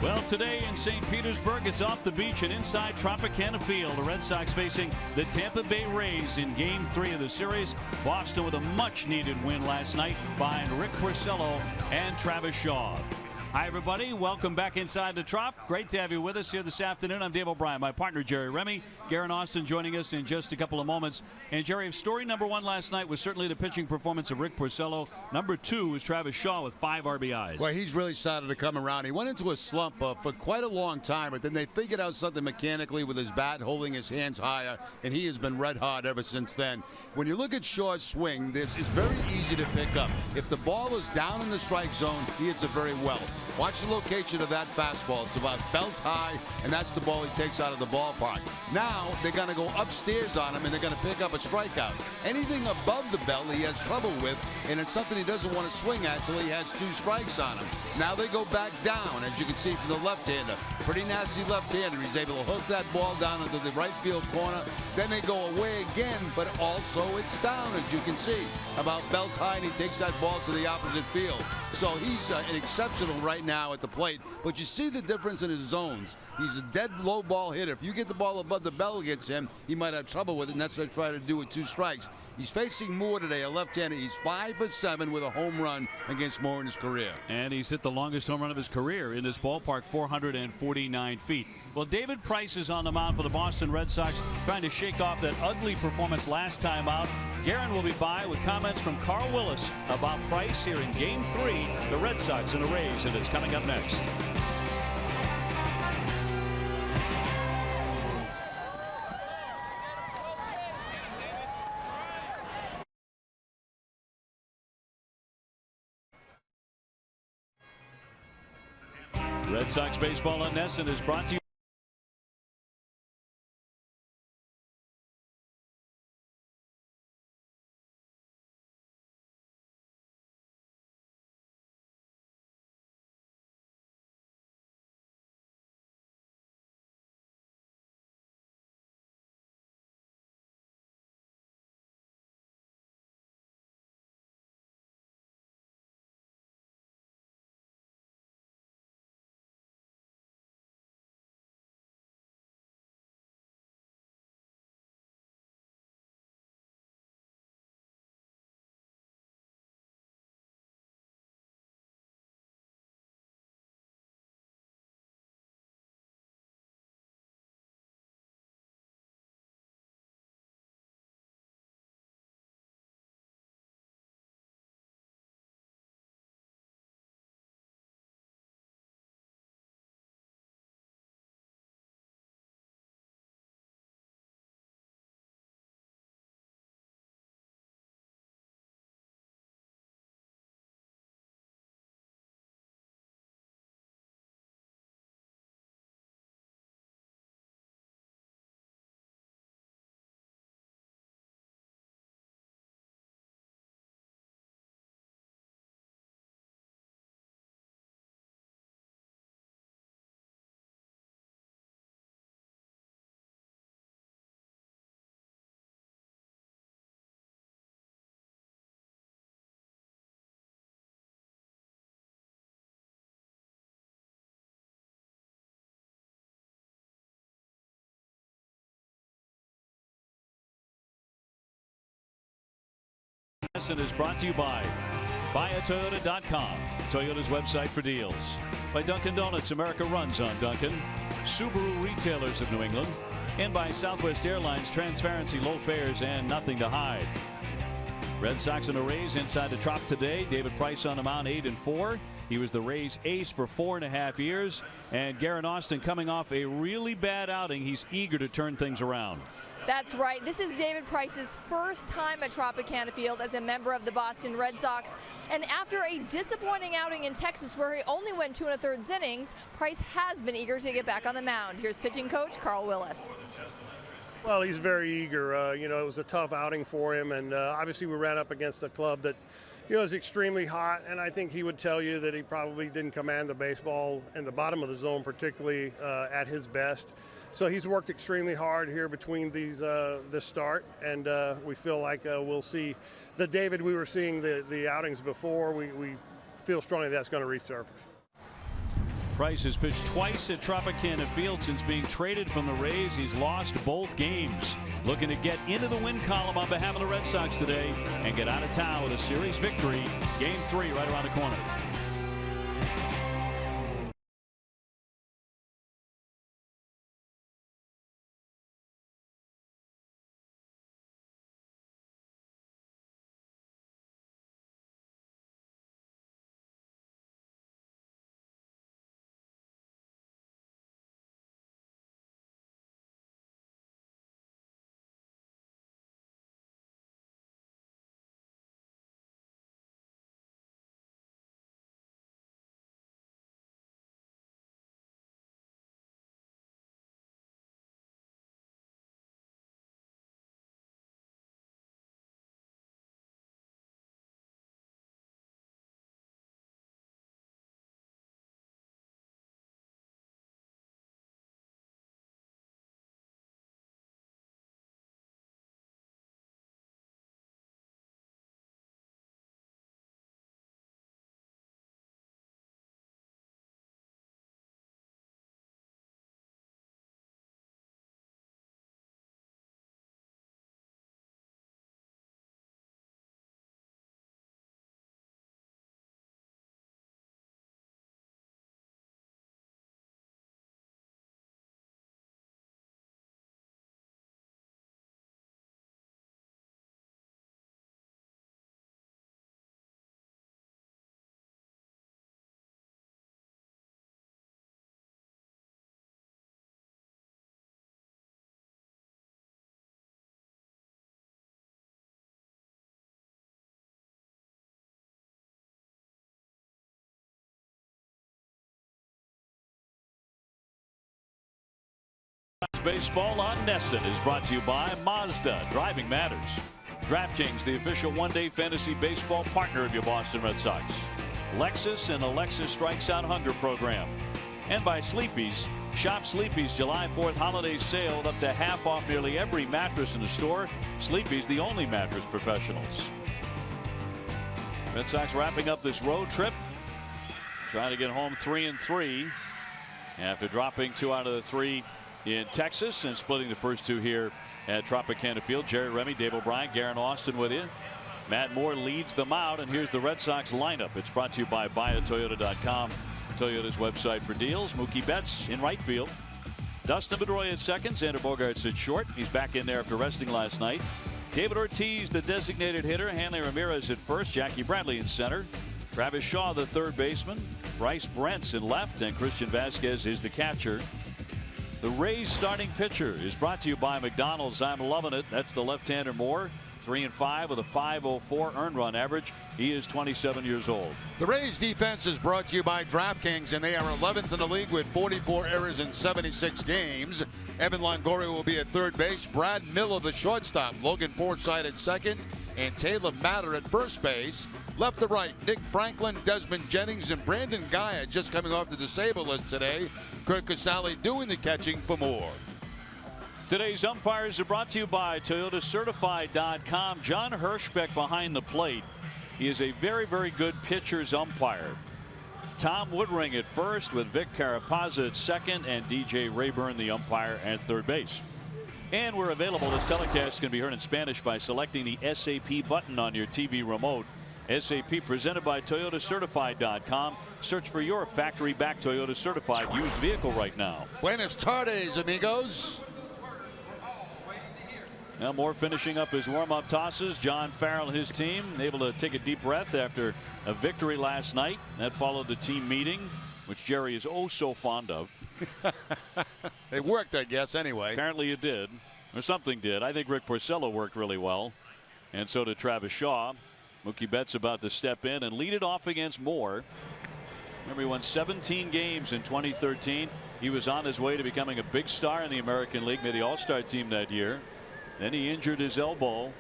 Well, today in St. Petersburg, it's off the beach and inside Tropicana Field. The Red Sox facing the Tampa Bay Rays in Game 3 of the series. Boston with a much-needed win last night behind Rick Porcello and Travis Shaw. Hi, everybody. Welcome back inside the Trop. Great to have you with us here this afternoon. I'm Dave O'Brien. My partner, Jerry Remy. Garen Austin joining us in just a couple of moments. And, Jerry, story number one last night was certainly the pitching performance of Rick Porcello. Number two was Travis Shaw with 5 RBIs. Well, he's really started to come around. He went into a slump for quite a long time, but then they figured out something mechanically with his bat, holding his hands higher, and he has been red hot ever since then. When you look at Shaw's swing, this is very easy to pick up. If the ball is down in the strike zone, he hits it very well. Watch the location of that fastball. It's about belt high, and that's the ball he takes out of the ballpark. Now they're going to go upstairs on him, and they're going to pick up a strikeout. Anything above the belt he has trouble with, and it's something he doesn't want to swing at until he has 2 strikes on him. Now they go back down, as you can see from the left-hander. Pretty nasty left-hander. He's able to hook that ball down into the right field corner. Then they go away again, but also it's down, as you can see. About belt high, and he takes that ball to the opposite field. So he's an exceptional right now at the plate, but you see the difference in his zones. He's a dead low ball hitter. If you get the ball above the bell against him, he might have trouble with it, and that's what I try to do with 2 strikes. He's facing Moore today, a left-hander. He's 5 for 7 with a home run against Moore in his career. And he's hit the longest home run of his career in this ballpark, 449 feet. Well, David Price is on the mound for the Boston Red Sox, trying to shake off that ugly performance last time out. Garen will be by with comments from Carl Willis about Price here in Game 3, the Red Sox and the Rays, and it's coming up next. Red Sox baseball on NESN is brought to you. NESN is brought to you by BuyAToyota.com, Toyota's website for deals. By Dunkin' Donuts, America runs on Dunkin'. Subaru Retailers of New England. And by Southwest Airlines, transparency, low fares, and nothing to hide. Red Sox and the Rays inside the Trop today. David Price on the mound, 8-4. He was the Rays' ace for 4.5 years. And Garen Austin coming off a really bad outing. He's eager to turn things around. That's right. This is David Price's first time at Tropicana Field as a member of the Boston Red Sox. And after a disappointing outing in Texas where he only went 2 1/3 innings, Price has been eager to get back on the mound. Here's pitching coach Carl Willis. Well, he's very eager. You know, it was a tough outing for him, and obviously we ran up against a club that, you know, is extremely hot, and I think he would tell you that he probably didn't command the baseball in the bottom of the zone, particularly at his best. So he's worked extremely hard here between this start, and we feel like we'll see the David we were seeing the outings before. We feel strongly that's going to resurface. Price has pitched twice at Tropicana Field since being traded from the Rays. He's lost both games. Looking to get into the win column on behalf of the Red Sox today and get out of town with a series victory. Game 3 right around the corner. Baseball on NESN is brought to you by Mazda. Driving matters. DraftKings, the official one-day fantasy baseball partner of your Boston Red Sox. Lexus and the Lexus Strikes Out Hunger program. And by Sleepy's. Shop Sleepy's July 4th holiday sale up to half off nearly every mattress in the store. Sleepy's, the only mattress professionals. Red Sox wrapping up this road trip. Trying to get home 3-3 after dropping 2 out of the 3 in Texas and splitting the first 2 here at Tropicana Field. Jerry Remy, Dave O'Brien, Garen Austin with you. Matt Moore leads them out, and here's the Red Sox lineup. It's brought to you by buyatoyota.com, Toyota's website for deals. Mookie Betts in right field. Dustin Pedroia at second. Xander Bogaerts at short. He's back in there after resting last night. David Ortiz, the designated hitter. Hanley Ramirez at first. Jackie Bradley in center. Travis Shaw, the third baseman. Bryce Brent's in left, and Christian Vasquez is the catcher. The Rays starting pitcher is brought to you by McDonald's. I'm loving it. That's the left-hander Moore. 3-5 with a .504 earned run average. He is 27 years old. The Rays defense is brought to you by DraftKings, and they are 11th in the league with 44 errors in 76 games. Evan Longoria will be at third base. Brad Miller, the shortstop. Logan Forsythe at second, and Taylor Matter at first base. Left to right, Nick Franklin, Desmond Jennings, and Brandon Gaia just coming off the disabled list today. Kurt Casale doing the catching for Moore. Today's umpires are brought to you by ToyotaCertified.com. John Hirschbeck behind the plate. He is a very, very good pitcher's umpire. Tom Woodring at first with Vic Carapazza at second, and DJ Rayburn, the umpire, at third base. And we're available. This telecast can be heard in Spanish by selecting the SAP button on your TV remote. SAP presented by ToyotaCertified.com. Search for your factory-backed Toyota certified used vehicle right now. Buenas tardes, amigos. Now Moore finishing up his warm-up tosses. John Farrell, his team, able to take a deep breath after a victory last night. That followed the team meeting, which Jerry is oh so fond of. It worked, I guess, anyway. Apparently it did, or something did. I think Rick Porcello worked really well, and so did Travis Shaw. Mookie Betts about to step in and lead it off against Moore. Remember, he won 17 games in 2013. He was on his way to becoming a big star in the American League, made the All-Star team that year. Then he injured his elbow.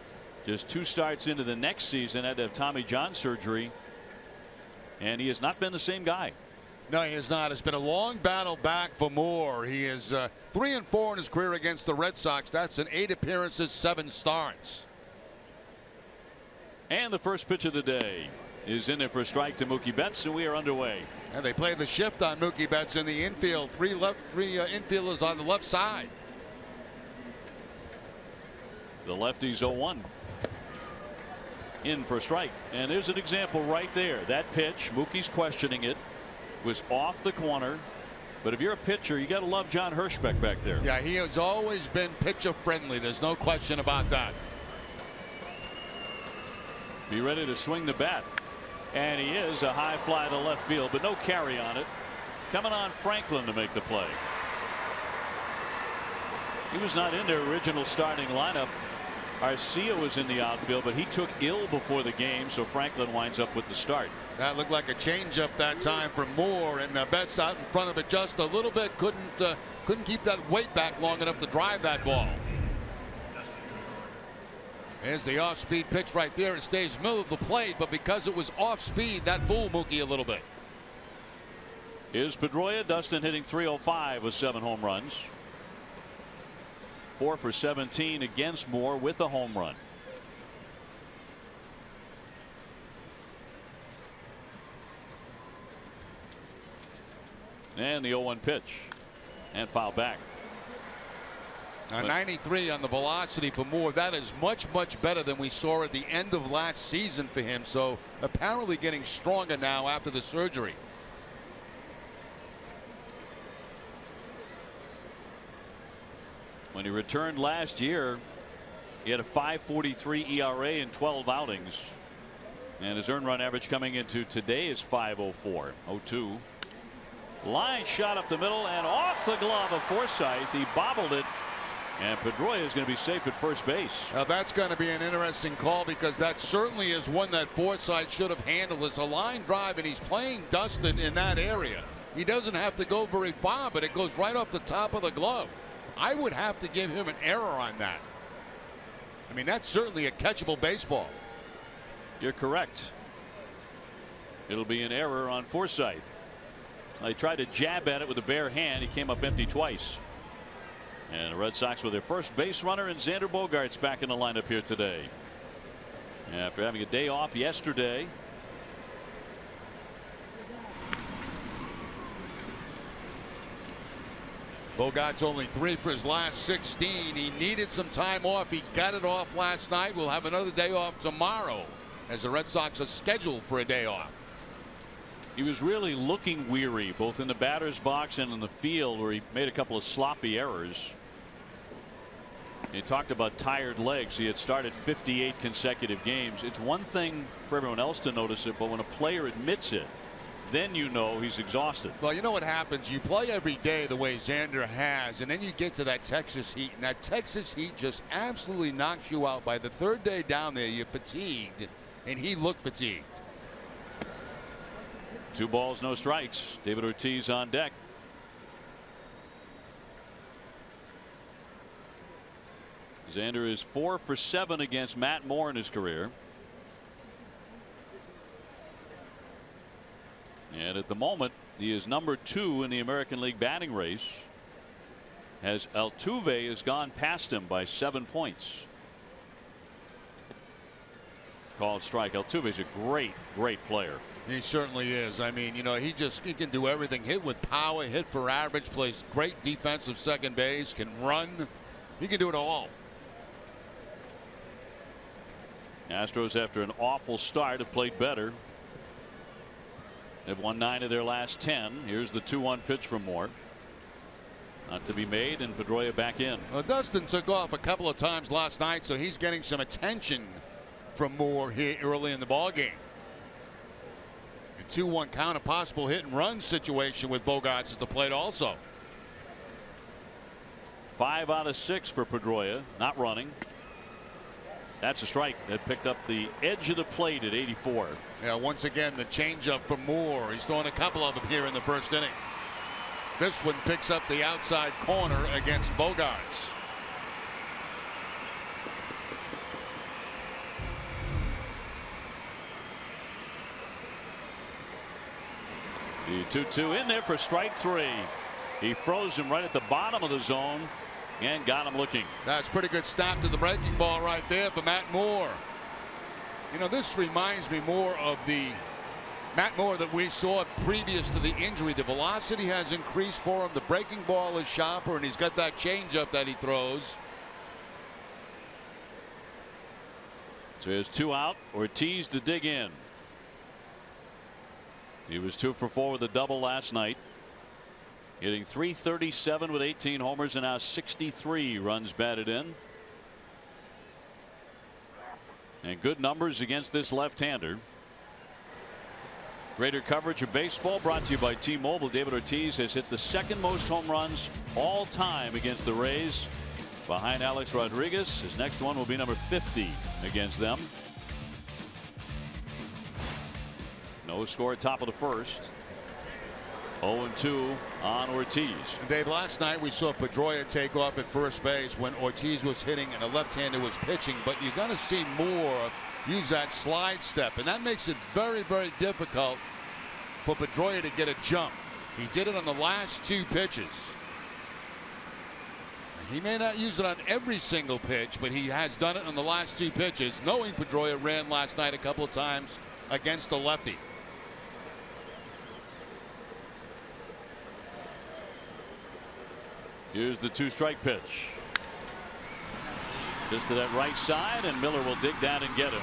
Just 2 starts into the next season, had to have Tommy John surgery. And he has not been the same guy. No, he has not. It's been a long battle back for Moore. He is 3-4 in his career against the Red Sox. That's in 8 appearances, 7 starts. And the first pitch of the day. is in there for a strike to Mookie Betts, and we are underway. And they play the shift on Mookie Betts in the infield. Three infielders on the left side. The lefty's 0-1. In for a strike. And there's an example right there. That pitch, Mookie's questioning it, was off the corner. But if you're a pitcher, you got to love John Hirschbeck back there. Yeah, he has always been pitcher friendly. There's no question about that. Be ready to swing the bat. And he is. A high fly to left field, but no carry on it. Coming on Franklin to make the play. He was not in their original starting lineup. Arcia was in the outfield, but he took ill before the game, so Franklin winds up with the start. That looked like a changeup that time for Moore, and Betts out in front of it just a little bit. Couldn't keep that weight back long enough to drive that ball. There's the off-speed pitch right there. It stays middle of the plate, but because it was off-speed, that fooled Mookie a little bit. Here's Pedroia. Dustin hitting .305 with 7 home runs. 4 for 17 against Moore with a home run. And the 0-1 pitch. And foul back. Now 93 on the velocity for Moore. That is much better than we saw at the end of last season for him. So apparently getting stronger now after the surgery. When he returned last year, he had a .543 ERA in 12 outings. And his earned run average coming into today is .504. 0-2. Line shot up the middle and off the glove of Forsythe. He bobbled it. And Pedroia is going to be safe at first base. Now that's going to be an interesting call, because that certainly is one that Forsythe should have handled. It's a line drive, and he's playing Dustin in that area. He doesn't have to go very far, but it goes right off the top of the glove. I would have to give him an error on that. I mean, that's certainly a catchable baseball. You're correct. It'll be an error on Forsythe. He tried to jab at it with a bare hand. He came up empty twice. And the Red Sox with their first base runner, and Xander Bogaerts back in the lineup here today. After having a day off yesterday. Bogaerts only 3 for his last 16. He needed some time off. He got it off last night. We'll have another day off tomorrow, as the Red Sox are scheduled for a day off. He was really looking weary, both in the batter's box and in the field, where he made a couple of sloppy errors. He talked about tired legs. He had started 58 consecutive games. It's one thing for everyone else to notice it, but when a player admits it, then you know he's exhausted. Well, you know what happens? You play every day the way Xander has, and then you get to that Texas heat, and that Texas heat just absolutely knocks you out. By the third day down there, you're fatigued, and he looked fatigued. 2 balls, no strikes. David Ortiz on deck. Xander is 4 for 7 against Matt Moore in his career. And at the moment, he is number 2 in the American League batting race, as Altuve has gone past him by 7 points. Called strike. Altuve's a great player. He certainly is. I mean, you know, he can do everything. Hit with power, hit for average, plays great defensive second base, can run. He can do it all. Astros, after an awful start, have played better. They've won 9 of their last 10. Here's the 2-1 pitch from Moore. Not to be made, and Pedroia back in. Well, Dustin took off a couple of times last night, so he's getting some attention from Moore here early in the ball game. A 2-1 count, a possible hit and run situation with Bogaerts at the plate also. 5 out of 6 for Pedroia, not running. That's a strike that picked up the edge of the plate at 84. Yeah, once again, the changeup for Moore. He's throwing a couple of them here in the first inning. This one picks up the outside corner against Bogaerts. The 2-2 in there for strike 3. He froze him right at the bottom of the zone and got him looking. That's pretty good stop to the breaking ball right there for Matt Moore. You know, this reminds me more of the Matt Moore that we saw previous to the injury. The velocity has increased for him. The breaking ball is sharper, and he's got that changeup that he throws. So here's 2 out. Ortiz to dig in. He was 2 for 4 with a double last night. Hitting .337 with 18 homers and now 63 runs batted in. And good numbers against this left-hander. Greater coverage of baseball brought to you by T-Mobile. David Ortiz has hit the 2nd most home runs all time against the Rays, behind Alex Rodriguez. His next one will be number 50 against them. No score at top of the 1st. 0-2 on Ortiz. Dave, last night we saw Pedroia take off at first base when Ortiz was hitting and a left-hander was pitching, but you're going to see Moore use that slide step, and that makes it very, very difficult for Pedroia to get a jump. He did it on the last 2 pitches. He may not use it on every single pitch, but he has done it on the last 2 pitches, knowing Pedroia ran last night a couple of times against a lefty. Here's the 2-strike pitch. Just to that right side, and Miller will dig that and get him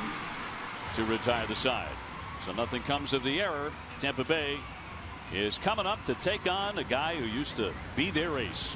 to retire the side. So nothing comes of the error. Tampa Bay is coming up to take on a guy who used to be their ace.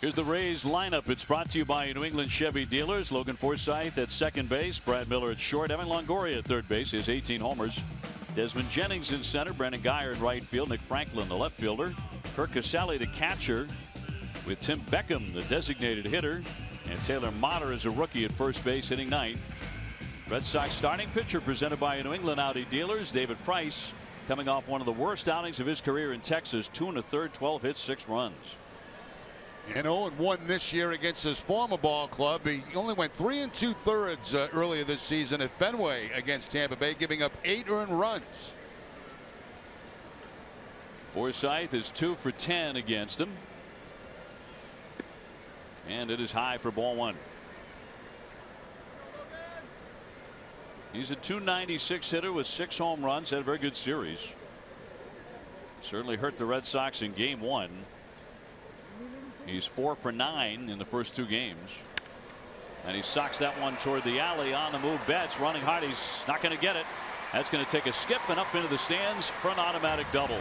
Here's the Rays lineup. It's brought to you by New England Chevy dealers. Logan Forsythe at second base. Brad Miller at short. Evan Longoria at third base. He has 18 homers. Desmond Jennings in center. Brandon Guyer in right field. Nick Franklin, the left fielder. Kirk Casale, the catcher, with Tim Beckham, the designated hitter. And Taylor Motter is a rookie at first base, hitting ninth. Red Sox starting pitcher presented by New England Audi dealers. David Price, coming off one of the worst outings of his career in Texas. 2 1/3, 12 hits, 6 runs. And 0-1 this year against his former ball club. He only went 3 2/3 earlier this season at Fenway against Tampa Bay, giving up 8 earned runs. Forsythe is 2 for 10 against him. And it is high for ball 1. He's a .296 hitter with 6 home runs. Had a very good series. Certainly hurt the Red Sox in game 1. He's 4 for 9 in the first 2 games. And he socks that one toward the alley. On the move, Betts running hard. He's not going to get it. That's going to take a skip and up into the stands for an automatic double.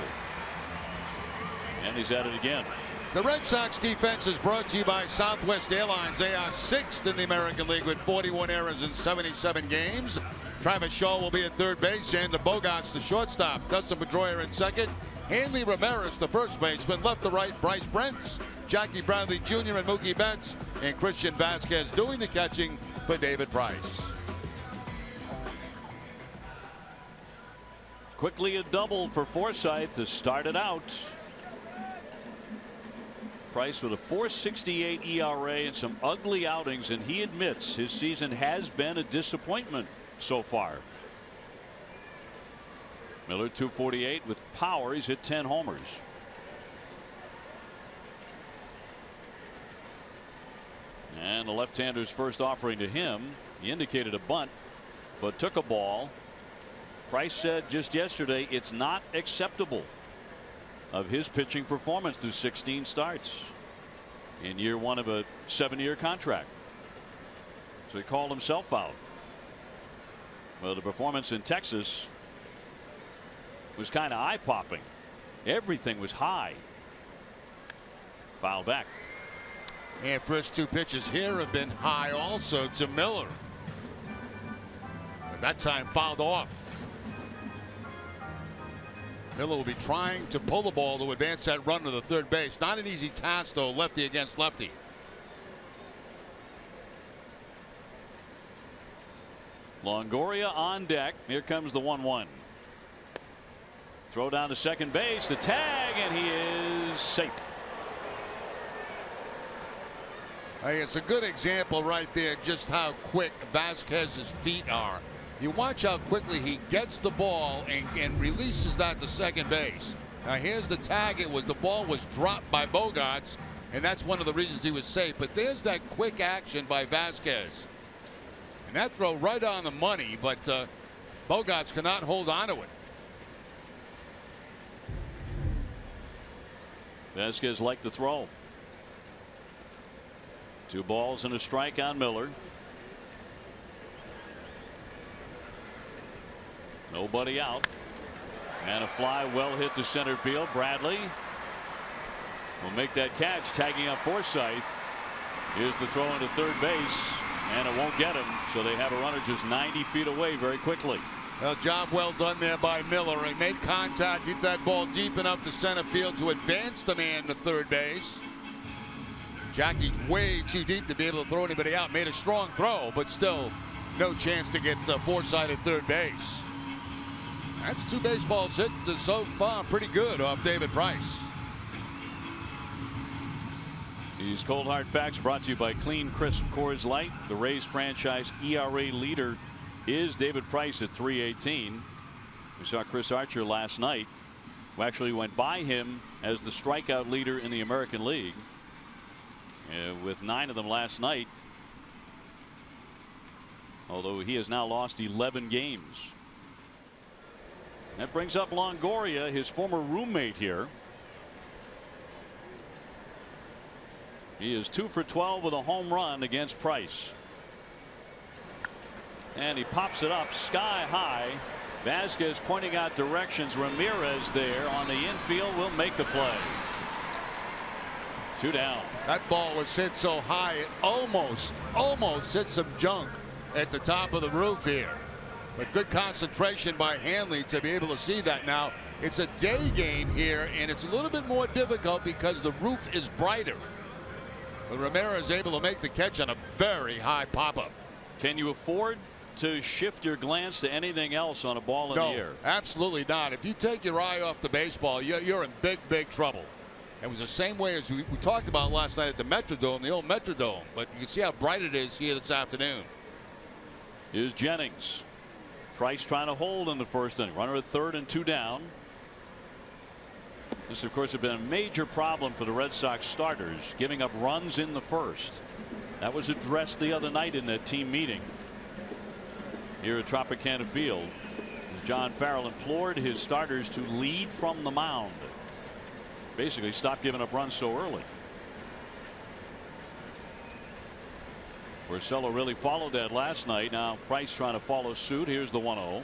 And he's at it again. The Red Sox defense is brought to you by Southwest Airlines. They are 6th in the American League with 41 errors in 77 games. Travis Shaw will be at third base, and the Bogarts the shortstop. Dustin Pedroia in second. Hanley Ramirez, the first baseman. Left to right, Bryce Brents, Jackie Bradley Jr. and Mookie Betts, and Christian Vasquez doing the catching for David Price. Quickly a double for Forsythe to start it out. Price with a 4.68 ERA and some ugly outings, and he admits his season has been a disappointment so far. Miller 248 with power. He's hit 10 homers. And the left-hander's first offering to him. He indicated a bunt, but took a ball. Price said just yesterday it's not acceptable of his pitching performance through 16 starts in year one of a 7-year contract. So he called himself out. Well, the performance in Texas was kind of eye-popping. Everything was high. Foul back. And first 2 pitches here have been high also to Miller. But that time fouled off. Miller will be trying to pull the ball to advance that run to the third base. Not an easy task, though, lefty against lefty. Longoria on deck. Here comes the 1-1. Throw down to second base. The tag, and he is safe. Hey, it's a good example right there just how quick Vasquez's feet are. You watch how quickly he gets the ball and releases that to second base. Now here's the tag. The ball was dropped by Bogaerts, and that's one of the reasons he was safe. But there's that quick action by Vasquez. And that throw right on the money, but Bogaerts cannot hold on to it. Vasquez liked the throw. 2 balls and a strike on Miller. Nobody out. And a fly well hit to center field. Bradley will make that catch, tagging up Forsythe. Here's the throw into third base, and it won't get him. So they have a runner just 90 feet away very quickly. Well, job well done there by Miller. He made contact, hit that ball deep enough to center field to advance the man to third base. Jackie's way too deep to be able to throw anybody out. Made a strong throw, but still no chance to get Forsythe at third base. That's 2 baseballs hit so far. Pretty good off David Price. These Cold Hard Facts brought to you by Clean Crisp Coors Light. The Rays franchise ERA leader is David Price at 3.18. We saw Chris Archer last night, who actually went by him as the strikeout leader in the American League, with 9 of them last night, although he has now lost 11 games. That brings up Longoria, his former roommate here. He is 2 for 12 with a home run against Price. And he pops it up sky high. Vasquez pointing out directions. Ramirez there on the infield will make the play. 2 down. That ball was hit so high it almost hit some junk at the top of the roof here. But good concentration by Hanley to be able to see that. Now it's a day game here, and it's a little bit more difficult because the roof is brighter. But Ramirez is able to make the catch on a very high pop-up. Can you afford to shift your glance to anything else on a ball in the air? No, absolutely not. If you take your eye off the baseball, you're in big trouble. It was the same way as we talked about last night at the Metrodome, the old Metrodome. But you can see how bright it is here this afternoon. Here's Jennings. Price trying to hold in the first inning. Runner at third and 2 down. This, of course, has been a major problem for the Red Sox starters, giving up runs in the first. That was addressed the other night in that team meeting here at Tropicana Field, as John Farrell implored his starters to lead from the mound. Basically, stop giving up runs so early. Porcello really followed that last night. Now Price trying to follow suit. Here's the 1-0.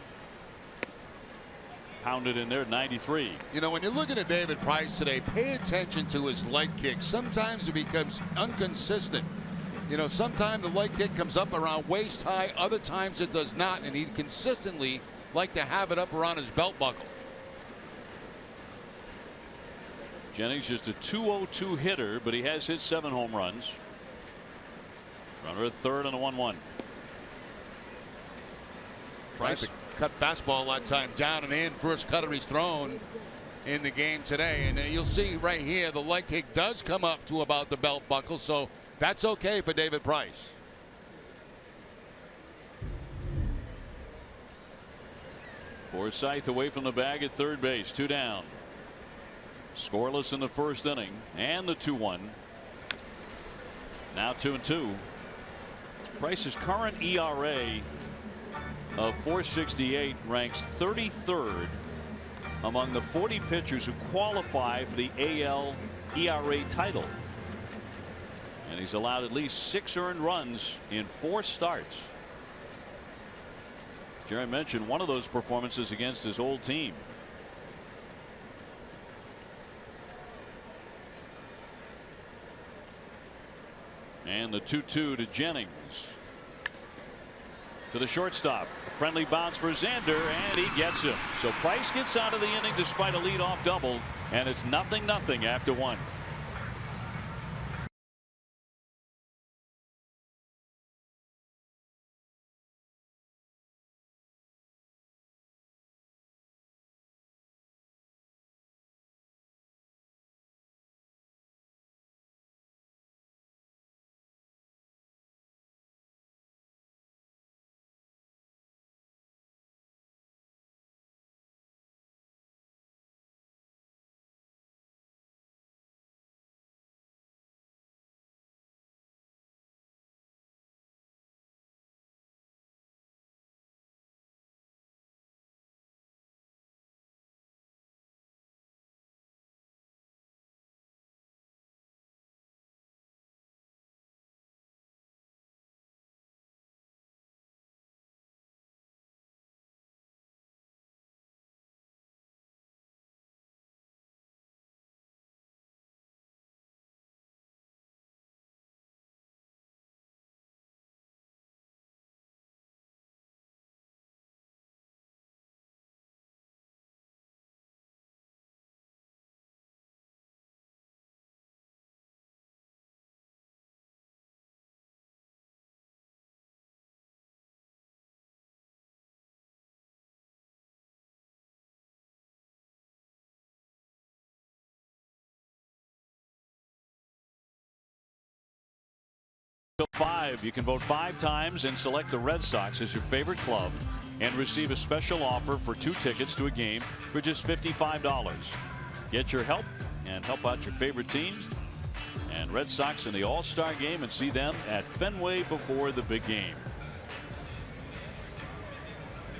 Pounded in there at 93. You know, when you're looking at David Price today, pay attention to his leg kick. Sometimes it becomes inconsistent. You know, sometimes the leg kick comes up around waist high, other times it does not, and he'd consistently like to have it up around his belt buckle. Jennings just a 202 hitter, but he has hit 7 home runs. Runner at third and a 1-1. Price cut fastball that time down and in. First cutter he's thrown. in the game today. And you'll see right here the leg kick does come up to about the belt buckle, so that's okay for David Price. Forsythe away from the bag at third base, 2 down. Scoreless in the first inning, and the 2-1. Now 2-2. Price's current ERA of 4.68 ranks 33rd among the 40 pitchers who qualify for the AL ERA title. And he's allowed at least 6 earned runs in 4 starts. As Jerry mentioned, one of those performances against his old team. And the 2-2 to Jennings. To the shortstop. A friendly bounce for Xander, and he gets him. So Price gets out of the inning despite a leadoff double, and it's 0-0 after 1. To 5. You can vote 5 times and select the Red Sox as your favorite club and receive a special offer for 2 tickets to a game for just $55. Get your help and help out your favorite team and Red Sox in the All-Star game and see them at Fenway before the big game.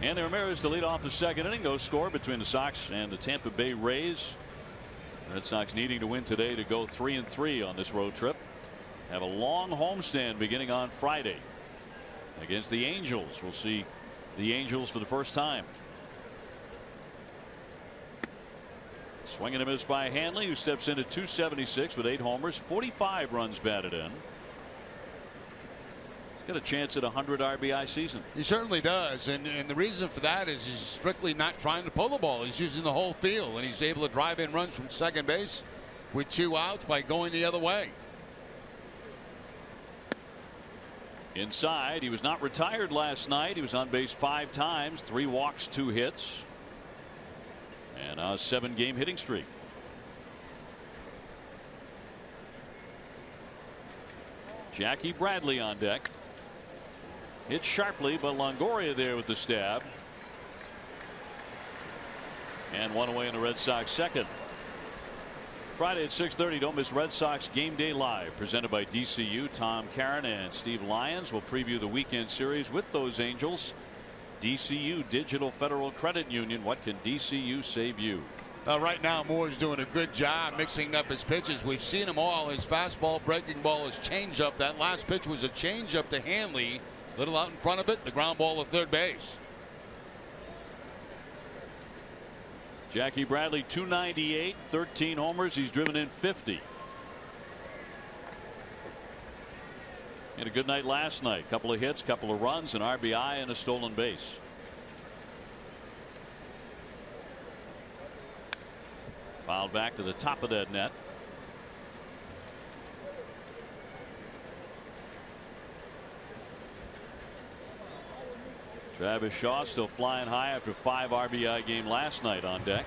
Andy Ramirez to lead off the second inning. No score between the Sox and the Tampa Bay Rays. Red Sox needing to win today to go 3-3 on this road trip. Have a long homestand beginning on Friday against the Angels. We'll see the Angels for the first time. Swing and a miss by Hanley, who steps in at .276 with 8 homers, 45 runs batted in. He's got a chance at a 100 RBI season. He certainly does, and the reason for that is he's strictly not trying to pull the ball. He's using the whole field, and he's able to drive in runs from second base with 2 outs by going the other way. Inside, he was not retired last night. He was on base 5 times, 3 walks, 2 hits, and a 7-game hitting streak. Jackie Bradley on deck. Hit sharply, but Longoria there with the stab. And 1 away in the Red Sox second. Friday at 6:30, don't miss Red Sox Game Day Live, presented by DCU. Tom Caron and Steve Lyons will preview the weekend series with those Angels. DCU, Digital Federal Credit Union. What can DCU save you? Right now, Moore's doing a good job mixing up his pitches. We've seen them all. His fastball, breaking ball, his changeup. That last pitch was a changeup to Hanley. Little out in front of it, the ground ball to third base. Jackie Bradley, 298, 13 homers. He's driven in 50. Had a good night last night. Couple of hits, couple of runs, an RBI, and a stolen base. Fouled back to the top of that net. Travis Shaw still flying high after 5 RBI game last night on deck.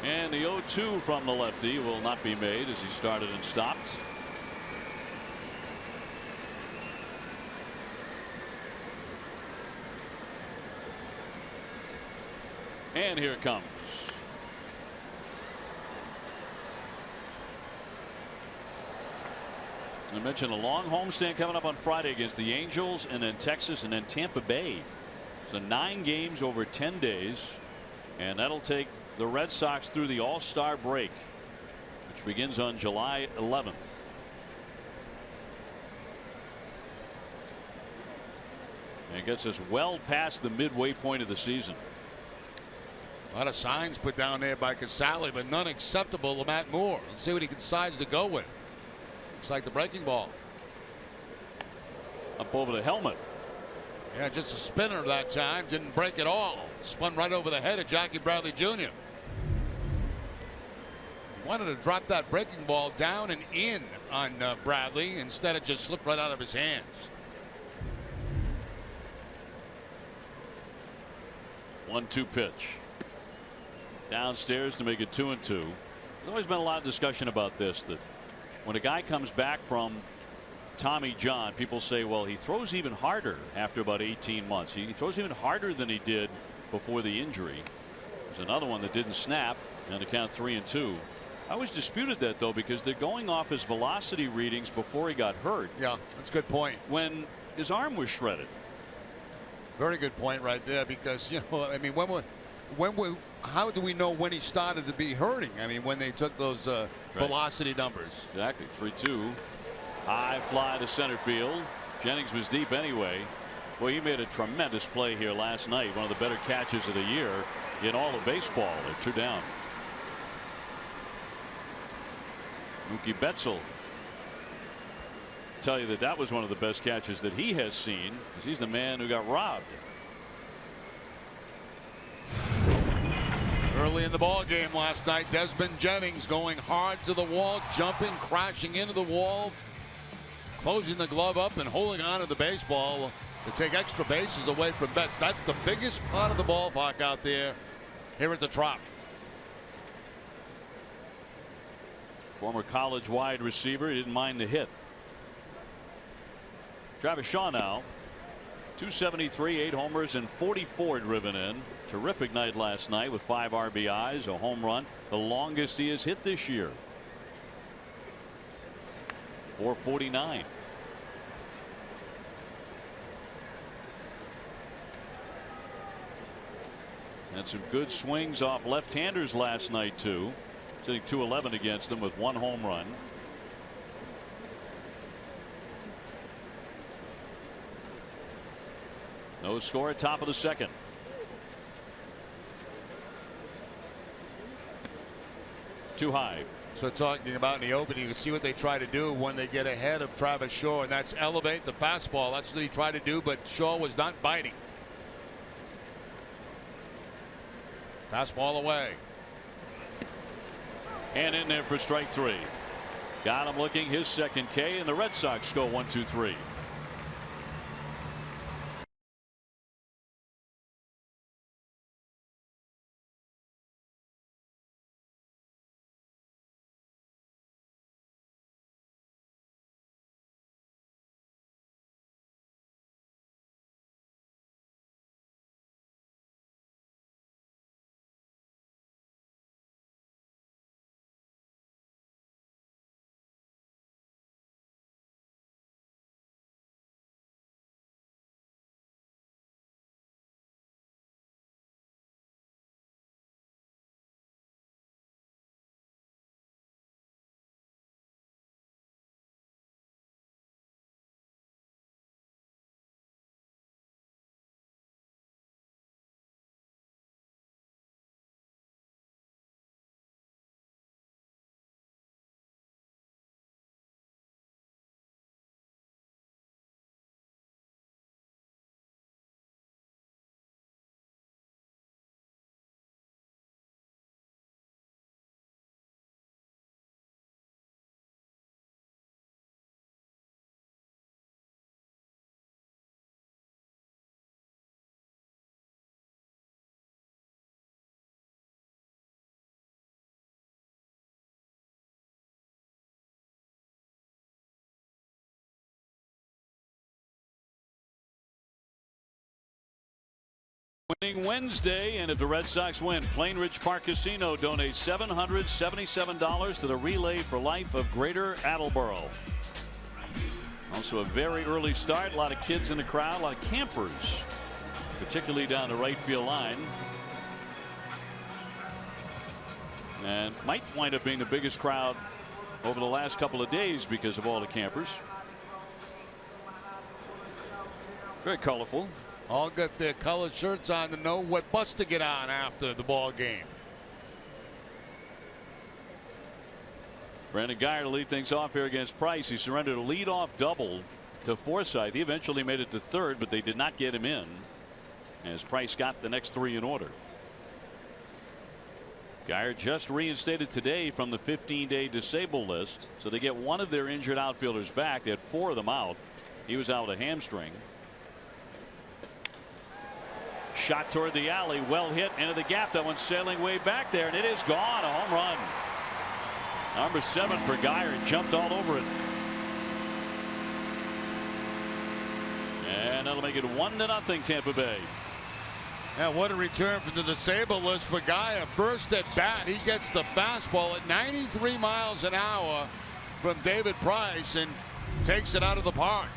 And the 0-2 from the lefty will not be made as he started and stopped. And here it comes. I mentioned a long homestand coming up on Friday against the Angels, and then Texas, and then Tampa Bay. So 9 games over 10 days, and that'll take the Red Sox through the All-Star break, which begins on July 11th. And it gets us well past the midway point of the season. A lot of signs put down there by Casale, but none acceptable to Matt Moore. Let's see what he decides to go with. Looks like the breaking ball. Up over the helmet. Yeah, just a spinner that time. Didn't break at all. Spun right over the head of Jackie Bradley Jr. He wanted to drop that breaking ball down and in on Bradley. Instead, it just slipped right out of his hands. 1-2 pitch. Downstairs to make it 2-2. There's always been a lot of discussion about this, that when a guy comes back from Tommy John, people say, well, he throws even harder after about 18 months. He throws even harder than he did before the injury. There's another one that didn't snap, and to count 3-2. I always disputed that, though, because they're going off his velocity readings before he got hurt. Yeah, that's a good point. When his arm was shredded. Very good point right there, because, you know, I mean, how do we know when he started to be hurting? I mean, when they took those velocity numbers. Exactly. 3-2. High fly to center field. Jennings was deep anyway. Well, he made a tremendous play here last night. One of the better catches of the year in all of baseball. They're 2 down. Mookie Betzel tell you that was one of the best catches that he has seen, because he's the man who got robbed. Early in the ball game last night, Desmond Jennings going hard to the wall, jumping, crashing into the wall, closing the glove up and holding on to the baseball to take extra bases away from Betts. That's the biggest part of the ballpark out there here at the Trop. Former college wide receiver, he didn't mind the hit. Travis Shaw now, 273, 8 homers and 44 driven in. Terrific night last night with 5 RBIs, a home run, the longest he has hit this year. 449. And some good swings off left-handers last night too. Hitting .211 against them with 1 home run. No score at top of the second. Too high. So talking about in the opening, you can see what they try to do when they get ahead of Travis Shaw, and that's elevate the fastball. That's what he tried to do, but Shaw was not biting. Fastball away. And in there for strike 3. Got him looking, his second K, and the Red Sox go 1-2-3. Winning Wednesday, and if the Red Sox win, Plain Ridge Park Casino donates $777 to the Relay for Life of Greater Attleboro. Also a very early start. A lot of kids in the crowd, a lot of campers, particularly down the right field line. And might wind up being the biggest crowd over the last couple of days because of all the campers. Very colorful. All got their colored shirts on to know what bus to get on after the ball game. Brandon Guyer to lead things off here against Price. He surrendered a leadoff double to Forsythe. He eventually made it to third, but they did not get him in as Price got the next three in order. Guyer just reinstated today from the 15-day disabled list, so they get one of their injured outfielders back. They had four of them out. He was out with a hamstring. Shot toward the alley, well hit into the gap. That one's sailing way back there, and it is gone. A home run. Number 7 for Guyer. Jumped all over it. And that'll make it 1-0 Tampa Bay. And what a return from the disabled list for Guyer. First at bat, he gets the fastball at 93 miles an hour from David Price and takes it out of the park.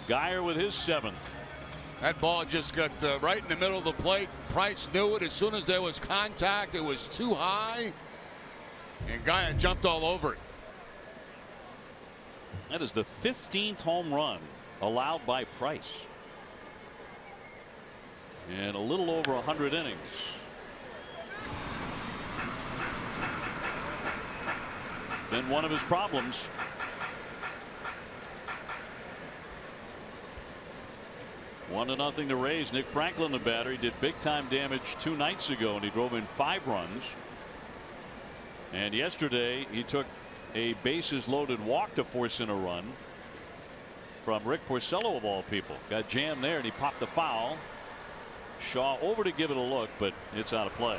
Guyer with his 7th. That ball just got right in the middle of the plate. Price knew it as soon as there was contact. It was too high, and Guyer jumped all over it. That is the 15th home run allowed by Price in a little over 100 innings. Been one of his problems. 1-0 the Rays. Nick Franklin, the batter, he did big time damage 2 nights ago, and he drove in 5 runs. And yesterday he took a bases loaded walk to force in a run from Rick Porcello of all people. Got jammed there, and he popped the foul. Shaw over to give it a look, but it's out of play.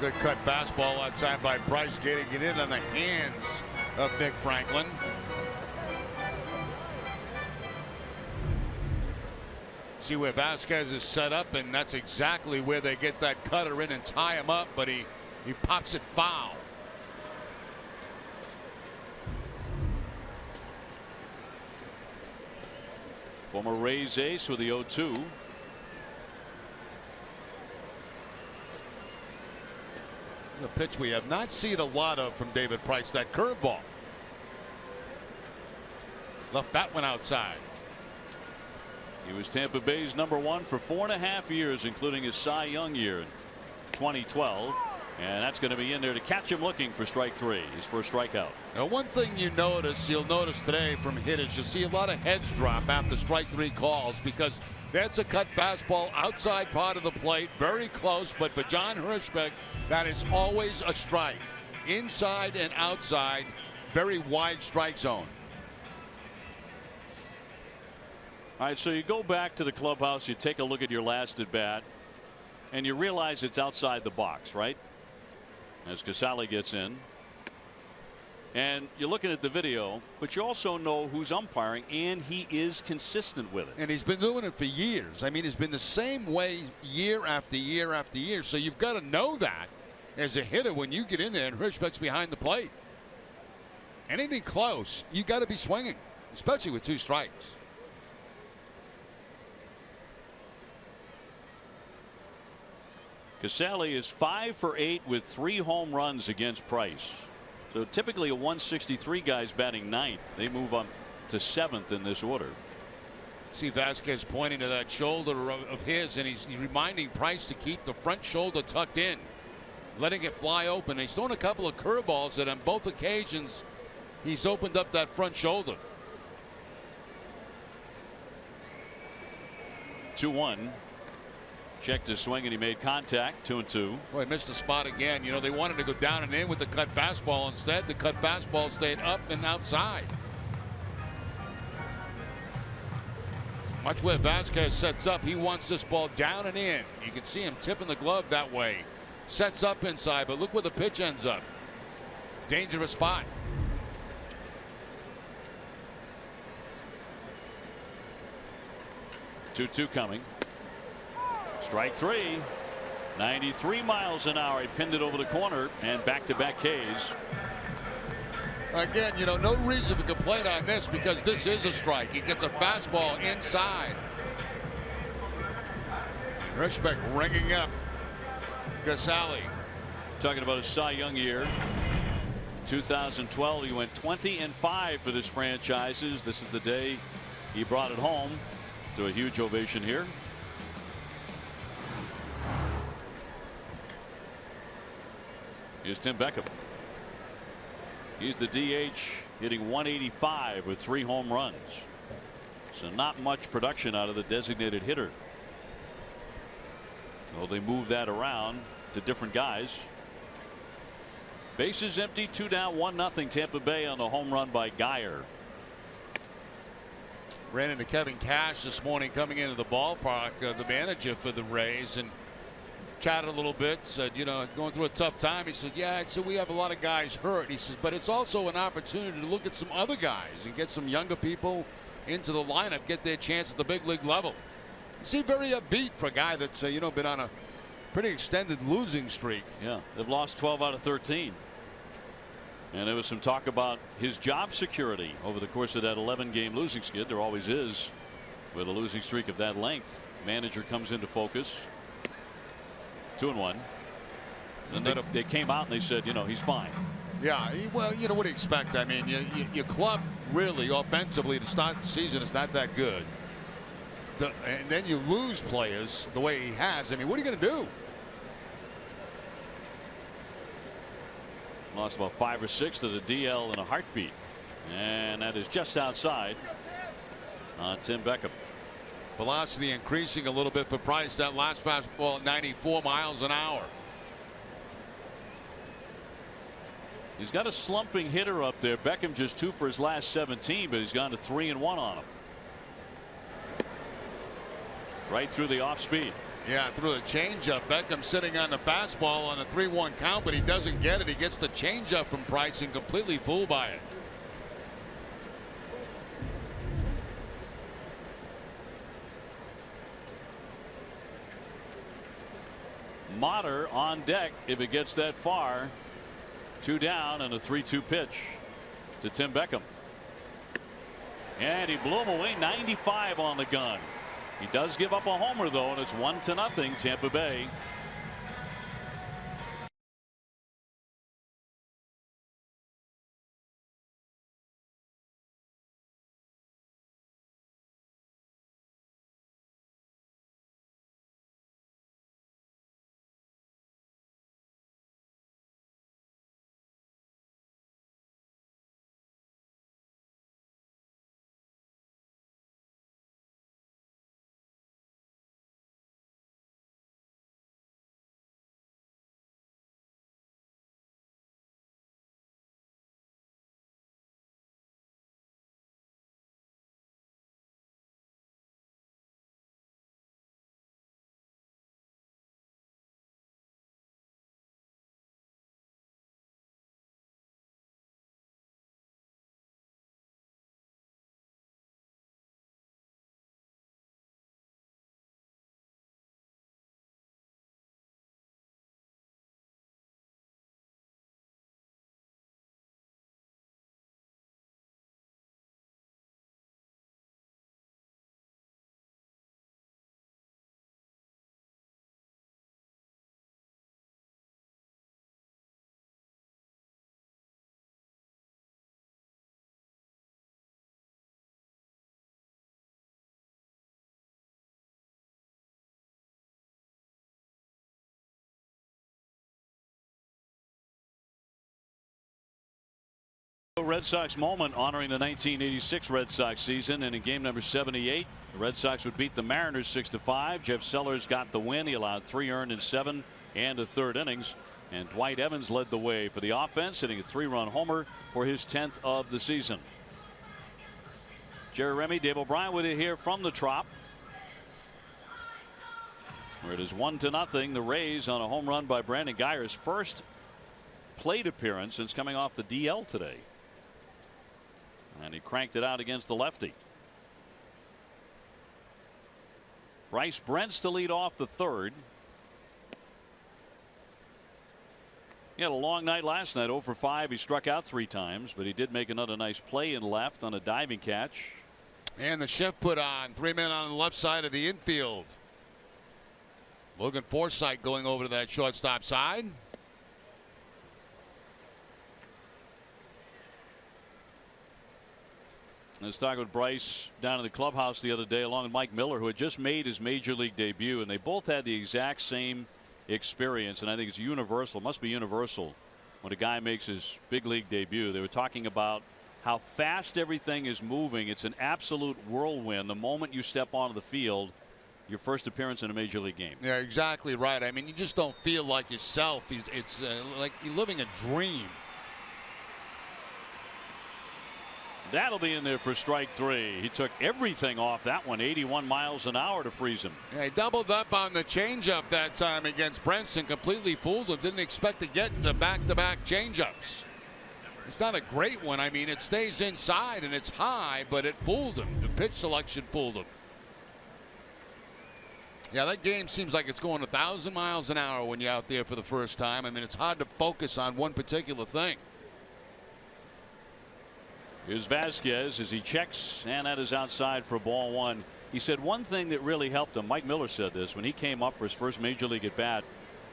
Good cut fastball outside by Price, getting it in on the hands of Nick Franklin. See where Vasquez is set up, and that's exactly where they get that cutter in and tie him up, but he pops it foul. Former Rays ace with the 0-2. The pitch we have not seen a lot of from David Price, that curveball. Left that one outside. He was Tampa Bay's #1 for 4.5 years, including his Cy Young year in 2012. And that's going to be in there to catch him looking for strike 3, his first strikeout. Now, one thing you'll notice today from hitters, you'll see a lot of heads drop after strike 3 calls, because that's a cut fastball outside part of the plate, very close. But for John Hirschbeck, that is always a strike. Inside and outside, very wide strike zone. All right, so you go back to the clubhouse, you take a look at your last at bat, and you realize it's outside the box, right? As Casale gets in. And you're looking at the video, but you also know who's umpiring, and he is consistent with it. And he's been doing it for years. I mean, it's been the same way year after year after year. So you've got to know that as a hitter when you get in there and Hirschbeck's behind the plate. Anything close, you got to be swinging, especially with 2 strikes. Casale is 5 for 8 with 3 home runs against Price. So typically a 163 guy's batting 9th. They move up to 7th in this order. See Vasquez pointing to that shoulder of his, and he's reminding Price to keep the front shoulder tucked in, letting it fly open. He's thrown a couple of curveballs that on both occasions he's opened up that front shoulder. 2-1. Checked his swing and he made contact. 2-2. Boy, missed the spot again. You know, they wanted to go down and in with the cut fastball. Instead, the cut fastball stayed up and outside. Much where Vasquez sets up, he wants this ball down and in. You can see him tipping the glove that way. Sets up inside, but look where the pitch ends up. dangerous spot. Two coming. Strike three. 93 miles an hour. He pinned it over the corner and back-to-back Ks. Again, you know, no reason to complain on this because this is a strike. He gets a fastball inside. Hirschbeck ringing up Casali. Talking about his Cy Young year. 2012, he went 20-5 for this franchises. This is the day he brought it home to a huge ovation here. Here's Tim Beckham. He's the DH, hitting 185 with 3 home runs. So not much production out of the designated hitter. Well, they move that around to different guys. Bases empty, 2 down, 1-0 Tampa Bay on the home run by Geyer. Ran into Kevin Cash this morning coming into the ballpark, the manager for the Rays, and chatted a little bit, said, you know, going through a tough time. He said, yeah, so we have a lot of guys hurt. He says, but it's also an opportunity to look at some other guys and get some younger people into the lineup, get their chance at the big league level. You seem very upbeat for a guy that's, you know, been on a pretty extended losing streak. Yeah, they've lost 12 out of 13. And there was some talk about his job security over the course of that 11-game losing skid. There always is with a losing streak of that length. Manager comes into focus. 2-1. And they came out and they said, you know, he's fine. Yeah, well, you know, what do you expect? I mean, your club really offensively to start the season is not that good. And then you lose players the way he has. I mean, what are you going to do? Lost about 5 or 6 to the DL in a heartbeat. And that is just outside Tim Beckham. Velocity increasing a little bit for Price. That last fastball at 94 miles an hour. He's got a slumping hitter up there. Beckham just 2 for his last 17, but he's gone to 3-1 on him. Right through the off speed. Yeah, through the changeup. Beckham sitting on the fastball on a 3-1 count, but he doesn't get it. He gets the changeup from Price and completely fooled by it. Motter on deck if it gets that far. 2 down and a 3-2 pitch to Tim Beckham. And he blew him away. 95 on the gun. He does give up a homer though, and it's 1-0 Tampa Bay. Red Sox moment honoring the 1986 Red Sox season, and in game number 78 the Red Sox would beat the Mariners 6-5. Jeff Sellers got the win. He allowed 3 earned in 7 and a third innings, and Dwight Evans led the way for the offense, hitting a 3-run homer for his 10th of the season. Jerry Remy, Dave O'Brien with you here from the Trop, where it is 1-0. The Rays on a home run by Brandon Geyer's first plate appearance since coming off the DL today. And he cranked it out against the lefty. Bryce Brentz to lead off the third. He had a long night last night, 0 for 5. He struck out 3 times, but he did make another nice play in left on a diving catch. And the shift put on. 3 men on the left side of the infield. Logan Forsythe going over to that shortstop side. I was talking with Bryce down in the clubhouse the other day along with Mike Miller, who had just made his major league debut, and they both had the exact same experience, and I think it's universal, must be universal, when a guy makes his big league debut. They were talking about how fast everything is moving. It's an absolute whirlwind the moment you step onto the field, your first appearance in a major league game. Yeah, exactly right. I mean, you just don't feel like yourself. It's like you're living a dream. That'll be in there for strike 3. He took everything off that one, 81 miles an hour to freeze him. Yeah, he doubled up on the changeup that time against Brenson, completely fooled him. Didn't expect to get the back-to-back changeups. It's not a great one. I mean, it stays inside and it's high, but it fooled him. The pitch selection fooled him. Yeah, that game seems like it's going 1,000 miles an hour when you're out there for the first time. I mean, it's hard to focus on one particular thing. Here's Vasquez as he checks, and that is outside for ball 1. He said one thing that really helped him. Mike Miller said this when he came up for his first major league at bat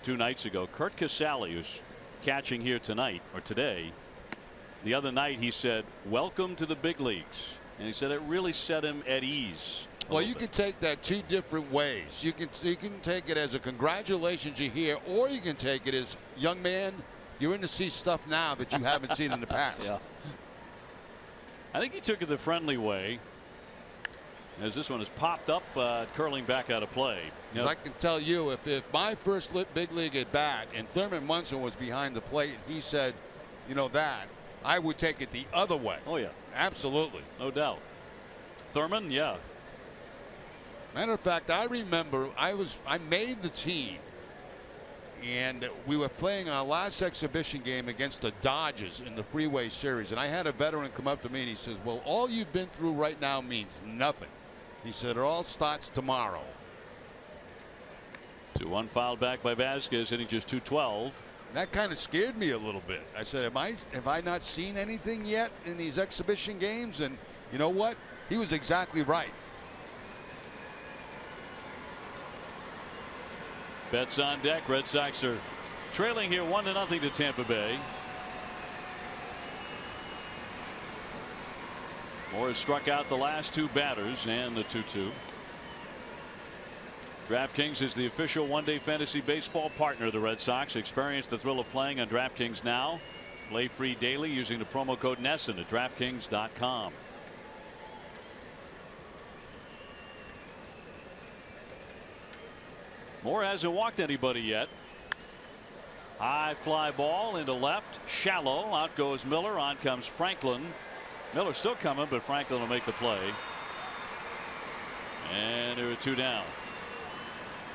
2 nights ago. Kurt Casale, who's catching here tonight or today, the other night he said, "Welcome to the big leagues," and he said it really set him at ease. Well, you can take that 2 different ways. You can take it as a congratulations you're here, or you can take it as, young man, you're in to see stuff now that you haven't seen in the past. Yeah. I think he took it the friendly way, as this one has popped up, curling back out of play. Because I can tell you, if my first big league at bat and Thurman Munson was behind the plate and he said, you know, that, I would take it the other way. Oh, yeah. Absolutely. No doubt. Thurman, yeah. Matter of fact, I remember I made the team, and we were playing our last exhibition game against the Dodgers in the Freeway Series, and I had a veteran come up to me and he says, "Well, all you've been through right now means nothing." He said, "It all starts tomorrow." 2-1 fouled back by Vasquez, hitting just .212. That kind of scared me a little bit. I said, have I not seen anything yet in these exhibition games? And you know what? He was exactly right. Betts on deck. Red Sox are trailing here 1-0 to Tampa Bay. Moore has struck out the last 2 batters and the 2-2. DraftKings is the official one-day fantasy baseball partner of the Red Sox. Experience the thrill of playing on DraftKings now. Play free daily using the promo code NESSN at DraftKings.com. Moore hasn't walked anybody yet. High fly ball into left, shallow. Out goes Miller. On comes Franklin. Miller still coming, but Franklin will make the play. And there are 2 down.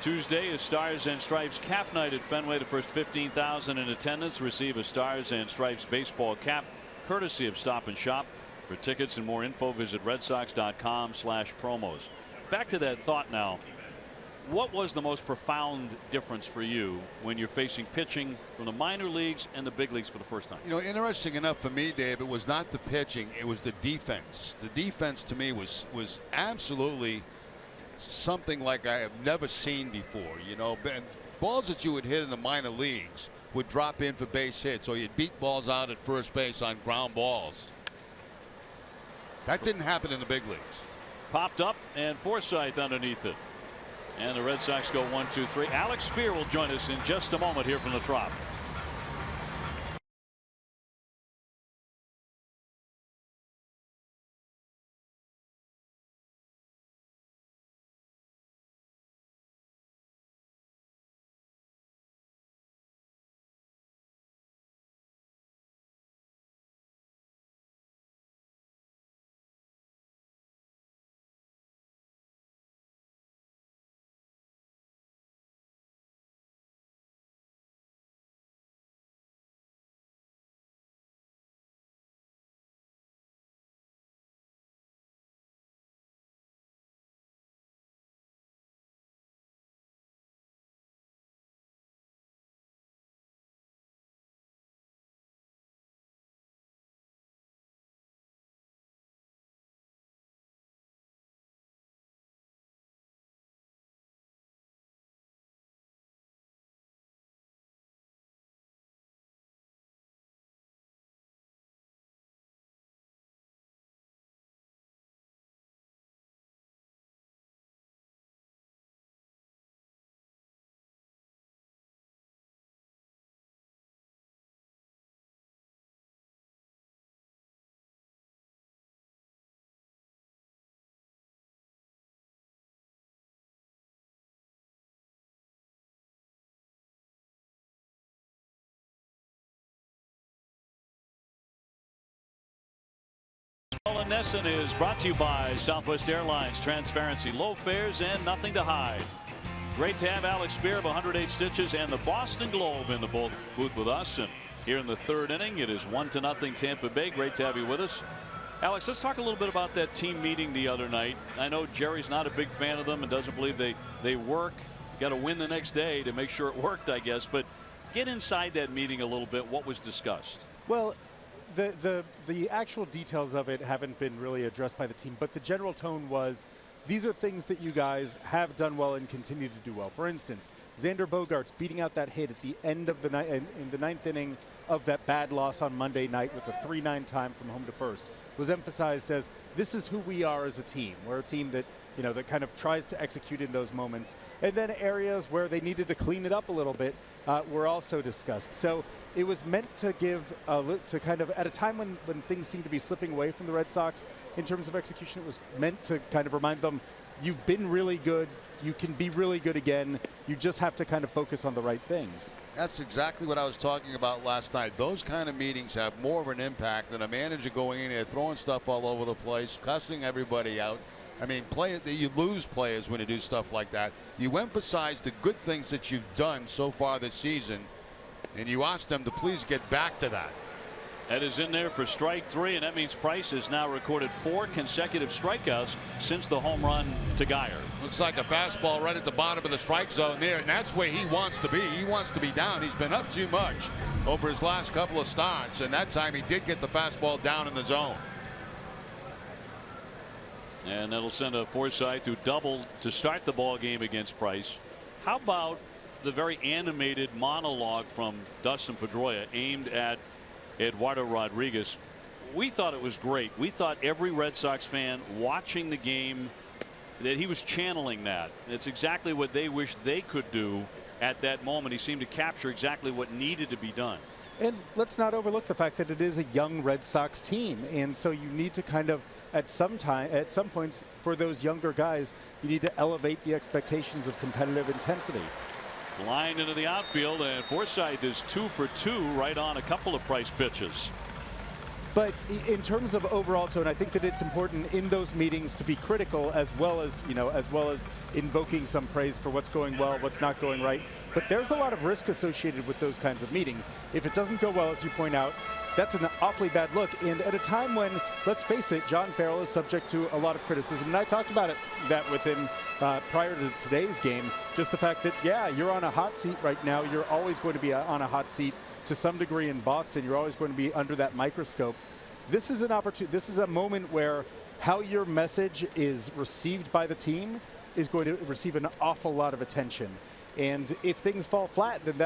Tuesday is Stars and Stripes cap night at Fenway. The first 15,000 in attendance receive a Stars and Stripes baseball cap, courtesy of Stop and Shop. For tickets and more info, visit redsox.com/promos. Back to that thought now. What was the most profound difference for you when you're facing pitching from the minor leagues and the big leagues for the first time? You know, interesting enough for me, Dave, it was not the pitching, it was the defense. The defense to me was absolutely something like I have never seen before. You know, balls that you would hit in the minor leagues would drop in for base hits, or you'd beat balls out at first base on ground balls. That didn't happen in the big leagues. Popped up, and Forsythe underneath it. And the Red Sox go 1-2-3. Alex Spear will join us in just a moment here from the Trop. NESN is brought to you by Southwest Airlines. Transparency, low fares, and nothing to hide. Great to have Alex Spear of 108 Stitches and the Boston Globe in the booth with us. And here in the third inning, it is 1-0 Tampa Bay. Great to have you with us. Alex, let's talk a little bit about that team meeting the other night. I know Jerry's not a big fan of them and doesn't believe they work. Got to win the next day to make sure it worked, I guess. But get inside that meeting a little bit. What was discussed? Well, the actual details of it haven't been really addressed by the team, but the general tone was, these are things that you guys have done well and continue to do well. For instance, Xander Bogaerts beating out that hit at the end of the night in the ninth inning of that bad loss on Monday night with a 3-9 time from home to first was emphasized as, this is who we are as a team. We're a team that, that kind of tries to execute in those moments. And then areas where they needed to clean it up a little bit were also discussed. So it was meant to give, to kind of, at a time when things seem to be slipping away from the Red Sox in terms of execution, it was meant to kind of remind them, you've been really good, you can be really good again, you just have to kind of focus on the right things. That's exactly what I was talking about last night. Those kind of meetings have more of an impact than a manager going in there throwing stuff all over the place, cussing everybody out. I mean, you lose players when you do stuff like that. You emphasize the good things that you've done so far this season, and you ask them to please get back to that. That is in there for strike 3, and that means Price has now recorded 4 consecutive strikeouts since the home run to Geyer. Looks like a fastball right at the bottom of the strike zone there, and that's where he wants to be. He wants to be down. He's been up too much over his last couple of starts, and that time he did get the fastball down in the zone. And that'll send a Forsythe who doubled to start the ball game against Price. How about the very animated monologue from Dustin Pedroia aimed at Eduardo Rodriguez? We thought it was great. We thought every Red Sox fan watching the game, that he was channeling that. It's exactly what they wish they could do at that moment. He seemed to capture exactly what needed to be done. And let's not overlook the fact that it is a young Red Sox team, and so you need to kind of, at some points, for those younger guys, you need to elevate the expectations of competitive intensity. Line into the outfield, and Forsythe is 2 for 2 right on a couple of Price pitches. But in terms of overall tone, I think that it's important in those meetings to be critical as well as invoking some praise for what's going well, what's not going right. But there's a lot of risk associated with those kinds of meetings. If it doesn't go well, as you point out, that's an awfully bad look. And at a time when, let's face it, John Farrell is subject to a lot of criticism. And I talked about that with him prior to today's game. Just the fact that, yeah, you're on a hot seat right now. You're always going to be on a hot seat to some degree in Boston. You're always going to be under that microscope. This is an opportunity. This is a moment where how your message is received by the team is going to receive an awful lot of attention. And if things fall flat, then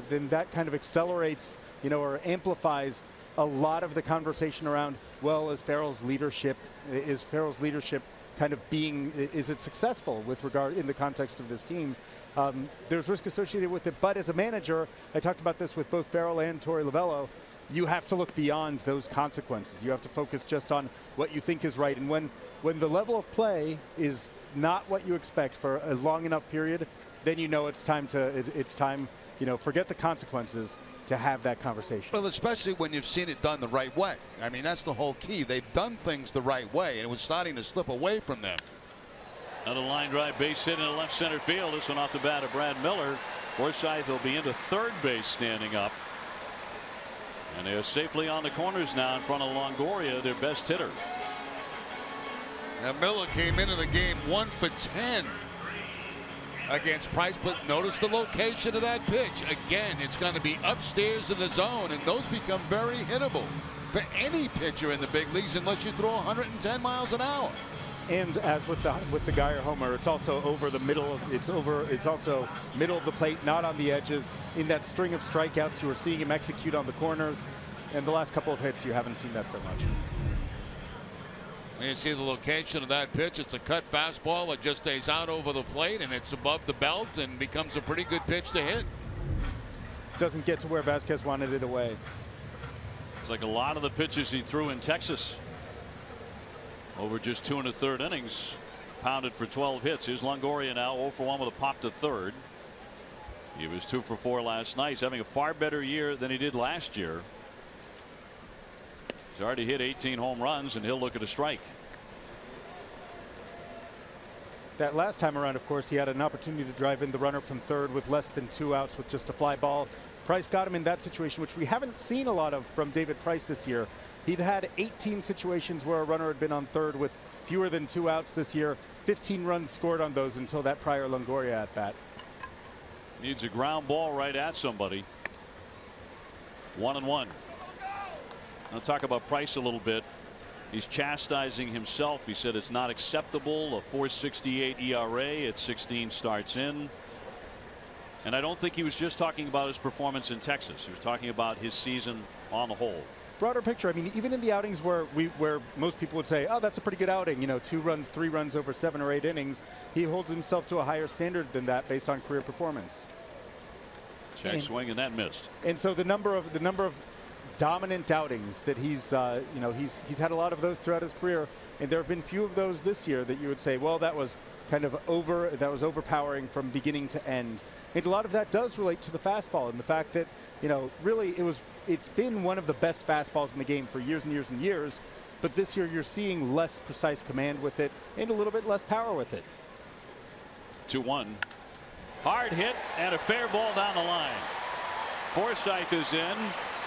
then that kind of accelerates, or amplifies a lot of the conversation around, well, is Farrell's leadership kind of is it successful with regard in the context of this team? There's risk associated with it, but as a manager, I talked about this with both Farrell and Torey Lovullo, you have to look beyond those consequences. You have to focus just on what you think is right. And when the level of play is not what you expect for a long enough period, then it's time, forget the consequences, to have that conversation. Well, especially when you've seen it done the right way. I mean, that's the whole key. They've done things the right way, and it was starting to slip away from them. Another line drive base hit in the left center field. This one off the bat of Brad Miller. Forsythe will be into third base standing up. And they're safely on the corners now in front of Longoria, their best hitter. Now Miller came into the game 1 for 10 against Price, but notice the location of that pitch. Again, it's going to be upstairs in the zone, and those become very hittable for any pitcher in the big leagues unless you throw 110 miles an hour. And as with the Geyer homer, it's also over the middle. It's also middle of the plate, not on the edges. In that string of strikeouts, you were seeing him execute on the corners. And the last couple of hits, you haven't seen that so much. When you see the location of that pitch, it's a cut fastball that just stays out over the plate, and it's above the belt and becomes a pretty good pitch to hit. Doesn't get to where Vasquez wanted it away. It's like a lot of the pitches he threw in Texas over just 2 1/3 innings, pounded for 12 hits. Here's Longoria now 0 for 1 with a pop to third. He was 2 for 4 last night. He's having a far better year than he did last year. He's already hit 18 home runs, and he'll look at a strike. That last time around, of course, he had an opportunity to drive in the runner from third with less than 2 outs with just a fly ball. Price got him in that situation, which we haven't seen a lot of from David Price this year. He'd had 18 situations where a runner had been on third with fewer than 2 outs this year. 15 runs scored on those until that prior Longoria at bat. Needs a ground ball right at somebody. 1-1. I'll talk about Price a little bit. He's chastising himself. He said it's not acceptable. A 4.68 ERA at 16 starts in. And I don't think he was just talking about his performance in Texas. He was talking about his season on the whole. Broader picture. I mean, even in the outings where most people would say, oh, that's a pretty good outing, you know, 2 runs, 3 runs over 7 or 8 innings, he holds himself to a higher standard than that based on career performance. Check swing, and that missed. And so the number of dominant outings that he's had a lot of those throughout his career, and there have been few of those this year that you would say, well, that was kind of overpowering from beginning to end. And a lot of that does relate to the fastball and the fact that, you know, really it's been one of the best fastballs in the game for years and years and years, but this year you're seeing less precise command with it and a little bit less power with it. 2-1. Hard hit and a fair ball down the line. Forsythe is in.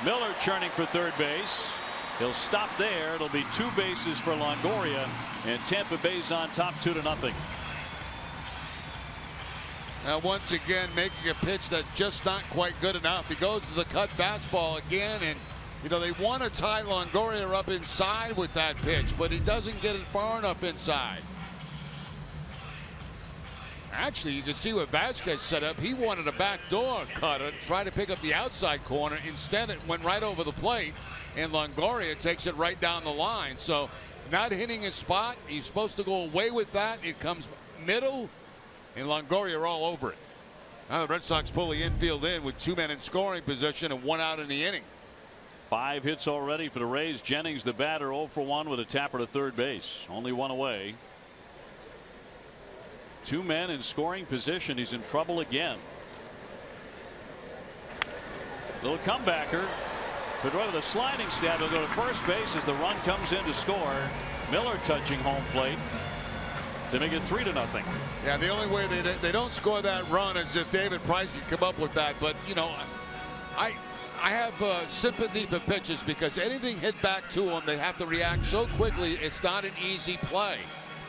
Miller churning for third base. He'll stop there. It'll be 2 bases for Longoria, and Tampa Bay's on top 2-0. Now once again making a pitch that's just not quite good enough. He goes to the cut fastball again, and you know they want to tie Longoria up inside with that pitch, but he doesn't get it far enough inside. Actually, you can see what Vasquez set up. He wanted a backdoor cutter, try to pick up the outside corner. Instead, it went right over the plate, and Longoria takes it right down the line. So not hitting his spot. He's supposed to go away with that. It comes middle, and Longoria all over it. Now the Red Sox pull the infield in with 2 men in scoring position and 1 out in the inning. 5 hits already for the Rays. Jennings, the batter, 0 for 1 with a tapper to third base. Only 1 away. 2 men in scoring position. He's in trouble again. Little comebacker. Pedroia with a sliding stab. He'll go to first base as the run comes in to score. Miller touching home plate to make it 3-0. Yeah, the only way they don't score that run is if David Price can come up with that. But you know, I have sympathy for pitchers because anything hit back to them, they have to react so quickly. It's not an easy play.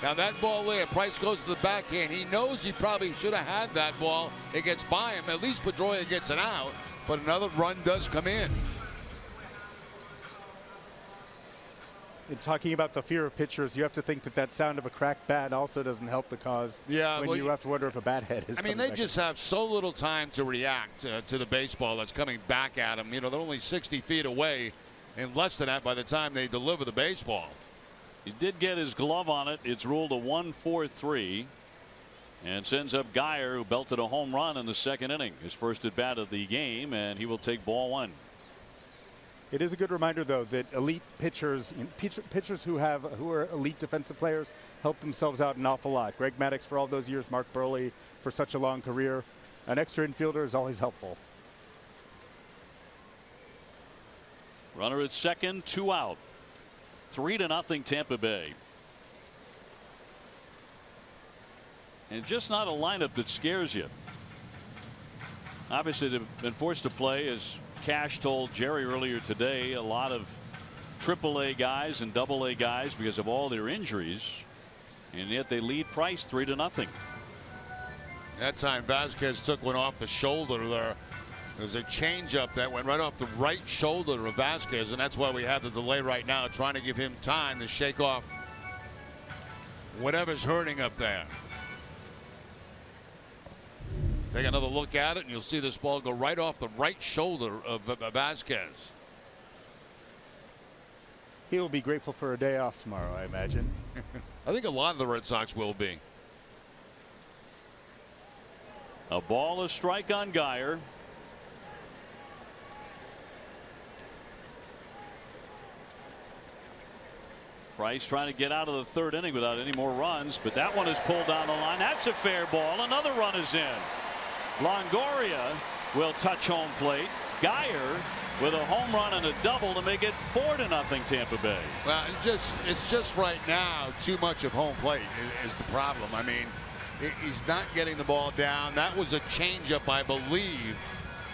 Now that ball there, Price goes to the backhand. He knows he probably should have had that ball. It gets by him. At least Pedroia gets an out, but another run does come in. And talking about the fear of pitchers, you have to think that that sound of a cracked bat also doesn't help the cause. Yeah, when you have to wonder if a bat head is. I mean, they just have so little time to react to the baseball that's coming back at them. You know, they're only 60 feet away, and less than that by the time they deliver the baseball. He did get his glove on it. It's ruled a 1-4-3, and sends up Geyer, who belted a home run in the second inning, his first at bat of the game, and he will take ball 1. It is a good reminder, though, that elite pitchers, pitchers who are elite defensive players, help themselves out an awful lot. Greg Maddux for all those years, Mark Burley for such a long career. An extra infielder is always helpful. Runner at second, 2 out. 3-0 Tampa Bay. And just not a lineup that scares you. Obviously, they've been forced to play, as Cash told Jerry earlier today, a lot of AAA guys and AA guys because of all their injuries, and yet they lead Price 3-0. That time Vasquez took one off the shoulder there. There was a changeup that went right off the right shoulder of Vasquez, and that's why we have the delay right now, trying to give him time to shake off whatever's hurting up there. Take another look at it, and you'll see this ball go right off the right shoulder of Vasquez. He will be grateful for a day off tomorrow, I imagine. I think a lot of the Red Sox will be. A ball, a strike on Geyer. Price trying to get out of the third inning without any more runs, but that one is pulled down the line. That's a fair ball. Another run is in. Longoria will touch home plate. Geyer with a home run and a double to make it 4-0 Tampa Bay. Well, it's just right now too much of home plate is the problem. I mean, he's not getting the ball down. That was a changeup, I believe,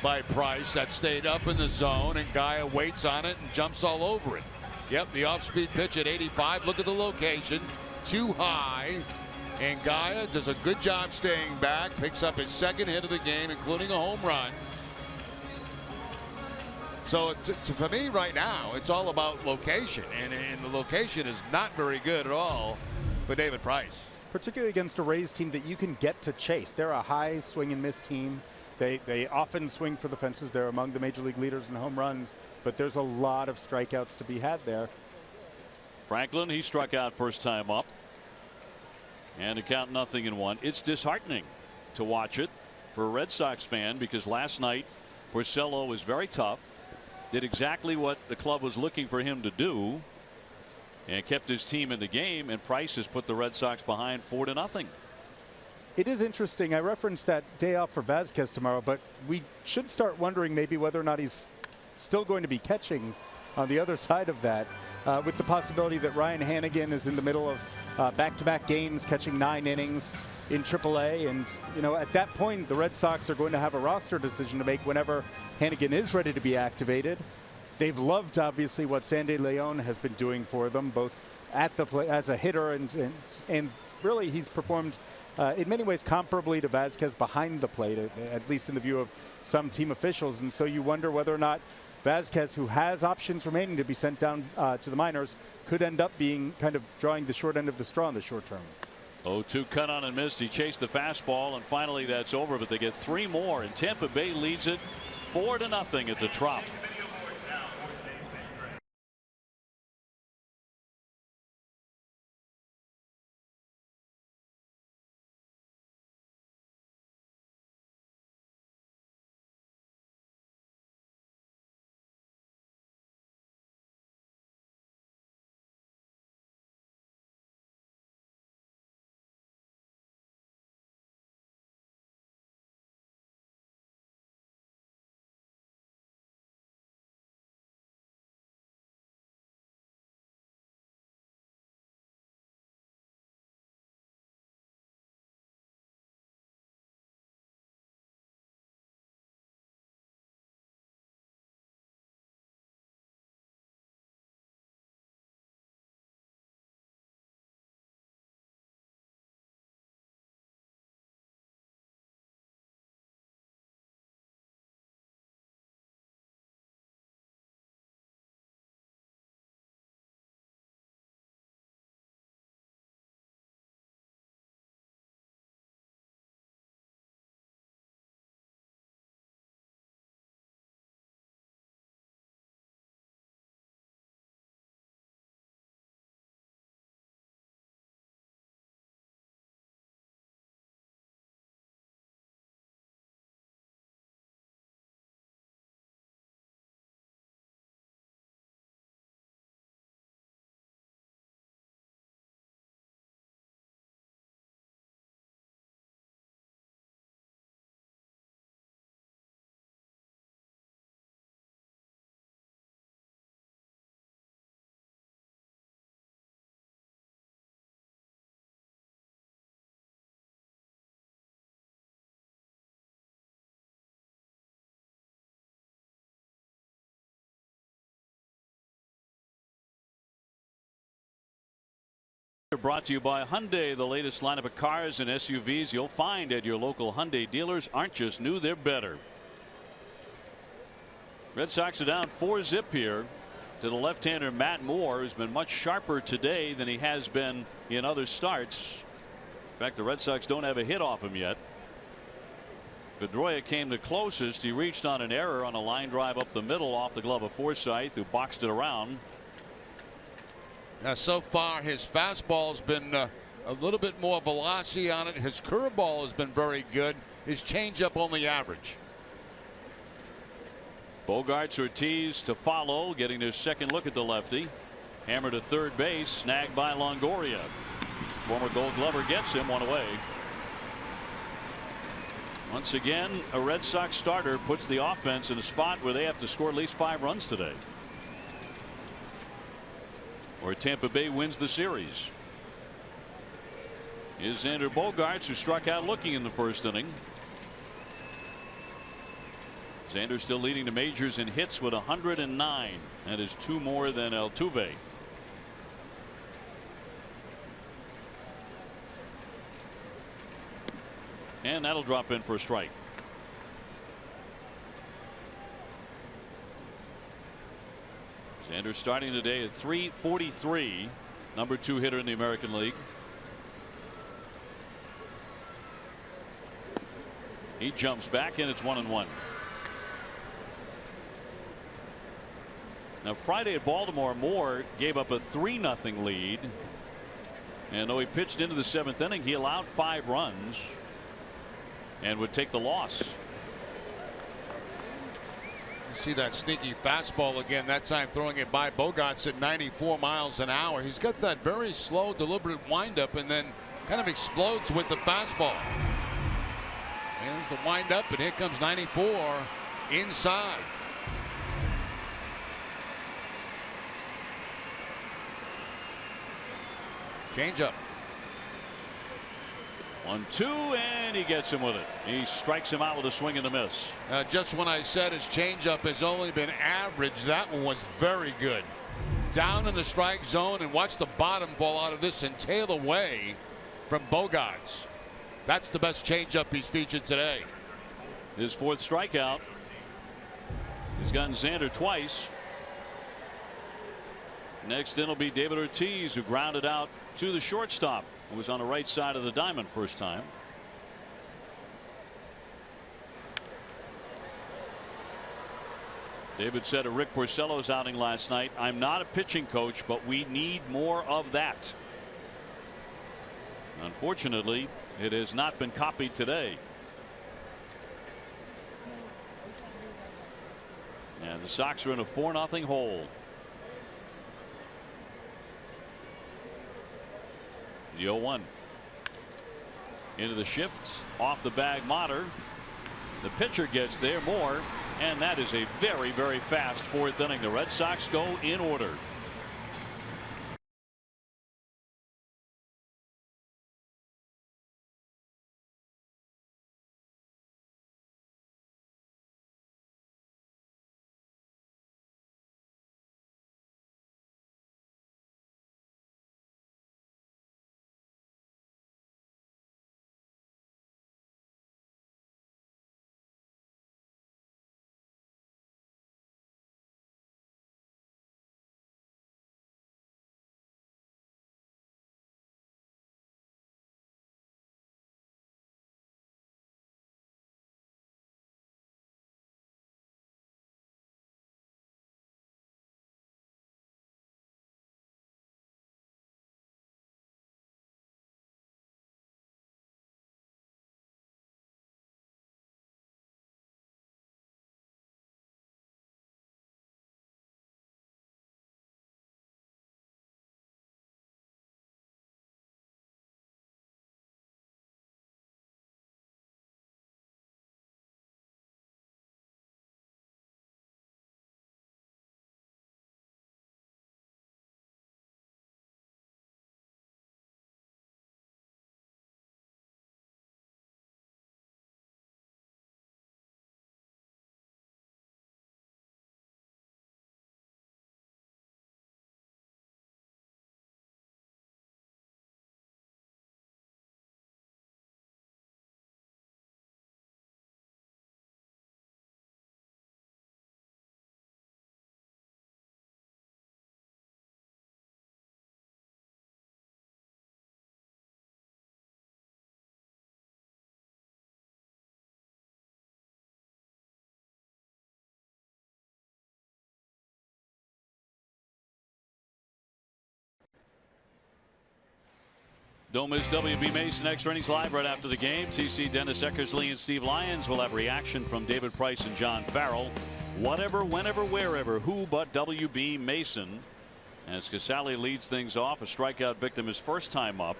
by Price that stayed up in the zone, and Geyer waits on it and jumps all over it. Yep, the off-speed pitch at 85. Look at the location, too high, and Geyer does a good job staying back. Picks up his second hit of the game, including a home run. So for me right now, it's all about location, and the location is not very good at all for David Price. Particularly against a Rays team that you can get to chase. They're a high swing and miss team. They often swing for the fences. They're among the major league leaders in home runs, but there's a lot of strikeouts to be had there. Franklin, he struck out first time up. And to count 0-1. It's disheartening to watch it for a Red Sox fan, because last night Porcello was very tough. Did exactly what the club was looking for him to do and kept his team in the game, and Price has put the Red Sox behind 4-0. It is interesting. I referenced that day off for Vazquez tomorrow, but we should start wondering maybe whether or not he's still going to be catching on the other side of that, with the possibility that Ryan Hanigan is in the middle of back-to-back games, catching 9 innings in AAA. And, you know, at that point, the Red Sox are going to have a roster decision to make whenever Hanigan is ready to be activated. They've loved, obviously, what Sandy Leon has been doing for them, both at the play as a hitter and really he's performed in many ways comparably to Vazquez behind the plate, at least in the view of some team officials. And so you wonder whether or not Vazquez, who has options remaining to be sent down to the minors, could end up being kind of drawing the short end of the straw in the short term. 0-2 cut on and missed. He chased the fastball, and finally that's over, but they get 3 more, and Tampa Bay leads it 4-0 at the Trop. Brought to you by Hyundai. The latest lineup of cars and SUVs you'll find at your local Hyundai dealers aren't just new, they're better. Red Sox are down 4-0 here to the left-hander Matt Moore, who's been much sharper today than he has been in other starts. In fact, the Red Sox don't have a hit off him yet. Pedroia came the closest. He reached on an error on a line drive up the middle off the glove of Forsythe, who boxed it around. So far his fastball's been a little bit more velocity on it. His curveball has been very good. His changeup only average. Bogarts, Ortiz to follow, getting their second look at the lefty. Hammer to third base, snagged by Longoria. Former Gold Glover gets him, one away. Once again, a Red Sox starter puts the offense in a spot where they have to score at least 5 runs today, or Tampa Bay wins the series. Is Xander Bogaerts, who struck out looking in the first inning. Xander still leading the majors in hits with 109. That is 2 more than Altuve. And that'll drop in for a strike. Xander starting today at .343, number 2 hitter in the American League. He jumps back and it's 1-1. Now Friday at Baltimore, Moore gave up a 3-0 lead, and though he pitched into the 7th inning, he allowed 5 runs and would take the loss. You see that sneaky fastball again, that time throwing it by Bogaerts at 94 miles an hour. He's got that very slow, deliberate windup and then kind of explodes with the fastball. There's the windup, and here comes 94 inside. Changeup. 1-2, and he gets him with it. He strikes him out with a swing and a miss. Just when I said his changeup has only been average, that one was very good. Down in the strike zone, and watch the bottom fall out of this and tail away from Bogaerts. That's the best changeup he's featured today. His 4th strikeout. He's gotten Xander twice. Next in will be David Ortiz, who grounded out to the shortstop, who was on the right side of the diamond first time. David said of Rick Porcello's outing last night, "I'm not a pitching coach, but we need more of that." Unfortunately, it has not been copied today. And the Sox are in a 4-0 hole. The 0-1. Into the shift, off the bag, Motter. The pitcher gets there, Moore, and that is a very, very fast 4th inning. The Red Sox go in order. Don't miss WB Mason Extra Innings Live right after the game. TC, Dennis Eckersley, and Steve Lyons will have reaction from David Price and John Farrell. Whatever, whenever, wherever, who but WB Mason, as Casale leads things off. A strikeout victim his first time up.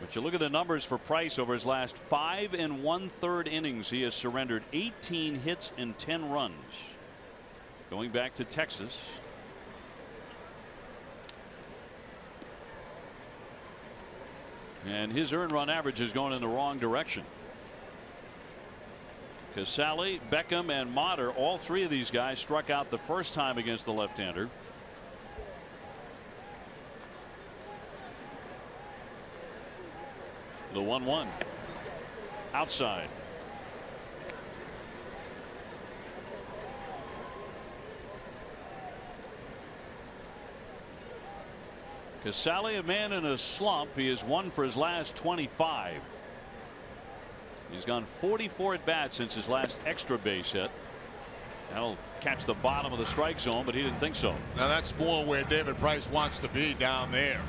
But you look at the numbers for Price over his last 5 1/3 innings. He has surrendered 18 hits and 10 runs. Going back to Texas. And his earned run average is going in the wrong direction. Casale, Beckham, and Motter, all three of these guys struck out the first time against the left-hander. The 1-1 outside. Casale, a man in a slump. He has won for his last 25. He's gone 44 at bats since his last extra base hit. That'll catch the bottom of the strike zone, but he didn't think so. Now that's more where David Price wants to be, down there.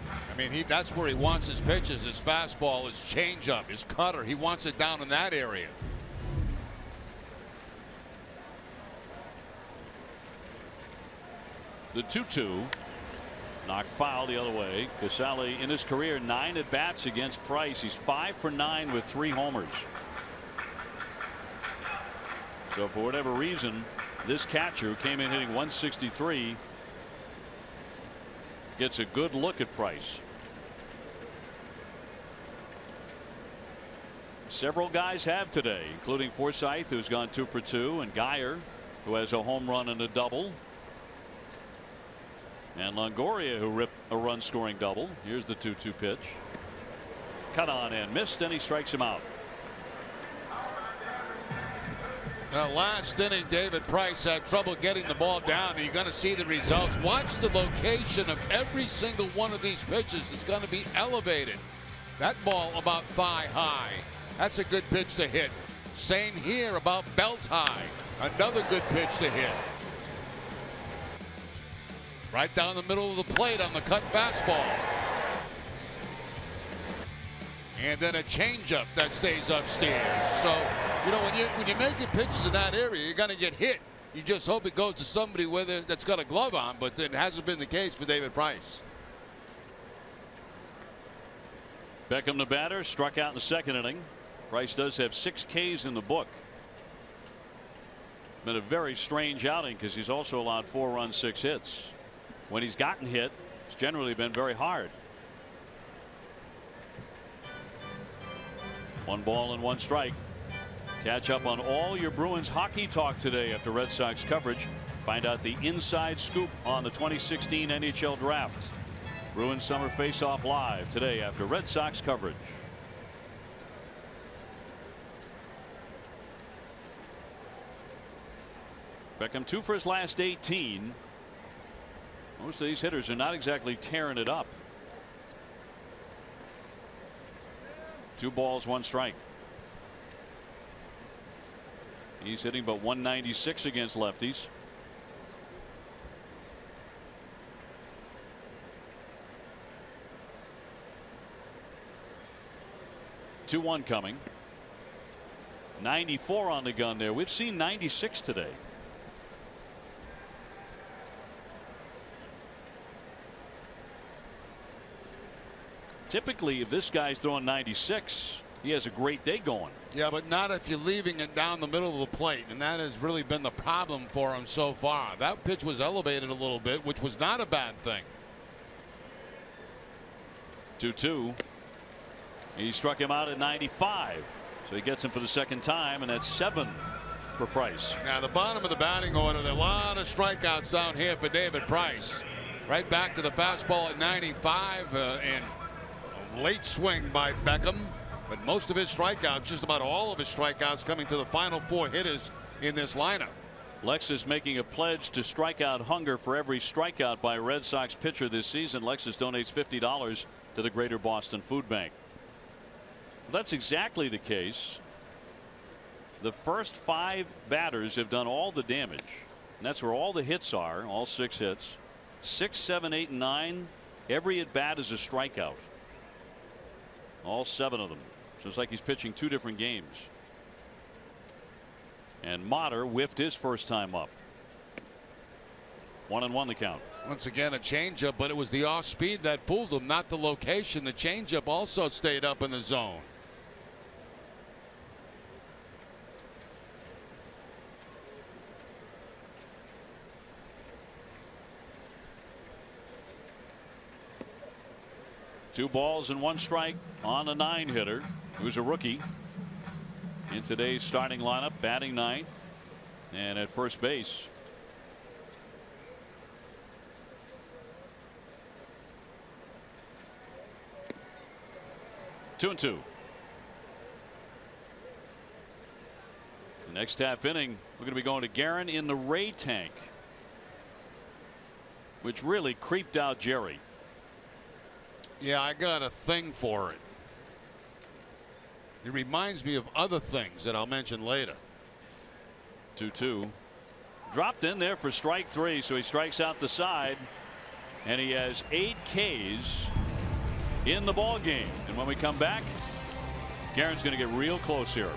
I mean, that's where he wants his pitches, his fastball, his changeup, his cutter. He wants it down in that area. The 2-2 knocked foul the other way. Casale in his career 9 at bats against Price. He's 5 for 9 with 3 homers. So for whatever reason, this catcher who came in hitting 163 gets a good look at Price. Several guys have today, including Forsythe, who's gone 2 for 2, and Geyer, who has a home run and a double. And Longoria, who ripped a run scoring double. Here's the 2-2 pitch. Cut on and missed, and he strikes him out. Now, last inning, David Price had trouble getting the ball down. You're going to see the results. Watch the location of every single one of these pitches. It's going to be elevated. That ball about thigh high. That's a good pitch to hit. Same here about belt high. Another good pitch to hit. Right down the middle of the plate on the cut fastball. And then a changeup that stays upstairs. So, you know, when you make your pitches in that area, you're going to get hit. You just hope it goes to somebody that's got a glove on, but it hasn't been the case for David Price. Beckham, the batter, struck out in the second inning. Price does have 6 Ks in the book. Been a very strange outing because he's also allowed 4 runs, 6 hits. When he's gotten hit, it's generally been very hard. 1 ball and 1 strike. Catch up on all your Bruins hockey talk today after Red Sox coverage. Find out the inside scoop on the 2016 NHL Draft. Bruins Summer Face-Off live today after Red Sox coverage. Beckham 2 for his last 18. Most of these hitters are not exactly tearing it up. 2 balls, 1 strike. He's hitting about 196 against lefties. Two 1 coming. 94 on the gun there. We've seen 96 today. Typically, if this guy's throwing 96, he has a great day going. Yeah, but not if you're leaving it down the middle of the plate, and that has really been the problem for him so far. That pitch was elevated a little bit, which was not a bad thing. 2-2. He struck him out at 95, so he gets him for the second time, and that's 7 for Price. Now the bottom of the batting order, there are a lot of strikeouts down here for David Price. Right back to the fastball at 95, and late swing by Beckham, but most of his strikeouts, just about all of his strikeouts, coming to the final 4 hitters in this lineup. Lexus making a pledge to strike out hunger for every strikeout by a Red Sox pitcher this season. Lexus donates $50 to the Greater Boston Food Bank. Well, that's exactly the case. The first 5 batters have done all the damage, and that's where all the hits are. All 6 hits. 6, 7, 8, and 9. Every at bat is a strikeout. All 7 of them. So it's like he's pitching 2 different games. And Motter whiffed his first time up. 1-1 the count. Once again, a changeup, but it was the off speed that fooled him, not the location. The changeup also stayed up in the zone. Two balls and one strike on a 9-hitter who's a rookie in today's starting lineup, batting 9th and at first base. Two and two. The next half inning, we're going to be going to Guerin in the Ray tank, which really creeped out Jerry. Yeah, I got a thing for it. It reminds me of other things that I'll mention later. 2-2. Dropped in there for strike 3, so he strikes out the side, and he has 8 Ks in the ball game. And when we come back, Guerin's going to get real close here.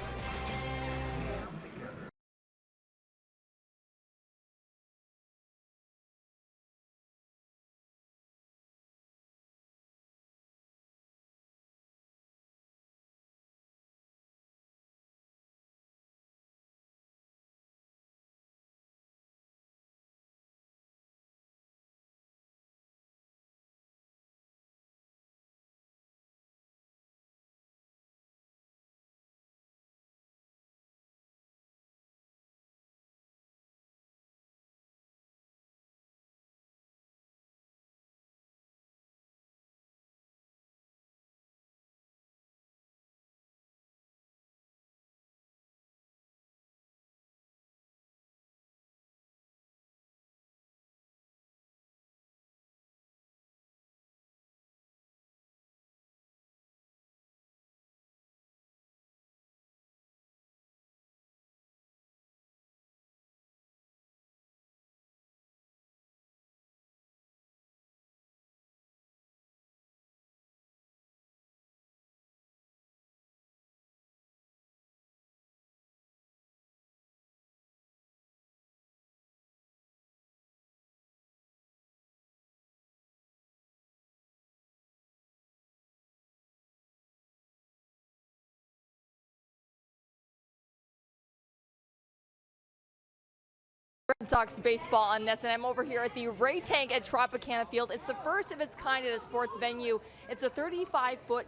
Red Sox baseball on NESN. I'm over here at the Ray Tank at Tropicana Field. It's the first of its kind at a sports venue. It's a 35-foot,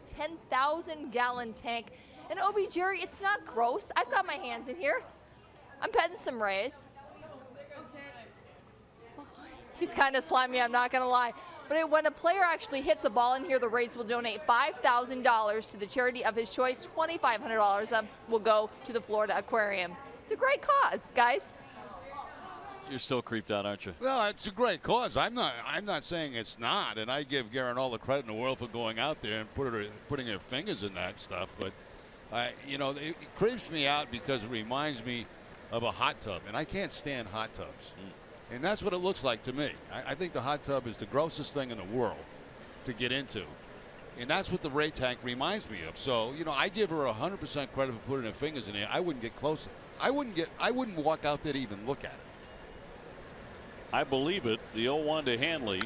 10,000-gallon tank. And Obi, Jerry, it's not gross. I've got my hands in here. I'm petting some Rays. He's kind of slimy, I'm not going to lie. But when a player actually hits a ball in here, the Rays will donate $5,000 to the charity of his choice. $2,500 will go to the Florida Aquarium. It's a great cause, guys. You're still creeped out, aren't you? Well, it's a great cause. I'm not saying it's not, and I give Guerin all the credit in the world for going out there and putting her fingers in that stuff. But you know, it creeps me out because it reminds me of a hot tub, and I can't stand hot tubs. And that's what it looks like to me. I think the hot tub is the grossest thing in the world to get into, and that's what the Ray tank reminds me of. So, you know, I give her 100% credit for putting her fingers in there. I wouldn't get close. I wouldn't walk out there to even look at it. I believe it. The 0-1 to Hanley.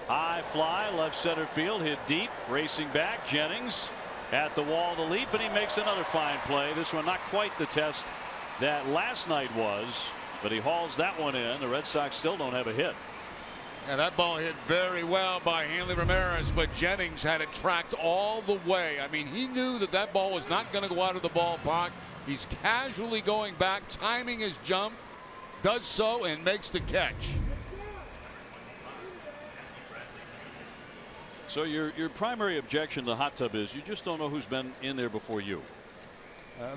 High fly, left center field, hit deep, racing back. Jennings at the wall to leap, and he makes another fine play. This one not quite the test that last night was, but he hauls that one in. The Red Sox still don't have a hit. And that ball hit very well by Hanley Ramirez, but Jennings had it tracked all the way. I mean, he knew that that ball was not going to go out of the ballpark. He's casually going back, timing his jump, does so, and makes the catch. So your primary objection to the hot tub is you just don't know who's been in there before you.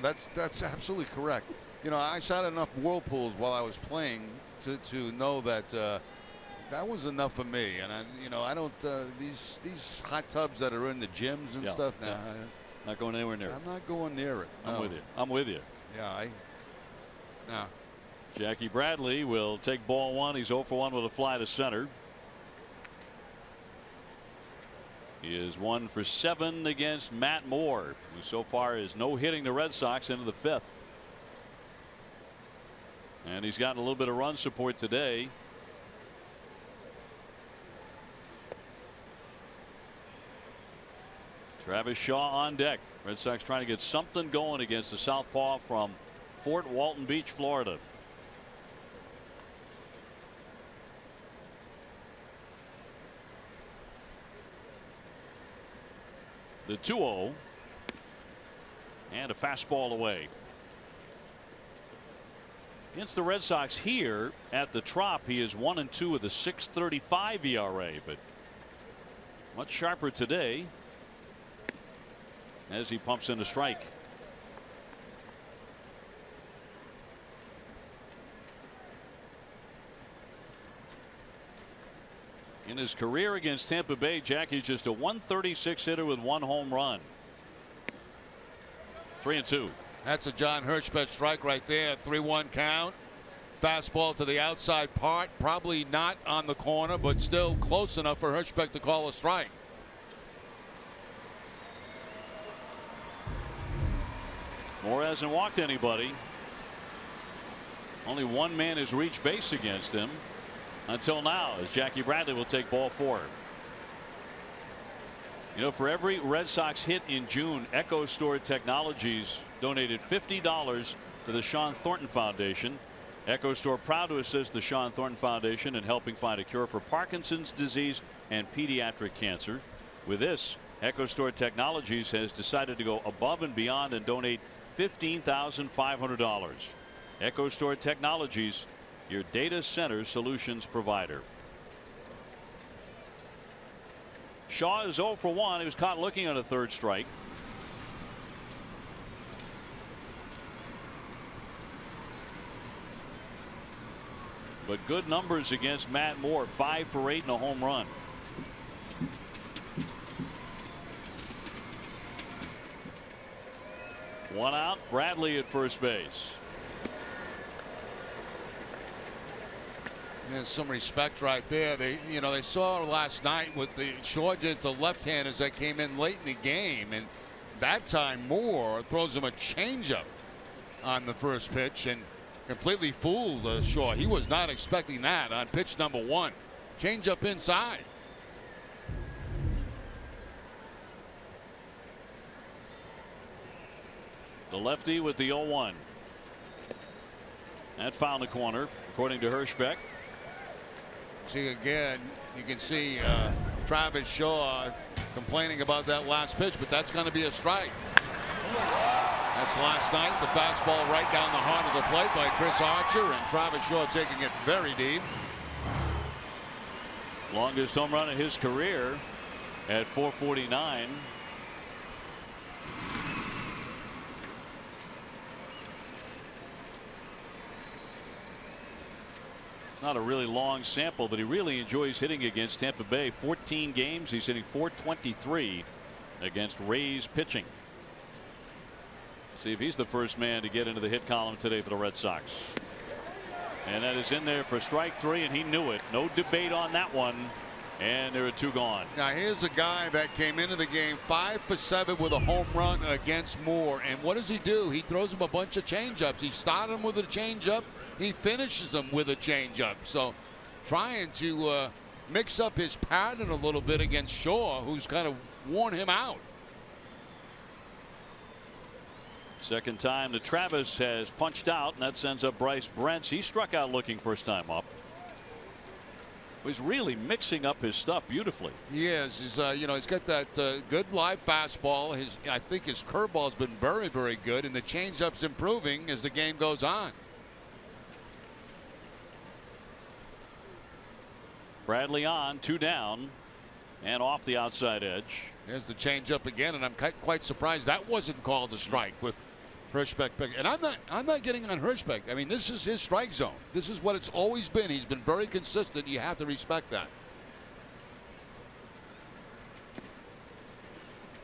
That's absolutely correct. You know, I sat in enough whirlpools while I was playing to know that that was enough for me. And I don't these hot tubs that are in the gyms and stuff. Nah, not going anywhere near it. I'm not going near it. No. I'm with you. Yeah, no. Jackie Bradley will take ball one. He's 0 for 1 with a fly to center. He is 1 for 7 against Matt Moore, who so far is no hitting the Red Sox into the 5th. And he's gotten a little bit of run support today Travis Shaw on deck. Red Sox trying to get something going against the southpaw from Fort Walton Beach, Florida. The 2-0 and a fastball away. Against the Red Sox here at the Trop, he is 1-2 with a 6.35 ERA, but much sharper today as he pumps in a strike. In his career against Tampa Bay, Jackie just a 136 hitter with 1 home run. 3-2. That's a John Hirschbeck strike right there. 3-1 count. Fastball to the outside part. Probably not on the corner, but still close enough for Hirschbeck to call a strike. Moore hasn't walked anybody. Only one man has reached base against him until now, as Jackie Bradley will take ball 4. You know, for every Red Sox hit in June, Echo Store Technologies donated $50 to the Sean Thornton Foundation. Echo Store proud to assist the Sean Thornton Foundation in helping find a cure for Parkinson's disease and pediatric cancer. With this, Echo Store Technologies has decided to go above and beyond and donate $15,500. Echo Store Technologies, your data center solutions provider. Shaw is 0 for 1. He was caught looking at a third strike. But good numbers against Matt Moore. 5 for 8 and a home run. One out. Bradley at first base. There's some respect right there. They saw last night with the Shaw did to left-handers that came in late in the game, and that time Moore throws him a changeup on the first pitch and completely fooled Shaw. He was not expecting that on pitch number 1. Changeup inside. The lefty with the 0-1. That found the corner, according to Hirschbeck. See again, you can see Travis Shaw complaining about that last pitch, but that's going to be a strike. That's last night. The fastball right down the heart of the plate by Chris Archer, and Travis Shaw taking it very deep. Longest home run of his career at 449. It's not a really long sample, but he really enjoys hitting against Tampa Bay. 14 games. He's hitting .423 against Rays pitching. See if he's the first man to get into the hit column today for the Red Sox. And that is in there for strike 3, and he knew it. No debate on that one. And there are 2 gone. Now here's a guy that came into the game 5 for 7 with a home run against Moore. And what does he do? He throws him a bunch of changeups. He started him with a changeup. He finishes them with a changeup. So trying to mix up his pattern a little bit against Shaw, who's kind of worn him out. Second time that Travis has punched out, and that sends up Bryce Brents. He struck out looking first time up. He's really mixing up his stuff beautifully. He is. He's he's got that good live fastball. I think his curveball's been very, very good, and the changeup's improving as the game goes on. Bradley on, 2 down, and off the outside edge. There's the changeup again, and I'm quite surprised that wasn't called a strike with Hirschbeck. And I'm not getting on Hirschbeck. I mean, this is his strike zone. This is what it's always been. He's been very consistent. You have to respect that.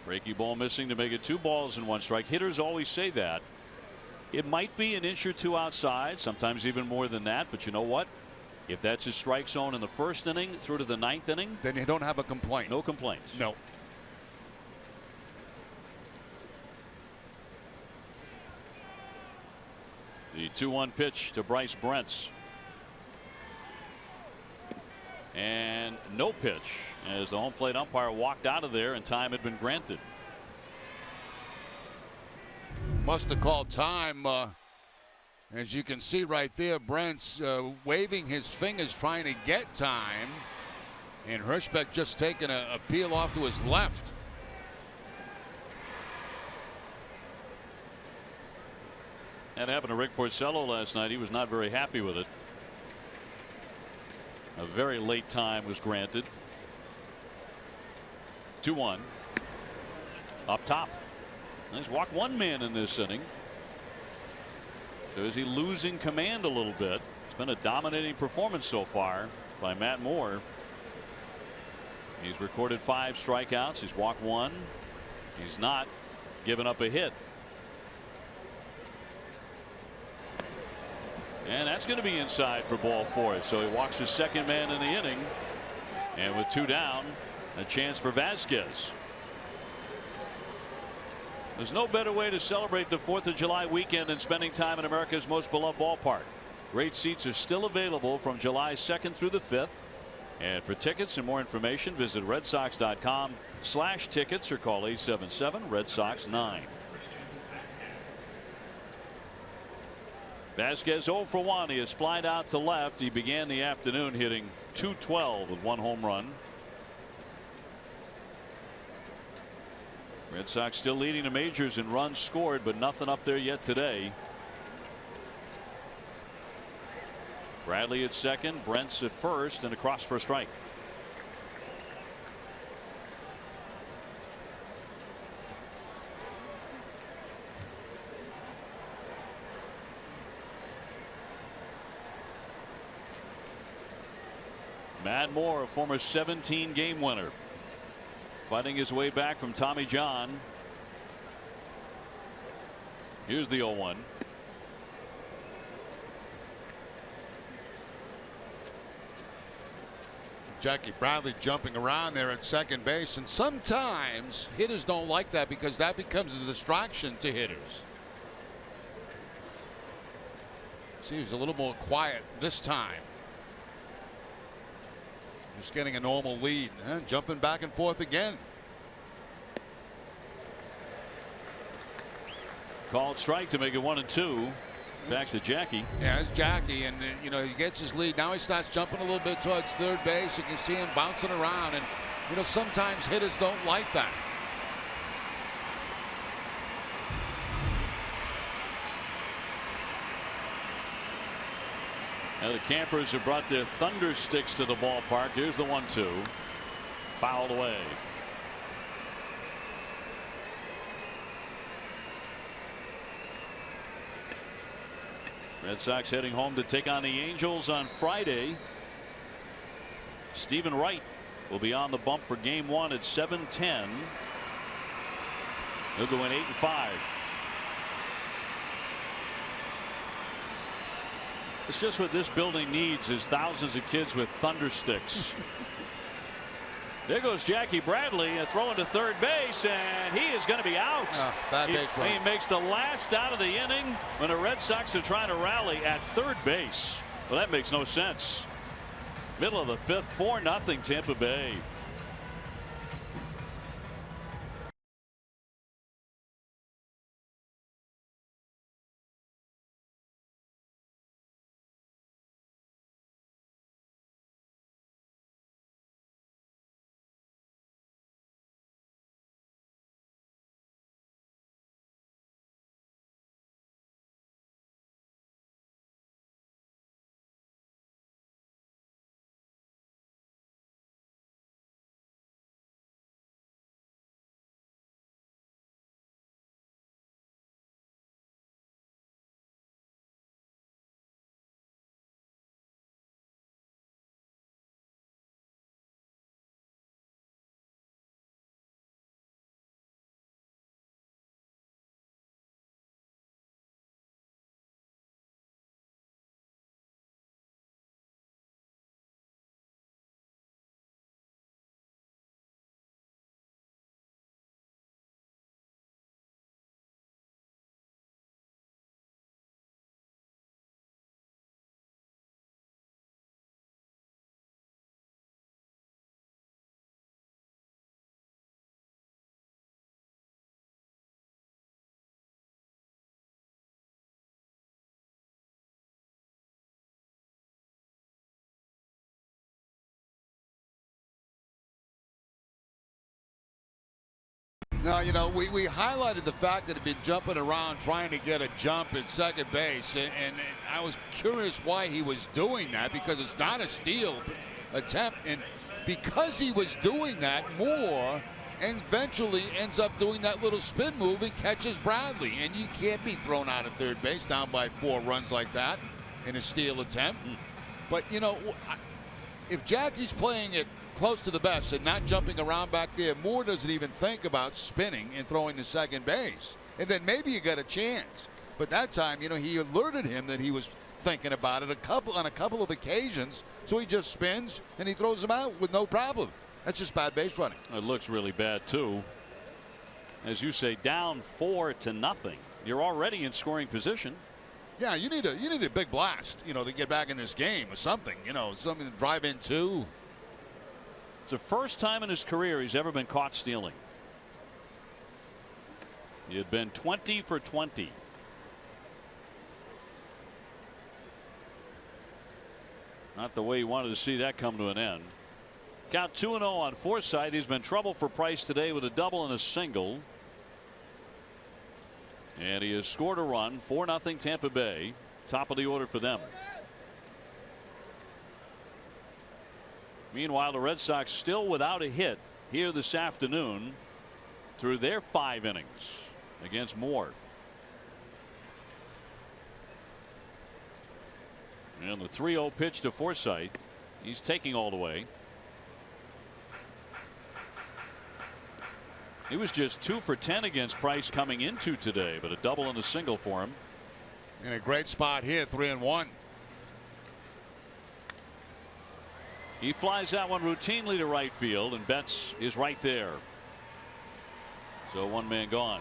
Breaky ball missing to make it 2 balls and 1 strike. Hitters always say that. It might be an inch or 2 outside, sometimes even more than that. But you know what? If that's his strike zone in the first inning through to the 9th inning, then you don't have a complaint. No complaints. No. The 2-1 pitch to Bryce Brents. And no pitch as the home plate umpire walked out of there and time had been granted. Must have called time. As you can see right there, Brent's waving his fingers trying to get time. And Hirschbeck just taking a peel off to his left. That happened to Rick Porcello last night. He was not very happy with it. A very late time was granted. 2-1. Up top. He's walked one man in this inning. So is he losing command a little bit? It's been a dominating performance so far by Matt Moore. He's recorded 5 strikeouts. He's walked 1. He's not given up a hit. And that's going to be inside for ball 4. So he walks his second man in the inning. And with 2 down, a chance for Vasquez. There's no better way to celebrate the 4th of July weekend than spending time in America's most beloved ballpark. Great seats are still available from July 2nd through the 5th. And for tickets and more information, visit redsox.com/tickets or call 877-RED SOX 9. Vasquez 0 for 1. He has flied out to left. He began the afternoon hitting .212 with 1 home run. Red Sox still leading the majors in runs scored, but nothing up there yet today. Bradley at second, Brent's at first, and across for a strike. Matt Moore, a former 17-game winner, fighting his way back from Tommy John. Here's the 0-1. Jackie Bradley jumping around there at second base, and sometimes hitters don't like that because that becomes a distraction to hitters. Seems a little more quiet this time. Just getting a normal lead and jumping back and forth again. Called strike to make it 1-2. Back to Jackie. Yeah, it's Jackie, and you know, he gets his lead. Now he starts jumping a little bit towards third base. You can see him bouncing around, and you know, sometimes hitters don't like that. Now the Campers have brought their thunder sticks to the ballpark. Here's the 1-2. Fouled away. Red Sox heading home to take on the Angels on Friday. Stephen Wright will be on the bump for game 1 at 7:10. He'll go in 8-5. It's just what this building needs is thousands of kids with thunder sticks. There goes Jackie Bradley throwing to third base, and he is going to be out. Bad base run. He makes the last out of the inning when the Red Sox are trying to rally at third base. Well, that makes no sense. Middle of the 5th, 4-0 Tampa Bay. No, you know, we highlighted the fact that he'd been jumping around trying to get a jump at second base, and I was curious why he was doing that, because it's not a steal attempt, and because he was doing that more, and eventually ends up doing that little spin move and catches Bradley, and you can't be thrown out of third base down by 4 runs like that in a steal attempt. But, you know, if Jackie's playing it close to the best and not jumping around back there, Moore doesn't even think about spinning and throwing to second base. And then maybe you got a chance. But that time, you know, he alerted him that he was thinking about it on a couple of occasions. So he just spins and he throws him out with no problem. That's just bad base running. It looks really bad, too. As you say, down 4-0. You're already in scoring position. Yeah, you need a big blast, you know, to get back in this game or something, you know, something to drive into. It's the first time in his career he's ever been caught stealing. He had been 20 for 20. Not the way he wanted to see that come to an end. Count 2-0 on Forsythe. He's been trouble for Price today with a double and a single. And he has scored a run. 4-0 Tampa Bay. Top of the order for them. Meanwhile, the Red Sox still without a hit here this afternoon through their 5 innings against Moore. And the 3-0 pitch to Forsythe. He's taking all the way. He was just 2 for 10 against Price coming into today, but a double and a single for him. In a great spot here, 3-1. He flies that one routinely to right field, and Betts is right there. So 1 man gone.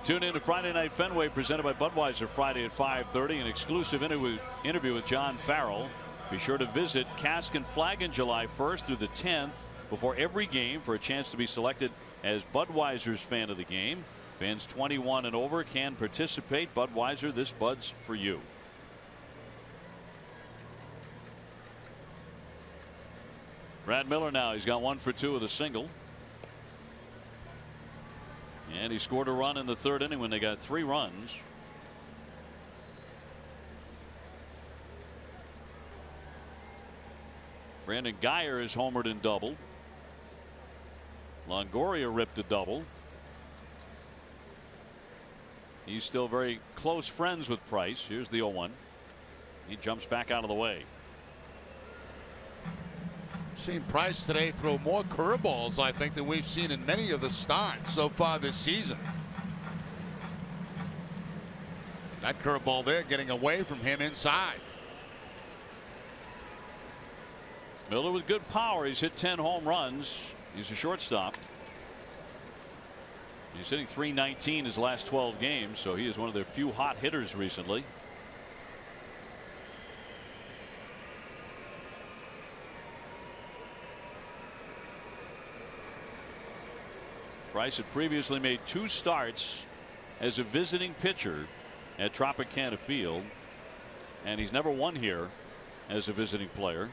Tune in to Friday Night Fenway, presented by Budweiser, Friday at 5:30. An exclusive interview with John Farrell. Be sure to visit Cask and Flagon July 1st through the 10th before every game for a chance to be selected as Budweiser's fan of the game. Fans 21 and over can participate. Budweiser, this Bud's for you. Brad Miller now, he's got 1 for 2 with a single. And he scored a run in the 3rd inning when they got 3 runs. Brandon Guyer is homered and doubled. Longoria ripped a double. He's still very close friends with Price. Here's the 0-1. He jumps back out of the way. Seen Price today throw more curveballs, I think, than we've seen in many of the starts so far this season. That curveball there getting away from him inside. Miller with good power. He's hit 10 home runs. He's a shortstop. He's hitting .319 his last 12 games, so he is one of their few hot hitters recently. Price had previously made 2 starts as a visiting pitcher at Tropicana Field, and he's never won here as a visiting player.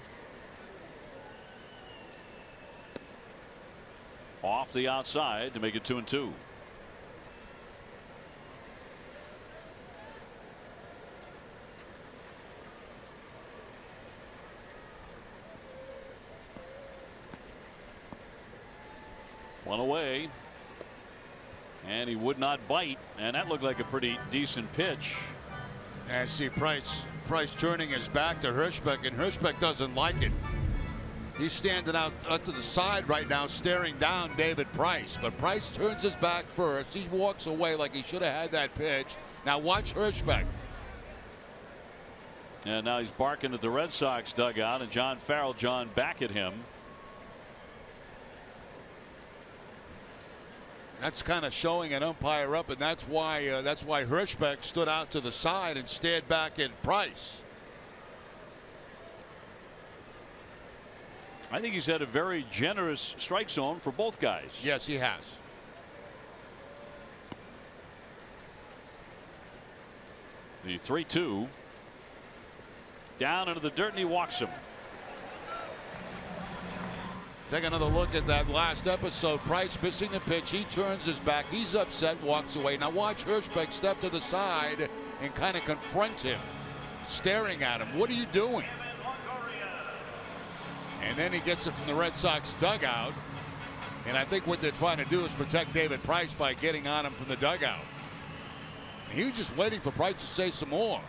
Off the outside to make it 2-2. One away. And he would not bite, and that looked like a pretty decent pitch. And see Price turning his back to Hirschbeck, and Hirschbeck doesn't like it. He's standing out to the side right now, staring down David Price. But Price turns his back first. He walks away like he should have had that pitch. Now watch Hirschbeck. And now he's barking at the Red Sox dugout, and John Farrell, back at him. That's kind of showing an umpire up, and that's why Hirschbeck stood out to the side and stared back at Price. I think he's had a very generous strike zone for both guys. Yes, he has. The 3-2. Down into the dirt, and he walks him. Take another look at that last episode. Price missing the pitch. He turns his back. He's upset, walks away. Now watch Hirschbeck step to the side and kind of confront him, staring at him. What are you doing? And then he gets it from the Red Sox dugout. And I think what they're trying to do is protect David Price by getting on him from the dugout. He was just waiting for Price to say some more.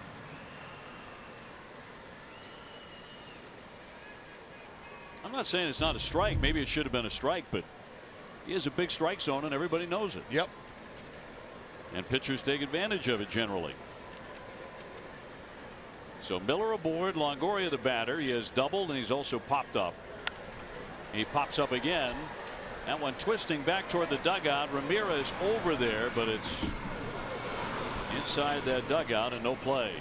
I'm not saying it's not a strike. Maybe it should have been a strike, but he has a big strike zone and everybody knows it. Yep. And pitchers take advantage of it generally. So Miller aboard, Longoria the batter. He has doubled and he's also popped up. He pops up again. That one twisting back toward the dugout. Ramirez over there, but it's inside that dugout and no play.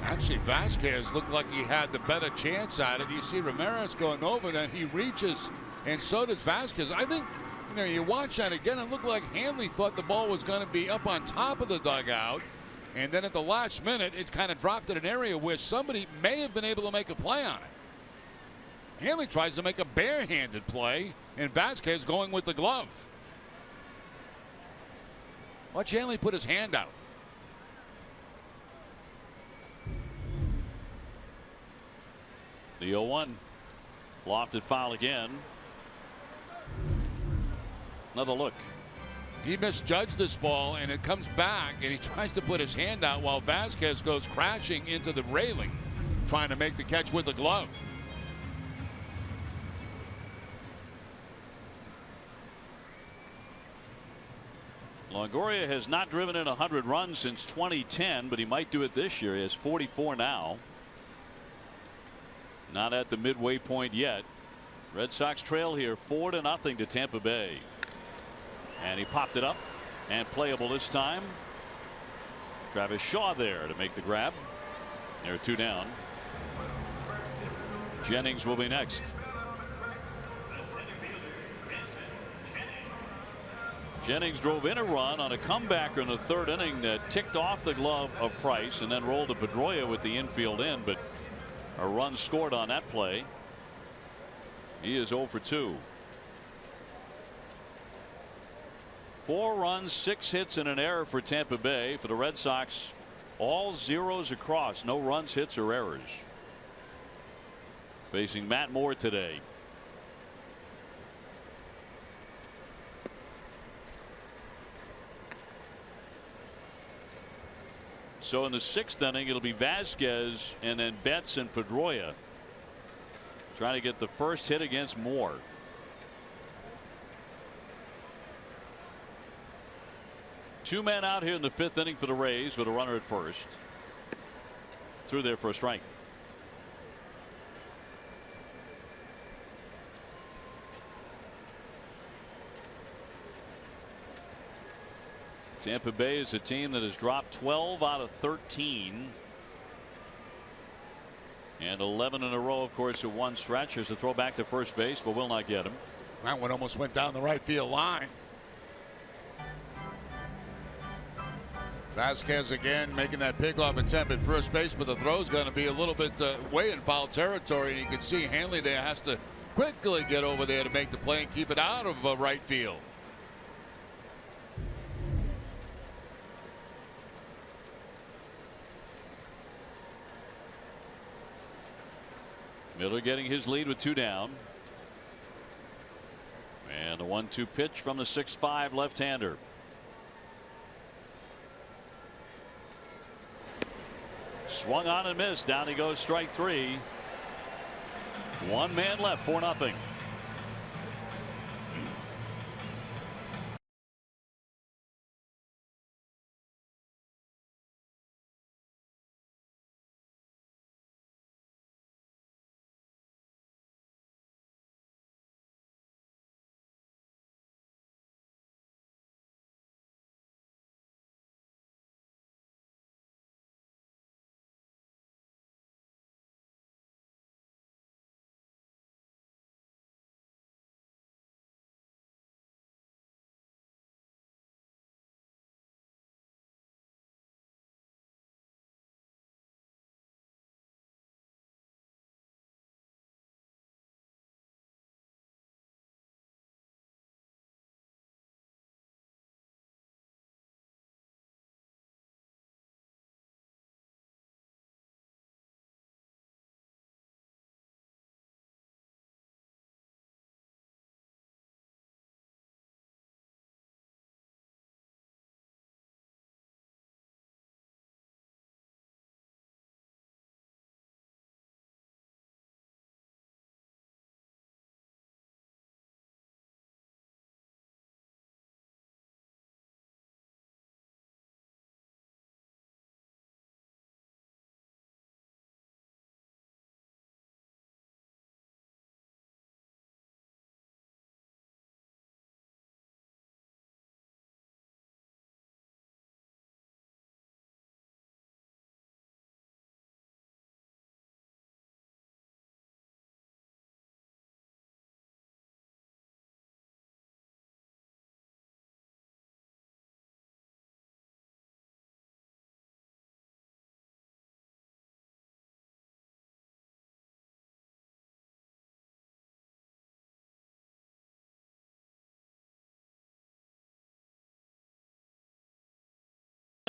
Actually, Vasquez looked like he had the better chance at it. You see Ramirez going over, then he reaches, and so does Vasquez. I think, you know, you watch that again, it looked like Hanley thought the ball was going to be up on top of the dugout, and then at the last minute, it kind of dropped in an area where somebody may have been able to make a play on it. Hanley tries to make a barehanded play, and Vasquez going with the glove. Watch Hanley put his hand out. The 0-1. Lofted foul again. Another look. He misjudged this ball, and it comes back, and he tries to put his hand out while Vasquez goes crashing into the railing, trying to make the catch with the glove. Longoria has not driven in 100 runs since 2010, but he might do it this year. He has 44 now. Not at the midway point yet. Red Sox trail here 4-0 to Tampa Bay. And he popped it up and playable this time. Travis Shaw there to make the grab. There are 2 down. Jennings will be next. Jennings drove in a run on a comebacker in the 3rd inning that ticked off the glove of Price and then rolled to Pedroia with the infield in, but a run scored on that play. He is 0 for 2. 4 runs, 6 hits, and an error for Tampa Bay. For the Red Sox, all zeros across. No runs, hits, or errors. Facing Matt Moore today. So in the 6th inning, it'll be Vasquez and then Betts and Pedroia trying to get the first hit against Moore. Two men out here in the 5th inning for the Rays with a runner at first. Through there for a strike. Tampa Bay is a team that has dropped 12 out of 13. And 11 in a row, of course, at one stretch. Here's a throw back to first base, but will not get him. That one almost went down the right field line. Vasquez again making that pickoff attempt at first base, but the throw's going to be a little bit way in foul territory. And you can see Hanley there has to quickly get over there to make the play and keep it out of right field. Miller getting his lead with 2 down. And a 1-2 pitch from the 6'5" left-hander. Swung on and missed. Down he goes, strike 3. 1 man left, 4-0.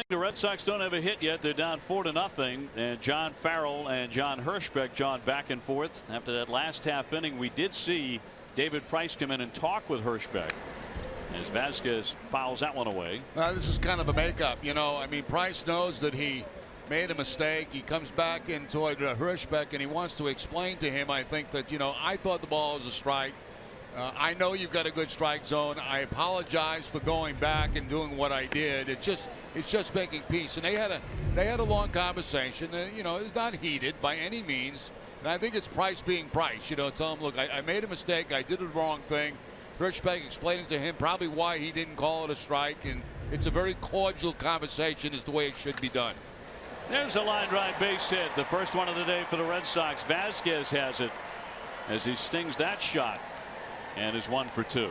The Red Sox don't have a hit yet. They're down 4-0. And John Farrell and John Hirschbeck, John, back and forth. After that last half inning, we did see David Price come in and talk with Hirschbeck as Vasquez fouls that one away. This is kind of a makeup. You know, I mean, Price knows that he made a mistake. He comes back in toward Hirschbeck and he wants to explain to him, I think, that, you know, I thought the ball was a strike. I know you've got a good strike zone. I apologize for going back and doing what I did. It's just making peace. And they had a long conversation. You know, it's not heated by any means. And I think it's Price being Price. You know, tell him, look, I made a mistake. I did the wrong thing. Hirschbeck explaining to him probably why he didn't call it a strike. And it's a very cordial conversation is the way it should be done. There's a line drive base hit. The first one of the day for the Red Sox. Vasquez has it as he stings that shot. And is 1 for 2.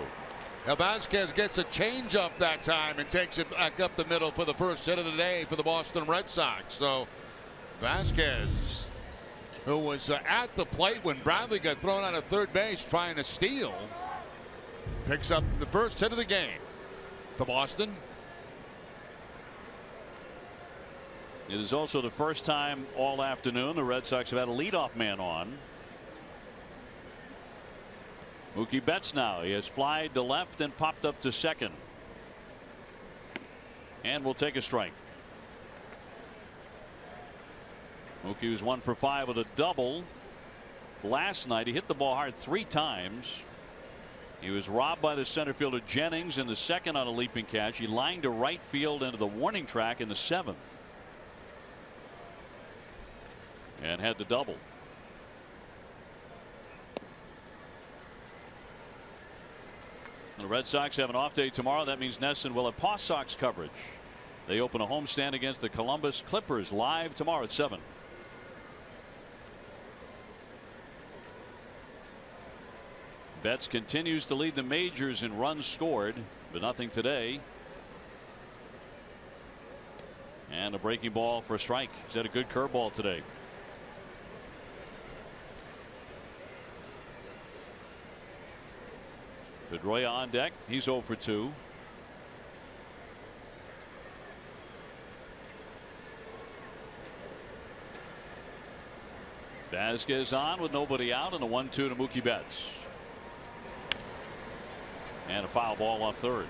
Now Vasquez gets a changeup that time and takes it back up the middle for the first hit of the day for the Boston Red Sox. So Vasquez, who was at the plate when Bradley got thrown out of third base trying to steal, picks up the first hit of the game for Boston. It is also the first time all afternoon the Red Sox have had a leadoff man on. Mookie Betts now. He has flied to left and popped up to second. And will take a strike. Mookie was 1 for 5 with a double last night. He hit the ball hard 3 times. He was robbed by the center fielder Jennings in the second on a leaping catch. He lined to right field into the warning track in the 7th. And had the double. The Red Sox have an off day tomorrow. That means NESN will have Paw Sox coverage. They open a homestand against the Columbus Clippers live tomorrow at 7. Betts continues to lead the majors in runs scored, but nothing today. And a breaking ball for a strike. He's had a good curveball today. Pedroia on deck. He's 0 for 2. Vasquez on with nobody out and a 1-2 to Mookie Betts. And a foul ball off third.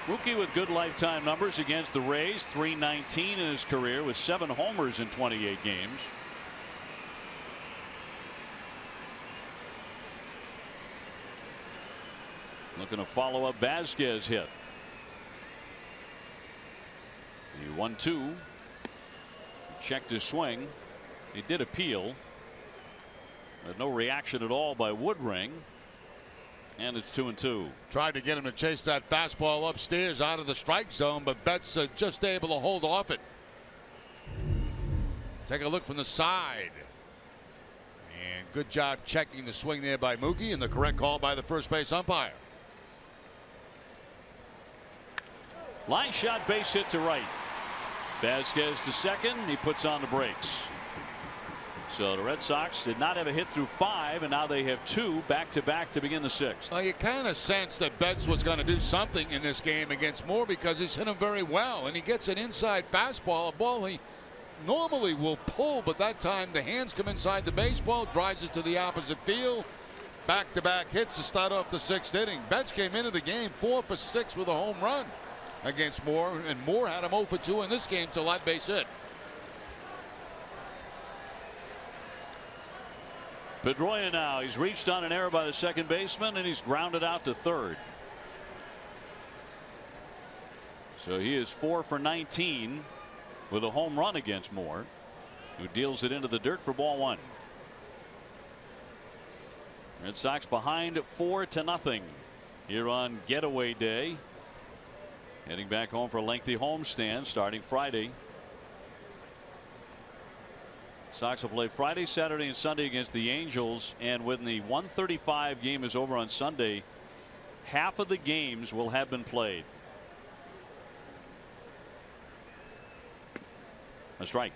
Mookie with good lifetime numbers against the Rays. .319 in his career with 7 homers in 28 games. Looking to follow up Vasquez hit. The 1-2. Checked his swing. He did appeal. But no reaction at all by Woodring. And it's 2-2. Tried to get him to chase that fastball upstairs out of the strike zone, but Betts just able to hold off it. Take a look from the side. And good job checking the swing there by Mookie, and the correct call by the first base umpire. Line shot, base hit to right. Vasquez to second. He puts on the brakes. So the Red Sox did not have a hit through 5, and now they have 2 back-to-back to begin the 6th. Well, you kind of sense that Betts was going to do something in this game against Moore because he's hit him very well, and he gets an inside fastball, a ball he normally will pull, but that time the hands come inside the baseball, drives it to the opposite field. Back-to-back hits to start off the 6th inning. Betts came into the game 4 for 6 with a home run against Moore, and Moore had him 0 for 2 in this game till that base hit. Pedroia now. He's reached on an error by the second baseman, and he's grounded out to third. So he is 4 for 19 with a home run against Moore, who deals it into the dirt for ball 1. Red Sox behind 4-0 here on getaway day. Heading back home for a lengthy homestand starting Friday. Sox will play Friday, Saturday, and Sunday against the Angels, and when the 1:35 game is over on Sunday, half of the games will have been played. A strike.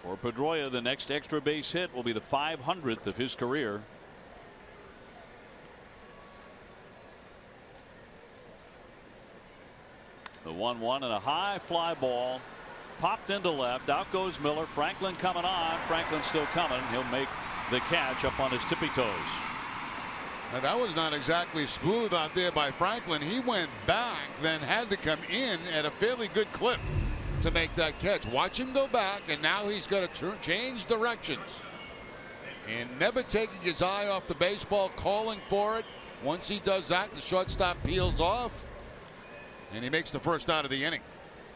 For Pedroia, the next extra base hit will be the 500th of his career. The 1-1 and a high fly ball popped into left. Out goes Miller. Franklin coming on. Franklin still coming. He'll make the catch up on his tippy toes. Now that was not exactly smooth out there by Franklin. He went back, then had to come in at a fairly good clip to make that catch. Watch him go back, and now he's got to change directions. And never taking his eye off the baseball, calling for it. Once he does that, the shortstop peels off, and he makes the first out of the inning.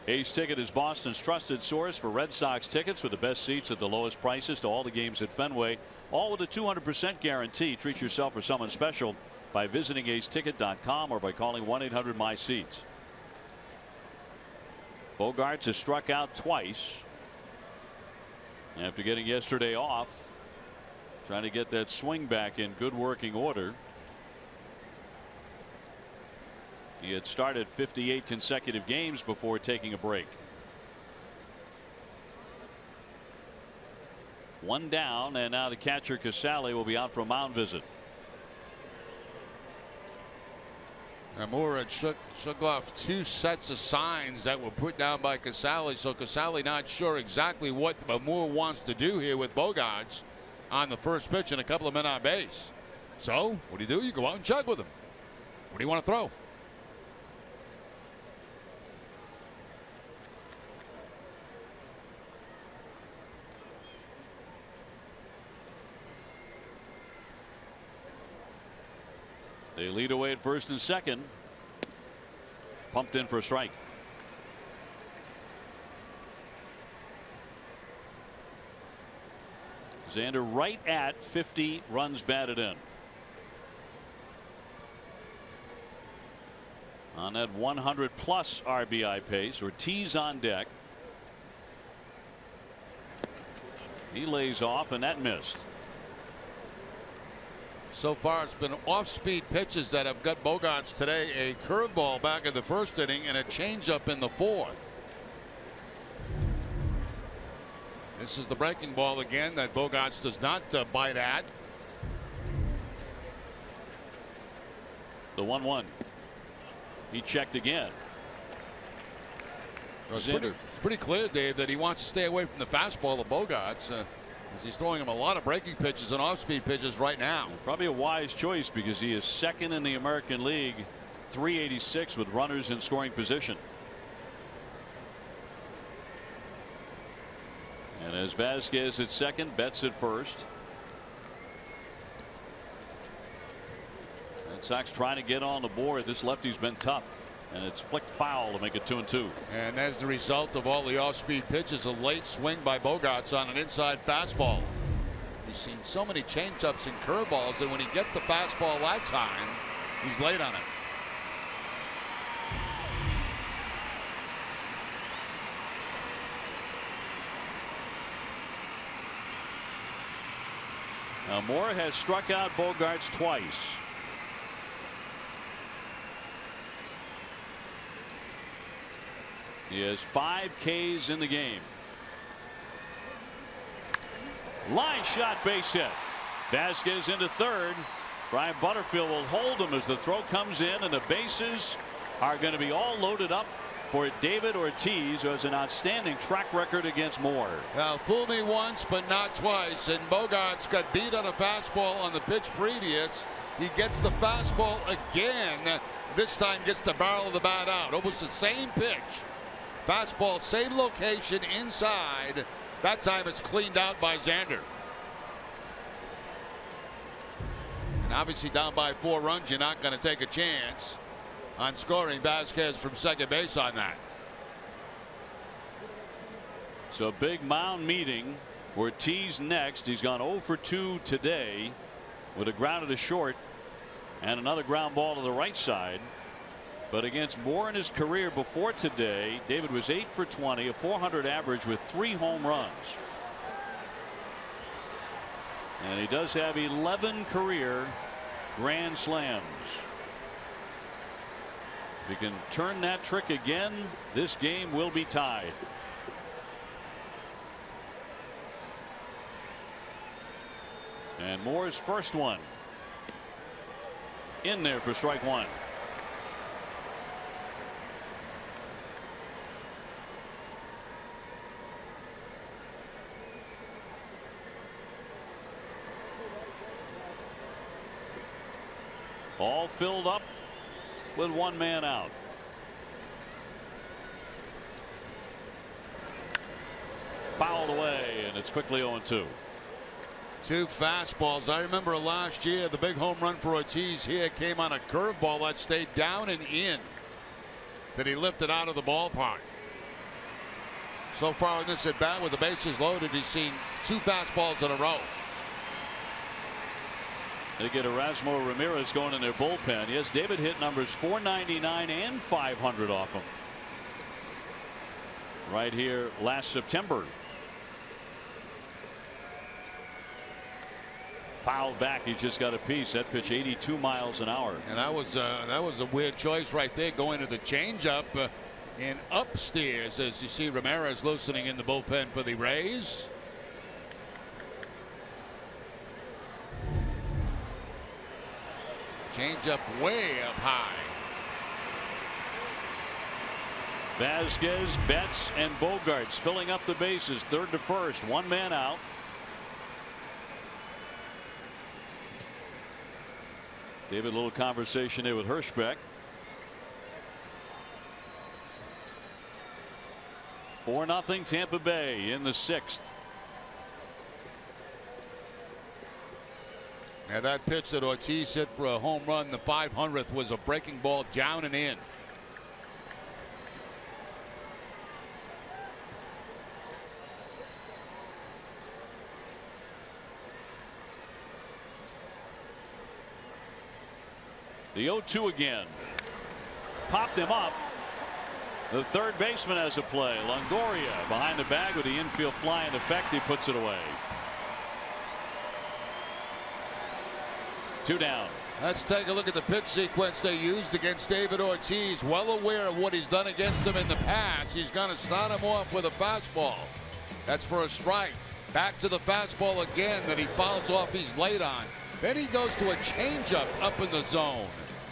Ace Ticket is Boston's trusted source for Red Sox tickets with the best seats at the lowest prices to all the games at Fenway. All with a 200% guarantee. Treat yourself or someone special by visiting aceticket.com or by calling 1-800-MY-SEATS. Bogaerts has struck out twice after getting yesterday off, trying to get that swing back in good working order. He had started 58 consecutive games before taking a break. One down, and now the catcher Casale will be out for a mound visit. Moore had shook off 2 sets of signs that were put down by Casale, so Casale not sure exactly what Moore wants to do here with Bogaerts on the first pitch and a couple of men on base. So what do? You go out and chug with him. What do you want to throw? They lead away at first and second. Pumped in for a strike. Xander right at 50 runs batted in. On that 100+ RBI pace. Ortiz on deck. He lays off, and that missed. So far, it's been off-speed pitches that have got Bogaerts today. A curveball back in the first inning and a changeup in the fourth. This is the breaking ball again that Bogaerts does not bite at. The 1-1. He checked again. It's pretty clear, Dave, that he wants to stay away from the fastball of Bogaerts. As he's throwing him a lot of breaking pitches and off-speed pitches right now. Probably a wise choice because he is second in the American League, 386 with runners in scoring position. And as Vasquez at second, Betts at first. Red Sox trying to get on the board. This lefty's been tough, and it's flicked foul to make it 2-2. And as the result of all the off-speed pitches, a late swing by Bogaerts on an inside fastball. He's seen so many changeups and curveballs that when he gets the fastball that time, he's late on it. Now Moore has struck out Bogaerts twice. He has 5 Ks in the game. Line shot, base hit. Vasquez into third. Brian Butterfield will hold him as the throw comes in, and the bases are going to be all loaded up for David Ortiz, who has an outstanding track record against Moore. Now, fool me once, but not twice. And Bogaerts got beat on a fastball on the pitch previous. He gets the fastball again. This time gets the barrel of the bat out. Almost the same pitch. Fastball, same location inside. That time it's cleaned out by Xander. And obviously down by 4 runs, you're not going to take a chance on scoring Vasquez from second base on that. So big mound meeting. Ortiz next. He's gone 0 for 2 today with a ground to short and another ground ball to the right side. But against Moore in his career before today, David was 8 for 20, a .400 average with 3 home runs. And he does have 11 career grand slams. If he can turn that trick again, this game will be tied. And Moore's first one in there for strike one. All filled up with one man out. Fouled away, and it's quickly 0-2. Two fastballs. I remember last year the big home run for Ortiz here came on a curveball that stayed down and in that he lifted out of the ballpark. So far in this at bat with the bases loaded, he's seen two fastballs in a row. They get Erasmo Ramirez going in their bullpen. Yes, David hit numbers 499 and 500 off him right here last September. Fouled back. He just got a piece. That pitch 82 miles an hour. And that was a weird choice right there, going to the changeup and upstairs as you see Ramirez loosening in the bullpen for the Rays. Changeup way up high. Vasquez, Betts, and Bogaerts filling up the bases. Third to first. One man out. David, a little conversation there with Hirschbeck. 4-0 Tampa Bay in the sixth. And that pitch that Ortiz hit for a home run, the 500th, was a breaking ball down and in. The 0-2 again. Popped him up. The third baseman has a play. Longoria behind the bag with the infield fly in effect. He puts it away. 2 down. Let's take a look at the pitch sequence they used against David Ortiz. Well aware of what he's done against him in the past. He's going to start him off with a fastball. That's for a strike. Back to the fastball again that he fouls off. He's late on. Then he goes to a changeup up in the zone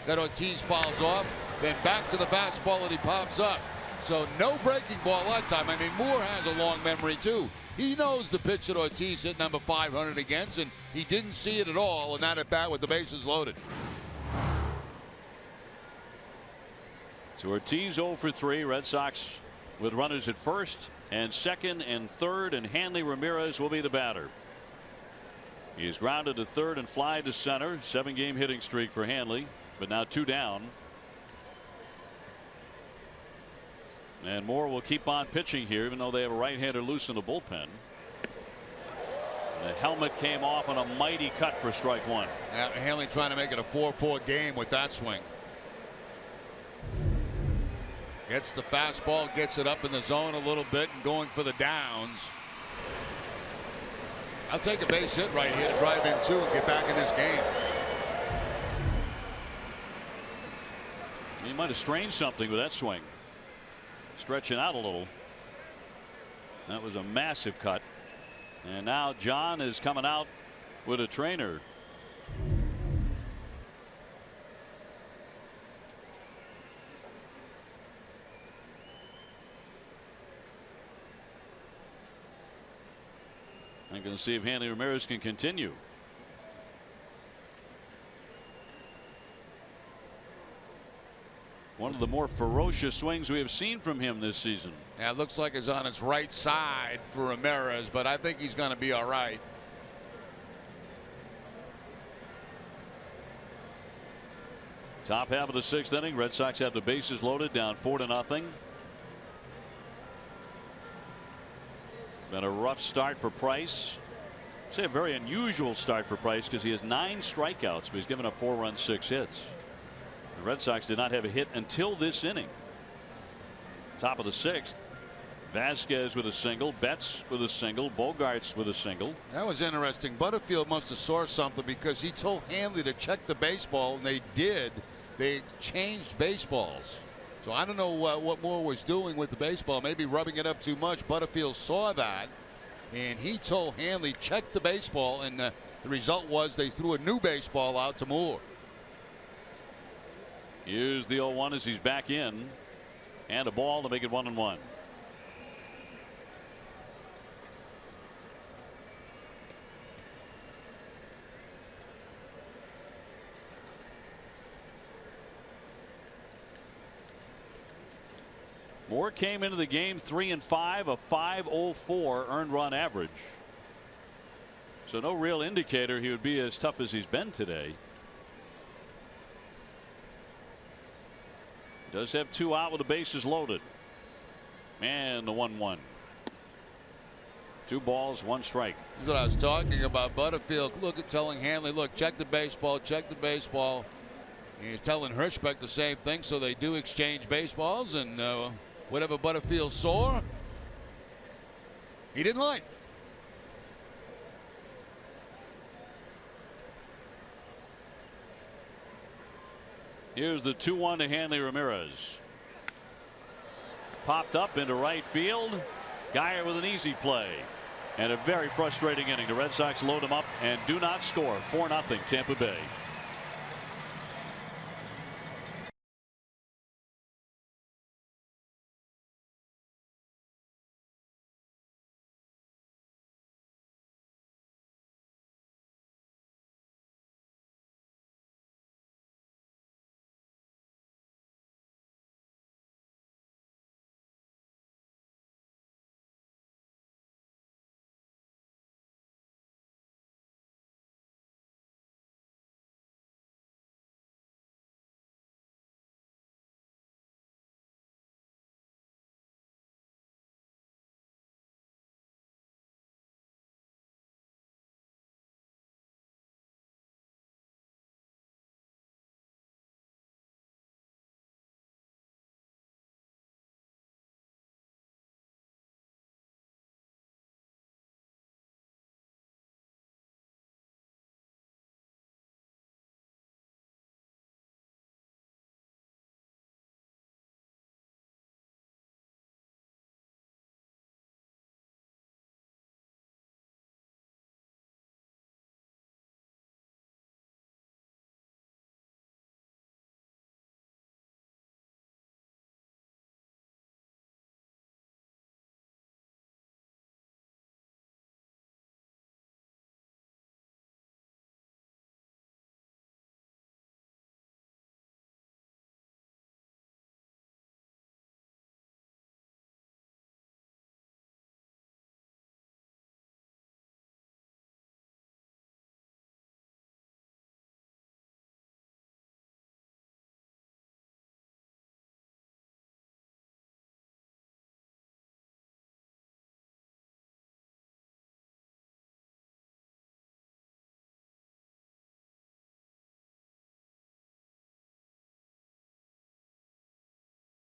that Ortiz fouls off. Then back to the fastball that he pops up. So no breaking ball that time. I mean, Moore has a long memory too. He knows the pitch that Ortiz hit number 500 against, and he didn't see it at all in that at bat with the bases loaded. So Ortiz 0 for 3. Red Sox with runners at first and second and third, and Hanley Ramirez will be the batter. He is grounded to third and fly to center. 7-game hitting streak for Hanley, but now 2 down. And Moore will keep on pitching here, even though they have a right-hander loose in the bullpen. The helmet came off on a mighty cut for strike one. Now, Hanley trying to make it a 4-4 game with that swing. Gets the fastball, gets it up in the zone a little bit, and going for the downs. I'll take a base hit right here to drive in 2 and get back in this game. He might have strained something with that swing. Stretching out a little. That was a massive cut. And now John is coming out with a trainer. I'm going to see if Hanley Ramirez can continue. One of the more ferocious swings we have seen from him this season. Yeah, it looks like it's on its right side for Ramirez, but I think he's going to be all right. Top half of the 6th inning. Red Sox have the bases loaded, down 4-0. Been a rough start for Price. I'd say a very unusual start for Price because he has 9 strikeouts, but he's given up 4 runs, 6 hits. The Red Sox did not have a hit until this inning. Top of the 6th. Vasquez with a single, Betts with a single, Bogaerts with a single. That was interesting. Butterfield must have saw something because he told Hanley to check the baseball, and they did. They changed baseballs. So I don't know what Moore was doing with the baseball, maybe rubbing it up too much. Butterfield saw that and he told Hanley, check the baseball, and the result was they threw a new baseball out to Moore. Here's the 0-1 as he's back in, and a ball to make it 1-1. Moore came into the game 3-5, a .504 earned run average. So no real indicator he would be as tough as he's been today. Does have 2 out with the bases loaded. And the 1-1. 2 balls, 1 strike. That's what I was talking about. Butterfield telling Hanley, look, check the baseball, check the baseball. And he's telling Hirschbeck the same thing, so they do exchange baseballs, and whatever Butterfield saw, he didn't like. Here's the 2-1 to Hanley Ramirez. Popped up into right field. Geyer with an easy play. And a very frustrating inning. The Red Sox load him up and do not score. 4-0 Tampa Bay.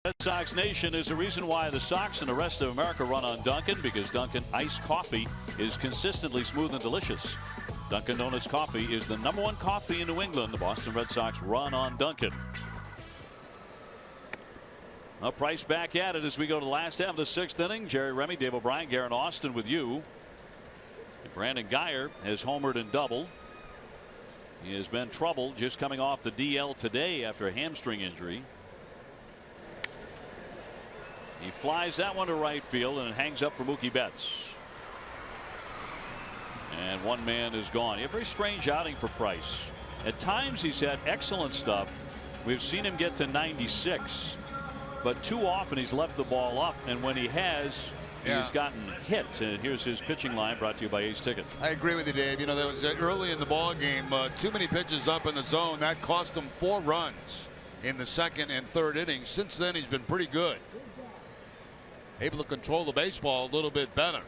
Red Sox Nation, is a reason why the Sox and the rest of America run on Dunkin', because Dunkin' iced coffee is consistently smooth and delicious. Dunkin' Donuts coffee is the #1 coffee in New England. The Boston Red Sox run on Dunkin'. Now Price back at it as we go to the last half of the 6th inning. Jerry Remy, Dave O'Brien, Garen Austin with you. And Brandon Geyer has homered and doubled. He has been troubled, just coming off the DL today after a hamstring injury. He flies that one to right field and it hangs up for Mookie Betts. And one man is gone. A very strange outing for Price. At times he's had excellent stuff. We've seen him get to 96, but too often he's left the ball up, and when he has, he's gotten hit. And here's his pitching line, brought to you by Ace Ticket. I agree with you, Dave. You know, there was early in the ball game, too many pitches up in the zone. That cost him 4 runs in the 2nd and 3rd innings. Since then, he's been pretty good. Able to control the baseball a little bit better.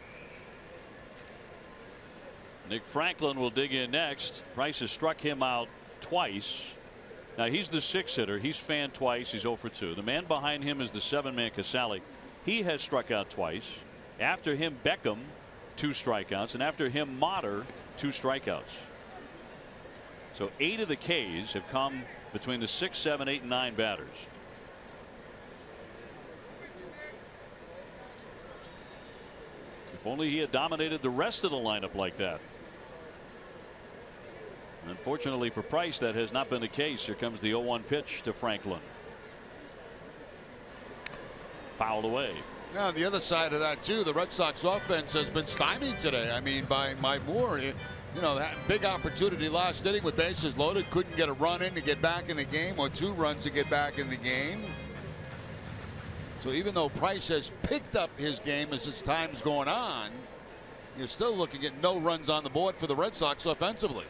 Nick Franklin will dig in next. Price has struck him out twice. Now he's the 6th hitter. He's fanned twice. He's 0 for 2. The man behind him is the 7-man Casale. He has struck out twice. After him, Beckham, 2 strikeouts, and after him, Motter, 2 strikeouts. So 8 of the K's have come between the 6, 7, 8, and 9 batters. If only he had dominated the rest of the lineup like that. Unfortunately for Price, that has not been the case. Here comes the 0-1 pitch to Franklin. Fouled away. Now, on the other side of that, too, the Red Sox offense has been stymied today. I mean, by Moore. You know, that big opportunity last inning with bases loaded. Couldn't get a run in to get back in the game, or 2 runs to get back in the game. So even though Price has picked up his game as his time's going on, you're still looking at no runs on the board for the Red Sox offensively.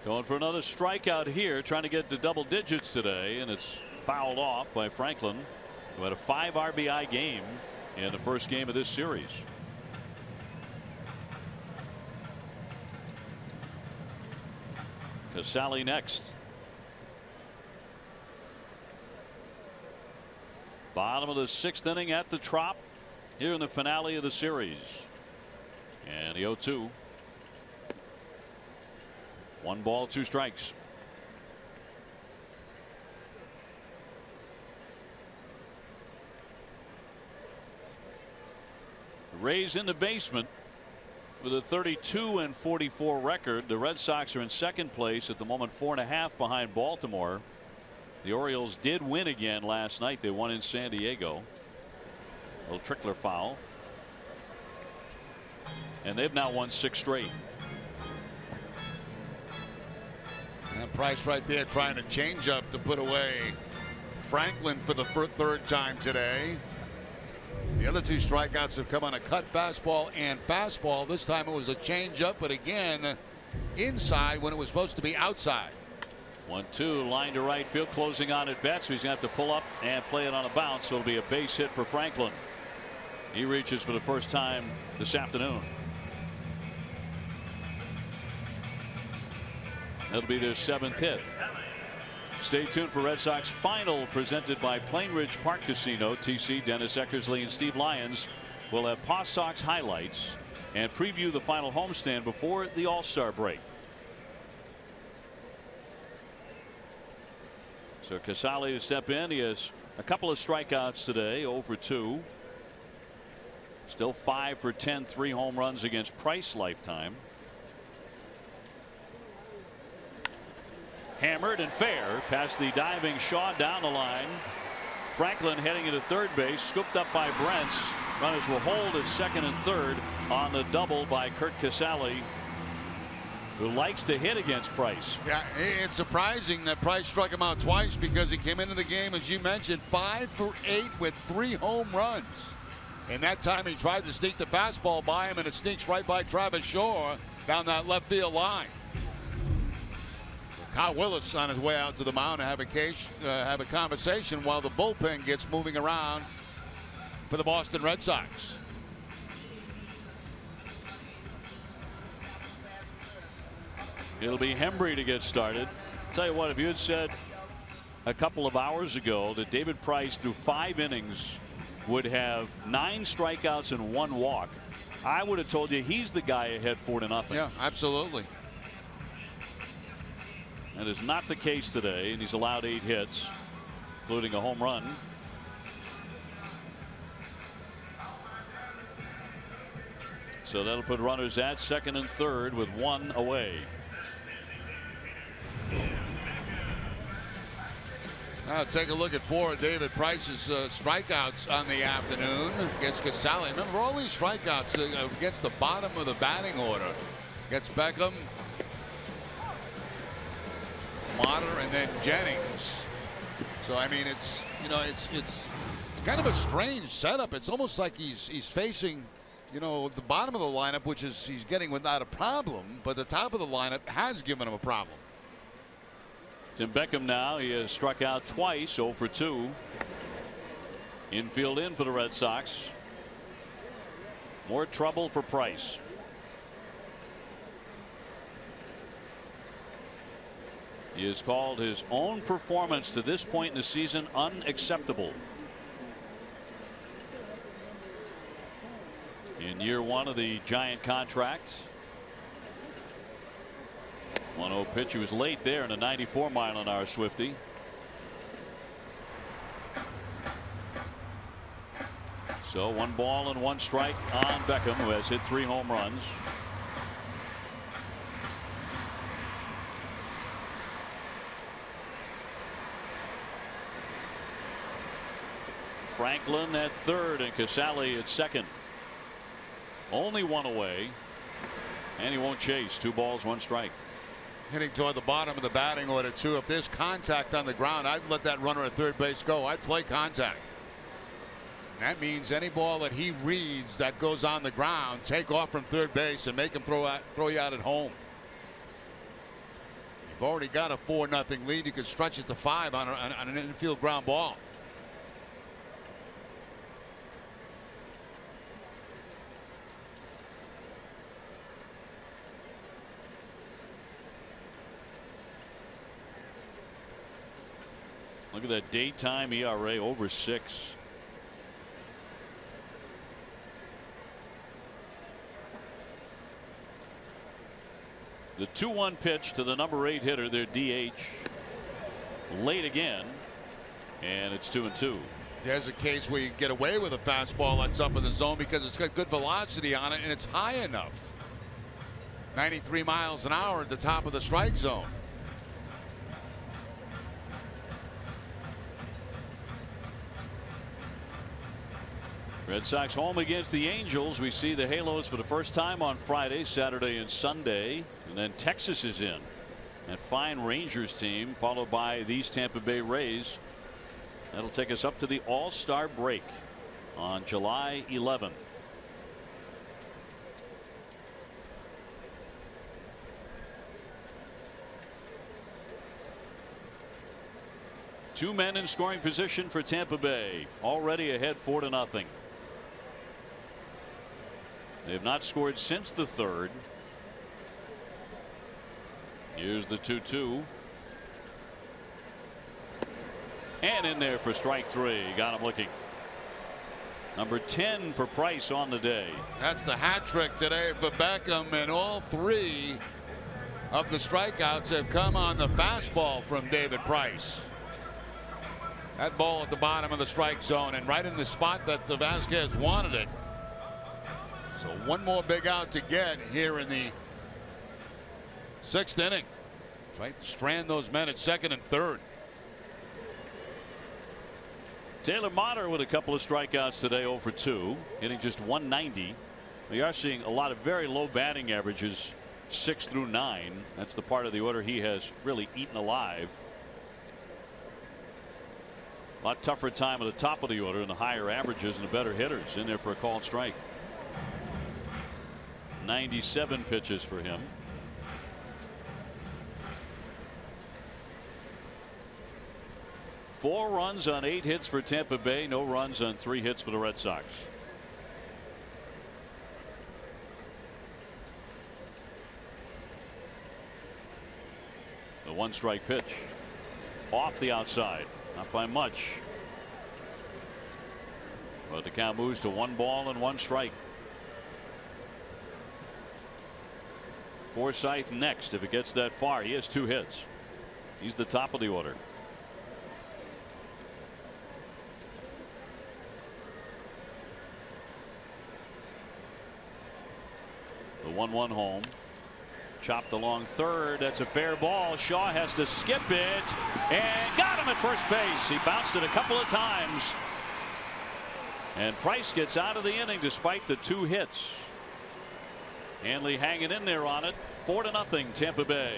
Going for another strikeout here, trying to get to double digits today, and it's fouled off by Franklin, who had a 5 RBI game in the first game of this series. Casale next. Bottom of the 6th inning at the Trop here in the finale of the series. And the 0-2. 1 ball, 2 strikes. The Rays in the basement with a 32-44 record. The Red Sox are in second place at the moment, 4.5 behind Baltimore. The Orioles did win again last night. They won in San Diego. A little Trickler foul. And they've now won 6 straight. And Price right there trying to change up to put away Franklin for the 3rd time today. The other 2 strikeouts have come on a cut fastball and fastball. This time it was a changeup, but again inside when it was supposed to be outside. 1-2, line to right field, closing on at bat, so he's going to have to pull up and play it on a bounce. So it'll be a base hit for Franklin. He reaches for the first time this afternoon. That'll be their 7th hit. Stay tuned for Red Sox Final, presented by Plainridge Park Casino. TC, Dennis Eckersley, and Steve Lyons will have Paw Sox highlights and preview the final homestand before the All-Star break. So Casale to step in. He has a couple of strikeouts today, 0 for 2. Still 5 for 10, 3 home runs against Price lifetime. Hammered and fair past the diving Shaw down the line. Franklin heading into third base, scooped up by Brents. Runners will hold at second and third on the double by Curt Casale, who likes to hit against Price. Yeah, it's surprising that Price struck him out twice, because he came into the game, as you mentioned, 5 for 8 with 3 home runs. And that time he tried to sneak the fastball by him, and it sneaks right by Travis Shaw down that left field line. Kyle Willis on his way out to the mound to have a conversation while the bullpen gets moving around for the Boston Red Sox. It'll be Hembree to get started. Tell you what, if you had said a couple of hours ago that David Price through 5 innings would have 9 strikeouts and 1 walk, I would have told you he's the guy ahead 4-0. Yeah, absolutely. That is not the case today, and he's allowed 8 hits, including a home run. So that'll put runners at second and third with 1 away. Now take a look at 4 of David Price's strikeouts on the afternoon against Casale. Remember, all these strikeouts against the bottom of the batting order. Against Beckham, Motter, and then Jennings. So I mean, it's kind of a strange setup. It's almost like he's facing, the bottom of the lineup, which is he's getting without a problem, but the top of the lineup has given him a problem. Tim Beckham now, he has struck out twice, 0 for 2. Infield in for the Red Sox. More trouble for Price. He has called his own performance to this point in the season unacceptable. In year 1 of the Giant contract. 1-0 pitch. He was late there in a 94-mile-an-hour Swifty. So 1 ball and 1 strike on Beckham, who has hit 3 home runs. Franklin at third and Casale at second. Only 1 away, and he won't chase. 2 balls, 1 strike. Hitting toward the bottom of the batting order too. If there's contact on the ground, I'd let that runner at third base go. I'd play contact. That means any ball that he reads that goes on the ground, take off from third base and make him throw you out at home. You've already got a 4-0 lead. You could stretch it to 5 on an infield ground ball. Look at that daytime ERA over 6. The 2-1 pitch to the number 8 hitter, their DH. Late again, and it's 2-2. There's a case where you get away with a fastball that's up in the zone because it's got good velocity on it and it's high enough. 93 miles an hour at the top of the strike zone. Red Sox home against the Angels. We see the Halos for the first time on Friday, Saturday, and Sunday. And then Texas is in. That fine Rangers team, followed by these Tampa Bay Rays. That'll take us up to the All-Star break on July 11. Two men in scoring position for Tampa Bay, already ahead 4-0. They have not scored since the 3rd. Here's the 2-2. And in there for strike 3. Got him looking. Number 10 for Price on the day. That's the hat trick today for Beckham, and all 3 of the strikeouts have come on the fastball from David Price. That ball at the bottom of the strike zone and right in the spot that Vasquez wanted it. So 1 more big out to get here in the 6th inning. Try to strand those men at 2nd and 3rd. Taylor Motter with a couple of strikeouts today, 0 for 2, hitting just 190. We are seeing a lot of very low batting averages, 6 through 9. That's the part of the order he has really eaten alive. A lot tougher time at the top of the order and the higher averages and the better hitters in there for a called strike. 97 pitches for him. Four runs on 8 hits for Tampa Bay. No runs on 3 hits for the Red Sox. The 1-strike pitch off the outside, not by much, but the count moves to 1 ball and 1 strike. Forsythe next if it gets that far. He has 2 hits. He's the top of the order. The 1-1 home. Chopped along third. That's a fair ball. Shaw has to skip it and got him at first base. He bounced it a couple of times. And Price gets out of the inning despite the 2 hits. Hanley hanging in there on it. 4-0 Tampa Bay.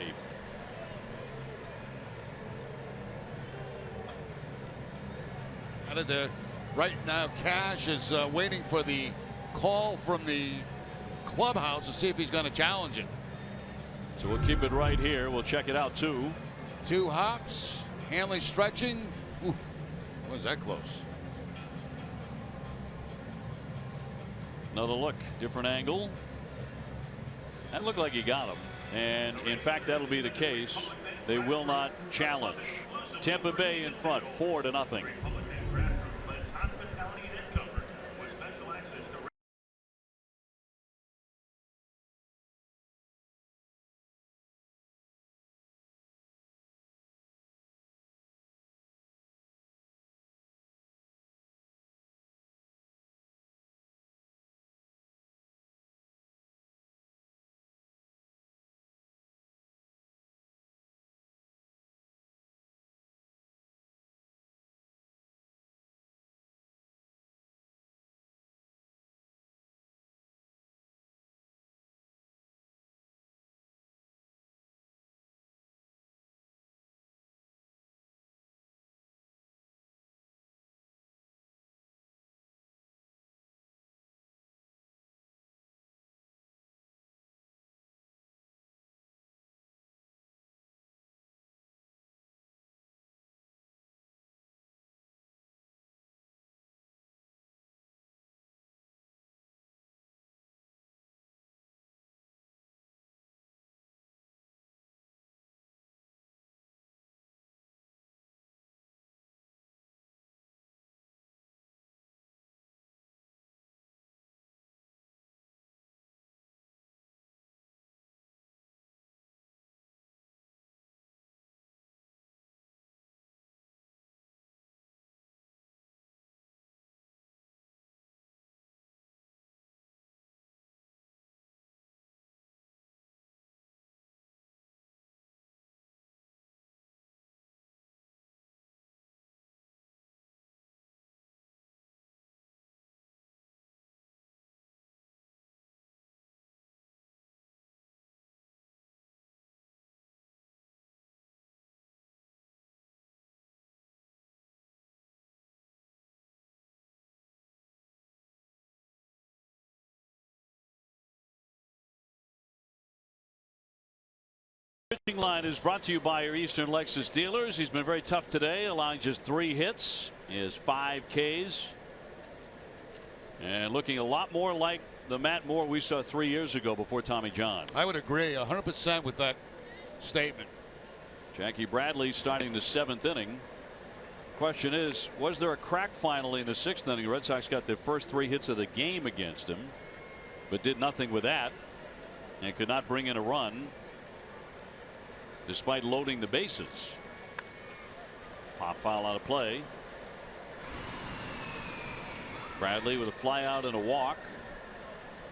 Out of there right now, Cash is waiting for the call from the clubhouse to see if he's going to challenge it. So we'll keep it right here. We'll check it out too. 2 hops. Hanley stretching. Ooh, was that close? Another look, different angle. That looked like he got him. And in fact, that'll be the case. They will not challenge. Tampa Bay in front, 4-0. Pitching line is brought to you by your Eastern Lexus dealers. He's been very tough today, allowing just 3 hits. He has 5 Ks. And looking a lot more like the Matt Moore we saw 3 years ago before Tommy John. I would agree 100% with that statement. Jackie Bradley starting the 7th inning. Question is, was there a crack finally in the 6th inning? The Red Sox got their first 3 hits of the game against him, but did nothing with that and could not bring in a run despite loading the bases. Pop foul out of play. Bradley with a fly out and a walk.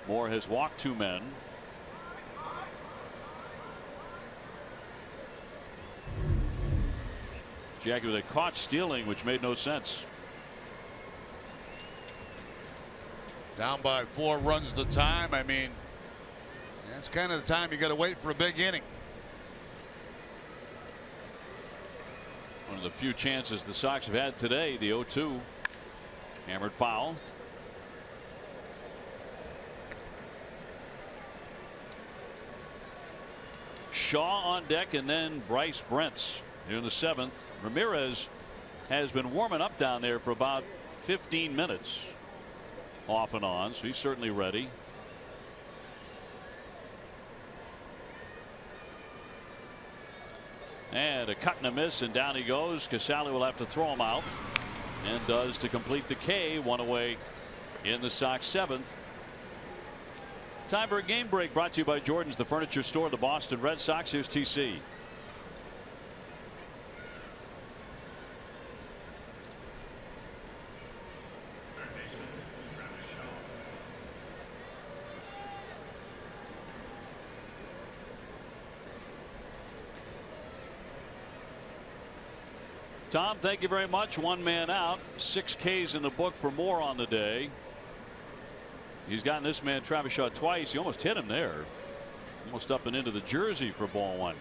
Moore has walked 2 men. Jackie with a caught stealing, which made no sense. Down by 4 runs the time. I mean, that's kind of the time you got to wait for a big inning. One of the few chances the Sox have had today, the 0-2. Hammered foul. Shaw on deck, and then Bryce Brentz here in the 7th. Ramirez has been warming up down there for about 15 minutes off and on, so he's certainly ready. And a cut and a miss, and down he goes. Casali will have to throw him out, and does to complete the K. 1 away in the Sox 7th. Time for a game break, brought to you by Jordan's, the furniture store, the Boston Red Sox. Here's TC. Tom, thank you very much. 1 man out, 6 Ks in the book for Moore on the day. He's gotten this man Travis Shaw twice. He almost hit him there, almost up and into the jersey for ball 1.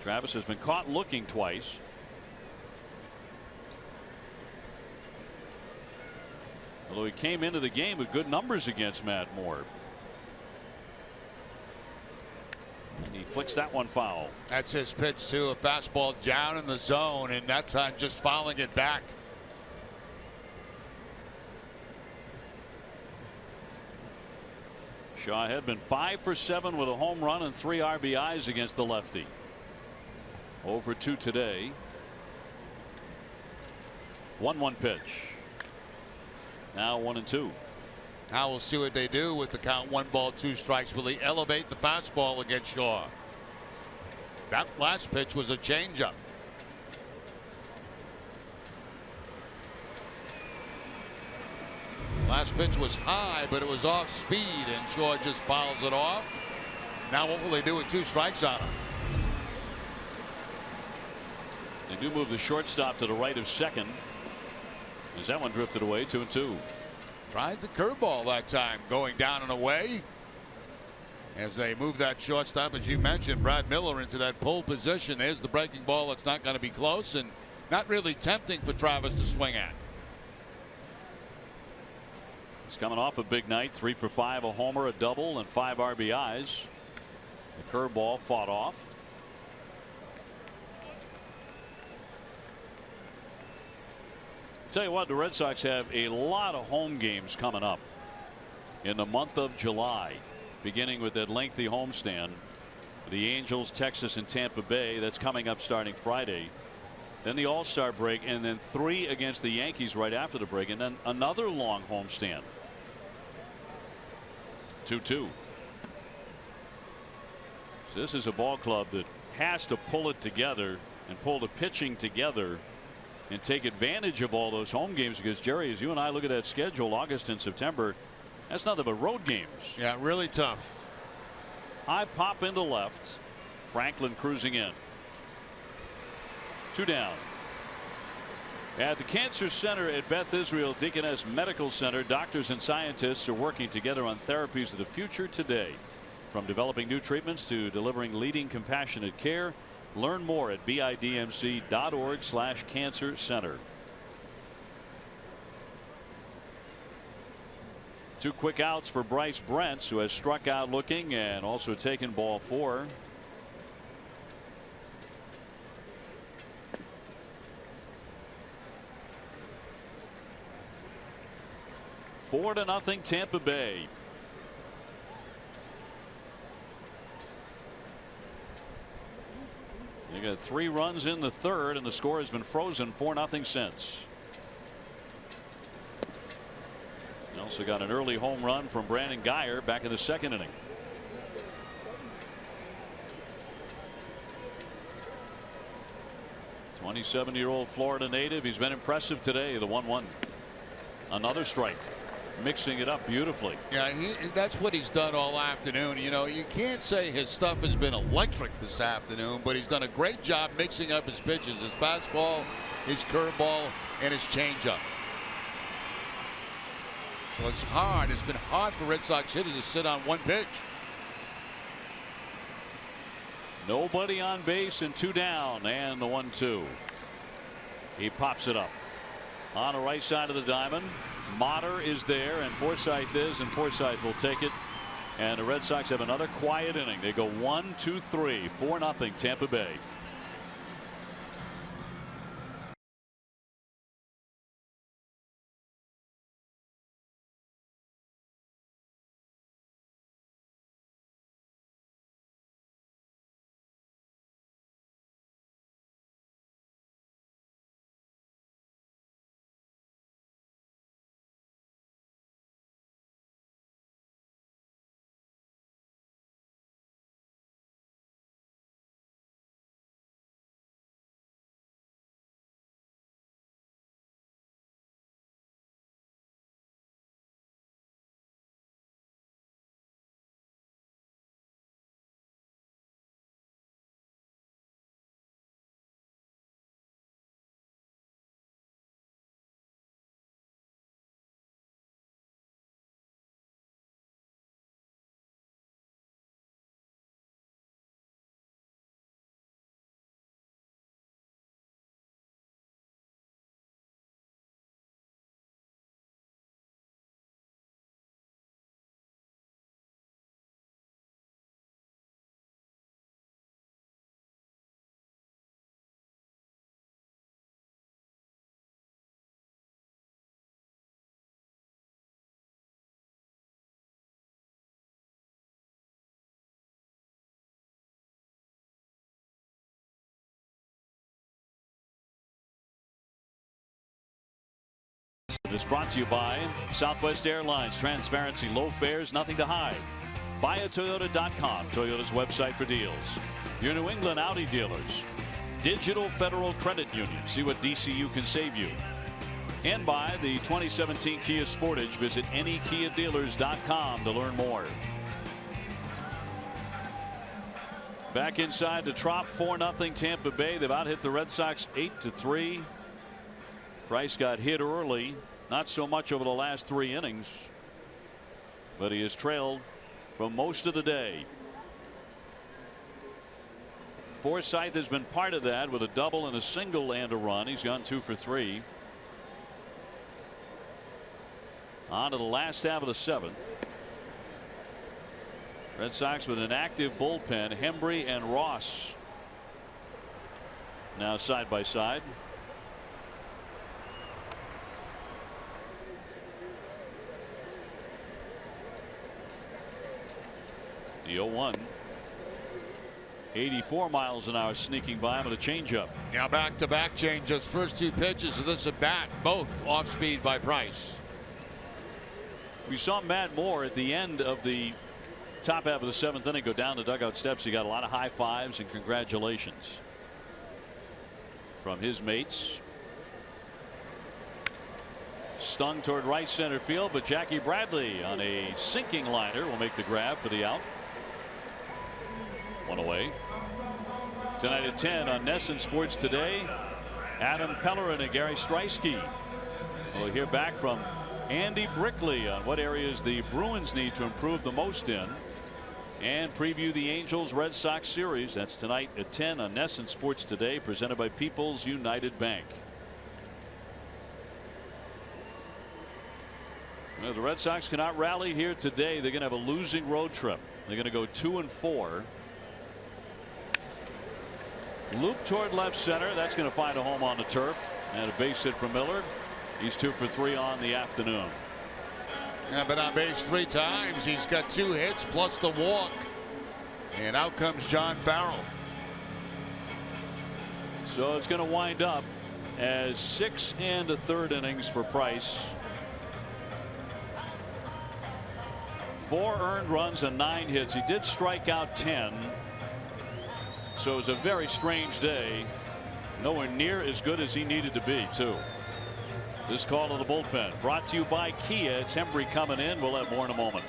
Travis has been caught looking twice. Although he came into the game with good numbers against Matt Moore. And he flicks that one foul. That's his pitch too, a fastball down in the zone, and that time just fouling it back. Shaw had been 5 for 7 with a home run and 3 RBIs against the lefty. 0 for 2 today. 1-1 pitch. Now 1-2. Now we'll see what they do with the count. 1 ball 2 strikes. Will he elevate the fastball against Shaw? That last pitch was a changeup. Last pitch was high, but it was off speed, and Shaw just fouls it off. Now what will they do with 2 strikes on him? They do move the shortstop to the right of second, as that one drifted away. 2-2. Tried the curveball that time, going down and away. As they move that shortstop, as you mentioned, Brad Miller into that pole position. There's the breaking ball. It's not going to be close, and not really tempting for Travis to swing at. He's coming off a big night. 3 for 5, a homer, a double, and 5 RBIs. The curveball fought off. Tell you what, the Red Sox have a lot of home games coming up in the month of July, beginning with that lengthy homestand. The Angels, Texas, and Tampa Bay. That's coming up starting Friday. Then the All-Star break, and then 3 against the Yankees right after the break, and then another long homestand. 2-2. So this is a ball club that has to pull it together and pull the pitching together and take advantage of all those home games, because Jerry, as you and I look at that schedule, August and September, that's nothing but road games. Yeah, really tough. High pop into left. Franklin cruising in. 2 down. At the Cancer Center at Beth Israel Deaconess Medical Center, doctors and scientists are working together on therapies of the future today. From developing new treatments to delivering leading compassionate care. Learn more at bidmc.org/cancer center. 2 quick outs for Bryce Brents, who has struck out looking and also taken ball 4. Four to nothing Tampa Bay. They got 3 runs in the 3rd, and the score has been frozen 4-0 since. They also got an early home run from Brandon Geyer back in the 2nd inning. The 27-year-old Florida native. He's been impressive today. The 1-1. Another strike. Mixing it up beautifully. Yeah, that's what he's done all afternoon. You know, you can't say his stuff has been electric this afternoon, but he's done a great job mixing up his pitches, his fastball, his curveball, and his changeup. So it's hard. It's been hard for Red Sox hitters to sit on one pitch. Nobody on base and 2 down, and the 1-2. He pops it up on the right side of the diamond. Motter is there, and Forsythe is, and Forsythe will take it. And the Red Sox have another quiet inning. They go 1-2-3, 4-0 Tampa Bay. It is brought to you by Southwest Airlines. Transparency, low fares, nothing to hide. BuyAToyota.com, Toyota's website for deals. Your New England Audi dealers. Digital Federal Credit Union. See what DCU can save you. And by the 2017 Kia Sportage. Visit anykiadealers.com to learn more. Back inside the Trop, 4-0 Tampa Bay. They've out hit the Red Sox 8-3. Price got hit early. Not so much over the last 3 innings, but he has trailed for most of the day. Forsythe has been part of that with a double and a single and a run. He's gone 2 for 3. On to the last half of the 7th. Red Sox with an active bullpen. Hembree and Ross now side by side. The 0-1. 84 miles an hour sneaking by him with a changeup. Now back-to-back changeups. First 2 pitches of this at bat, both off speed by Price. We saw Matt Moore at the end of the top half of the 7th inning go down the dugout steps. He got a lot of high fives and congratulations from his mates. Stung toward right center field, but Jackie Bradley on a sinking liner will make the grab for the out. 1 away. Tonight at 10 on NESN Sports Today, Adam Pellerin and Gary Striewski. We'll hear back from Andy Brickley on what areas the Bruins need to improve the most in, and preview the Angels Red Sox series. That's tonight at 10 on NESN Sports Today, presented by People's United Bank. Well, the Red Sox cannot rally here today. They're going to have a losing road trip. They're going to go 2-4. Loop toward left center. That's going to find a home on the turf. And a base hit from Miller. He's 2 for 3 on the afternoon. Yeah, but on base 3 times. He's got 2 hits plus the walk. And out comes John Farrell. So it's going to wind up as 6 1/3 innings for Price. 4 earned runs and 9 hits. He did strike out 10. So it was a very strange day. Nowhere near as good as he needed to be, too. This call to the bullpen brought to you by Kia. It's Hembree coming in. We'll have more in a moment.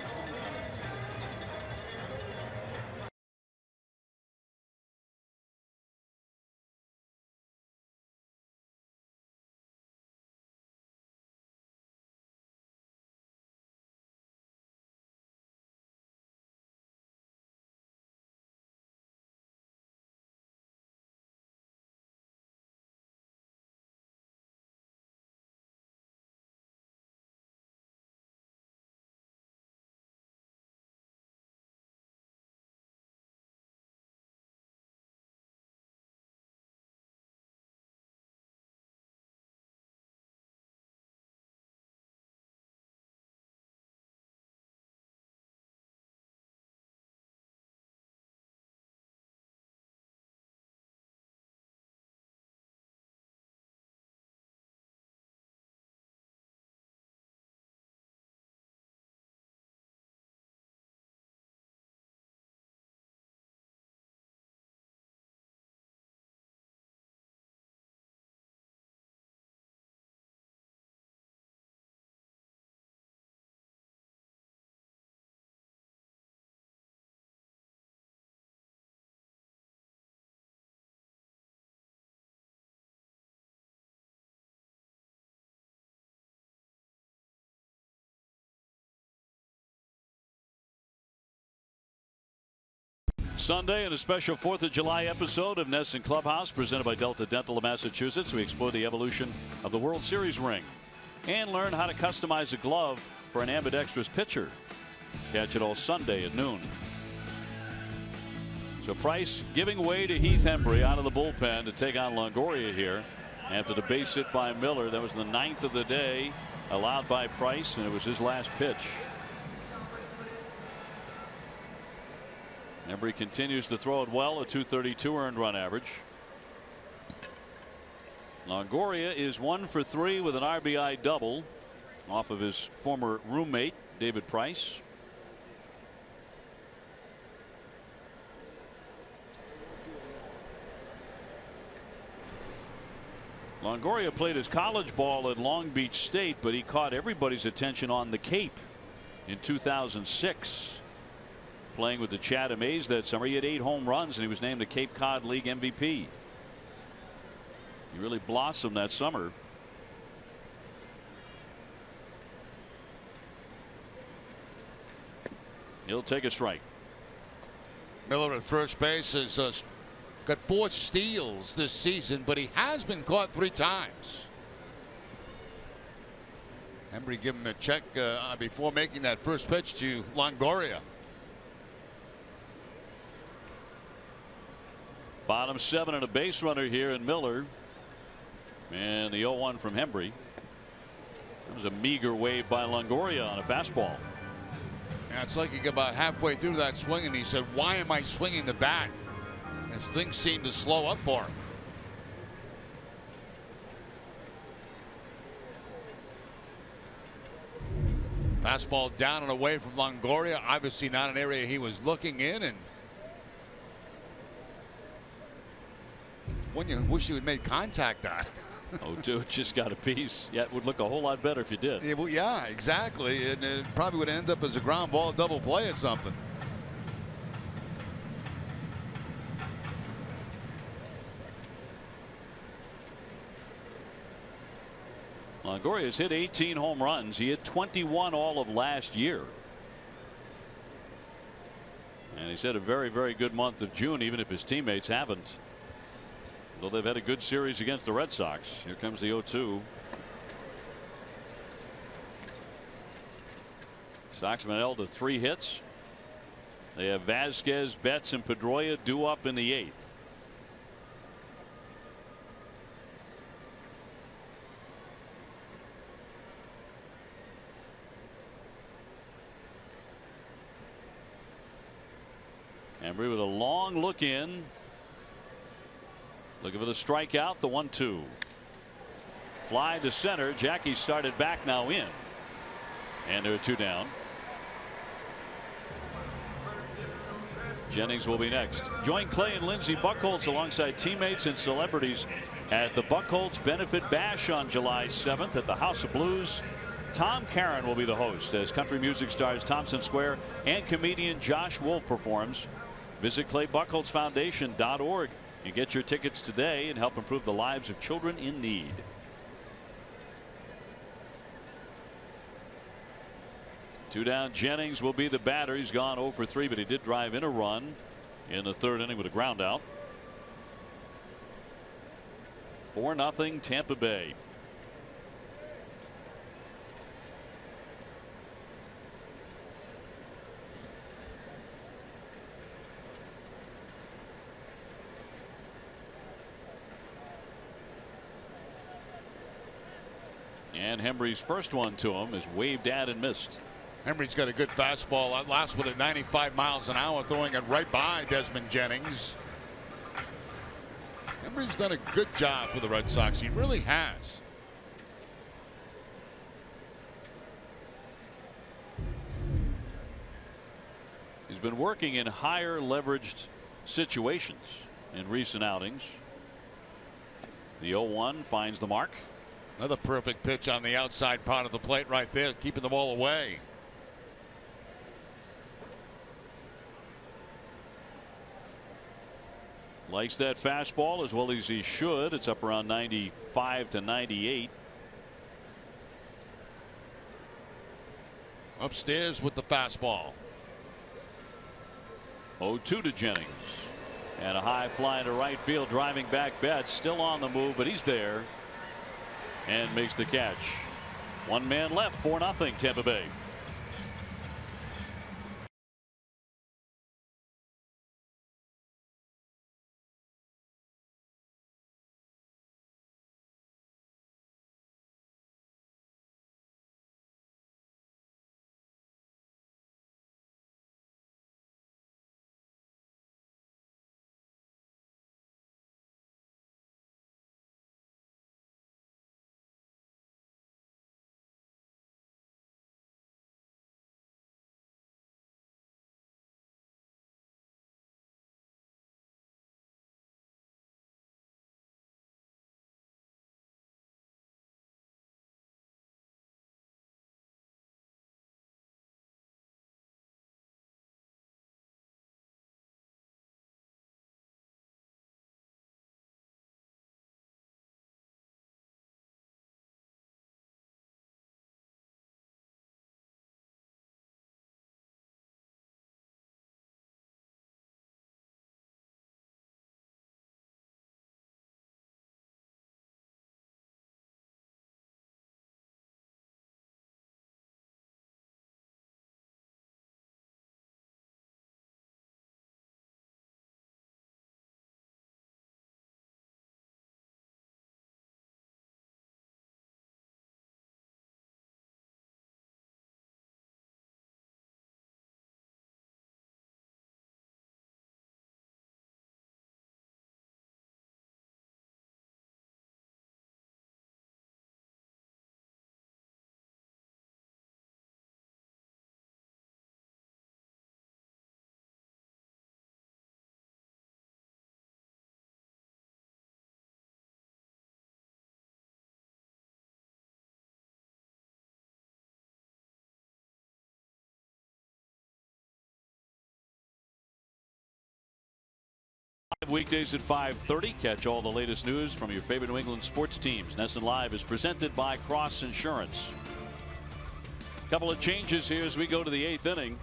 Sunday, in a special 4th of July episode of NESN Clubhouse presented by Delta Dental of Massachusetts, we explore the evolution of the World Series ring and learn how to customize a glove for an ambidextrous pitcher. Catch it all Sunday at noon. So Price giving way to Heath Hembree out of the bullpen to take on Longoria here after the base hit by Miller. That was the 9th of the day allowed by Price, and it was his last pitch. Hembree continues to throw it well, a .232 earned run average. Longoria is 1 for 3 with an RBI double off of his former roommate David Price. Longoria played his college ball at Long Beach State, but he caught everybody's attention on the Cape in 2006. Playing with the Chatham A's that summer. He had 8 home runs and he was named the Cape Cod League MVP. He really blossomed that summer. He'll take a strike. Miller at first base has got 4 steals this season, but he has been caught 3 times. Hembree give him a check before making that first pitch to Longoria. Bottom 7 and a base runner here in Miller. And the 0-1 from Hembree. That was a meager wave by Longoria on a fastball. Yeah, it's like he got about halfway through that swing and he said, why am I swinging the bat? As things seem to slow up for him. Fastball down and away from Longoria. Obviously not an area he was looking in, and when you wish you had made contact on. Oh, dude, just got a piece. Yeah, it would look a whole lot better if you did. Yeah, well, yeah, exactly. And it probably would end up as a ground ball double play or something. Longoria has hit 18 home runs. He hit 21 all of last year. And he's had a very, very good month of June, even if his teammates haven't. Though they've had a good series against the Red Sox. Here comes the 0-2. Sox been held to 3 hits. They have Vasquez, Betts, and Pedroia due up in the 8th. Embry with a long look in. Looking for the strikeout. The 1-2. Fly to center. Jackie started back, now in. And there are 2 down. Jennings will be next. Join Clay and Lindsey Buchholz alongside teammates and celebrities at the Buchholz Benefit Bash on July 7th at the House of Blues. Tom Caron will be the host as country music stars Thompson Square and comedian Josh Wolf performs. Visit ClayBuchholzFoundation.org and get your tickets today and help improve the lives of children in need. Two down. Jennings will be the batter. He's gone 0 for 3, but he did drive in a run in the 3rd inning with a ground out. 4-0 Tampa Bay. And Hembry's first one to him is waved at and missed. Hembry's got a good fastball. Last one at 95 miles an hour, throwing it right by Desmond Jennings. Hembry's done a good job for the Red Sox. He really has. He's been working in higher leveraged situations in recent outings. The 0-1 finds the mark. Another perfect pitch on the outside part of the plate right there, keeping the ball away. Likes that fastball as well as he should. It's up around 95 to 98. Upstairs with the fastball. 0-2 to Jennings. And a high fly into right field, driving back Betts. Still on the move, but he's there. And makes the catch. 1 man left. 4-0 Tampa Bay. Weekdays at 5:30. Catch all the latest news from your favorite New England sports teams. NESN Live is presented by Cross Insurance. A couple of changes here as we go to the 8th inning.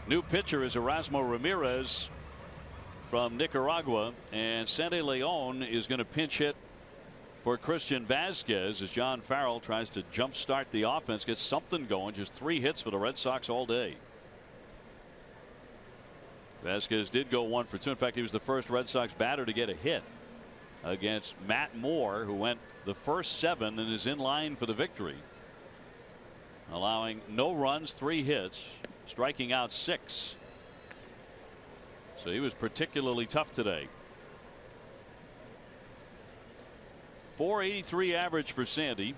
New pitcher is Erasmo Ramirez from Nicaragua, and Sandy Leon is going to pinch hit for Christian Vasquez as John Farrell tries to jumpstart the offense, get something going. Just 3 hits for the Red Sox all day. Vasquez did go 1 for 2. In fact, he was the first Red Sox batter to get a hit against Matt Moore, who went the first 7 and is in line for the victory, allowing no runs, 3 hits, striking out 6. So he was particularly tough today. .483 average for Sandy.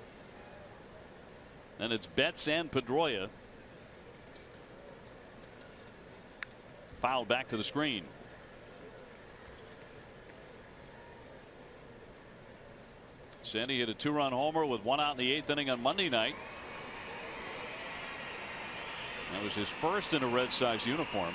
And it's Betts and Pedroia. Fouled back to the screen. Sandy hit a 2-run homer with 1 out in the 8th inning on Monday night. That was his first in a Red Sox uniform.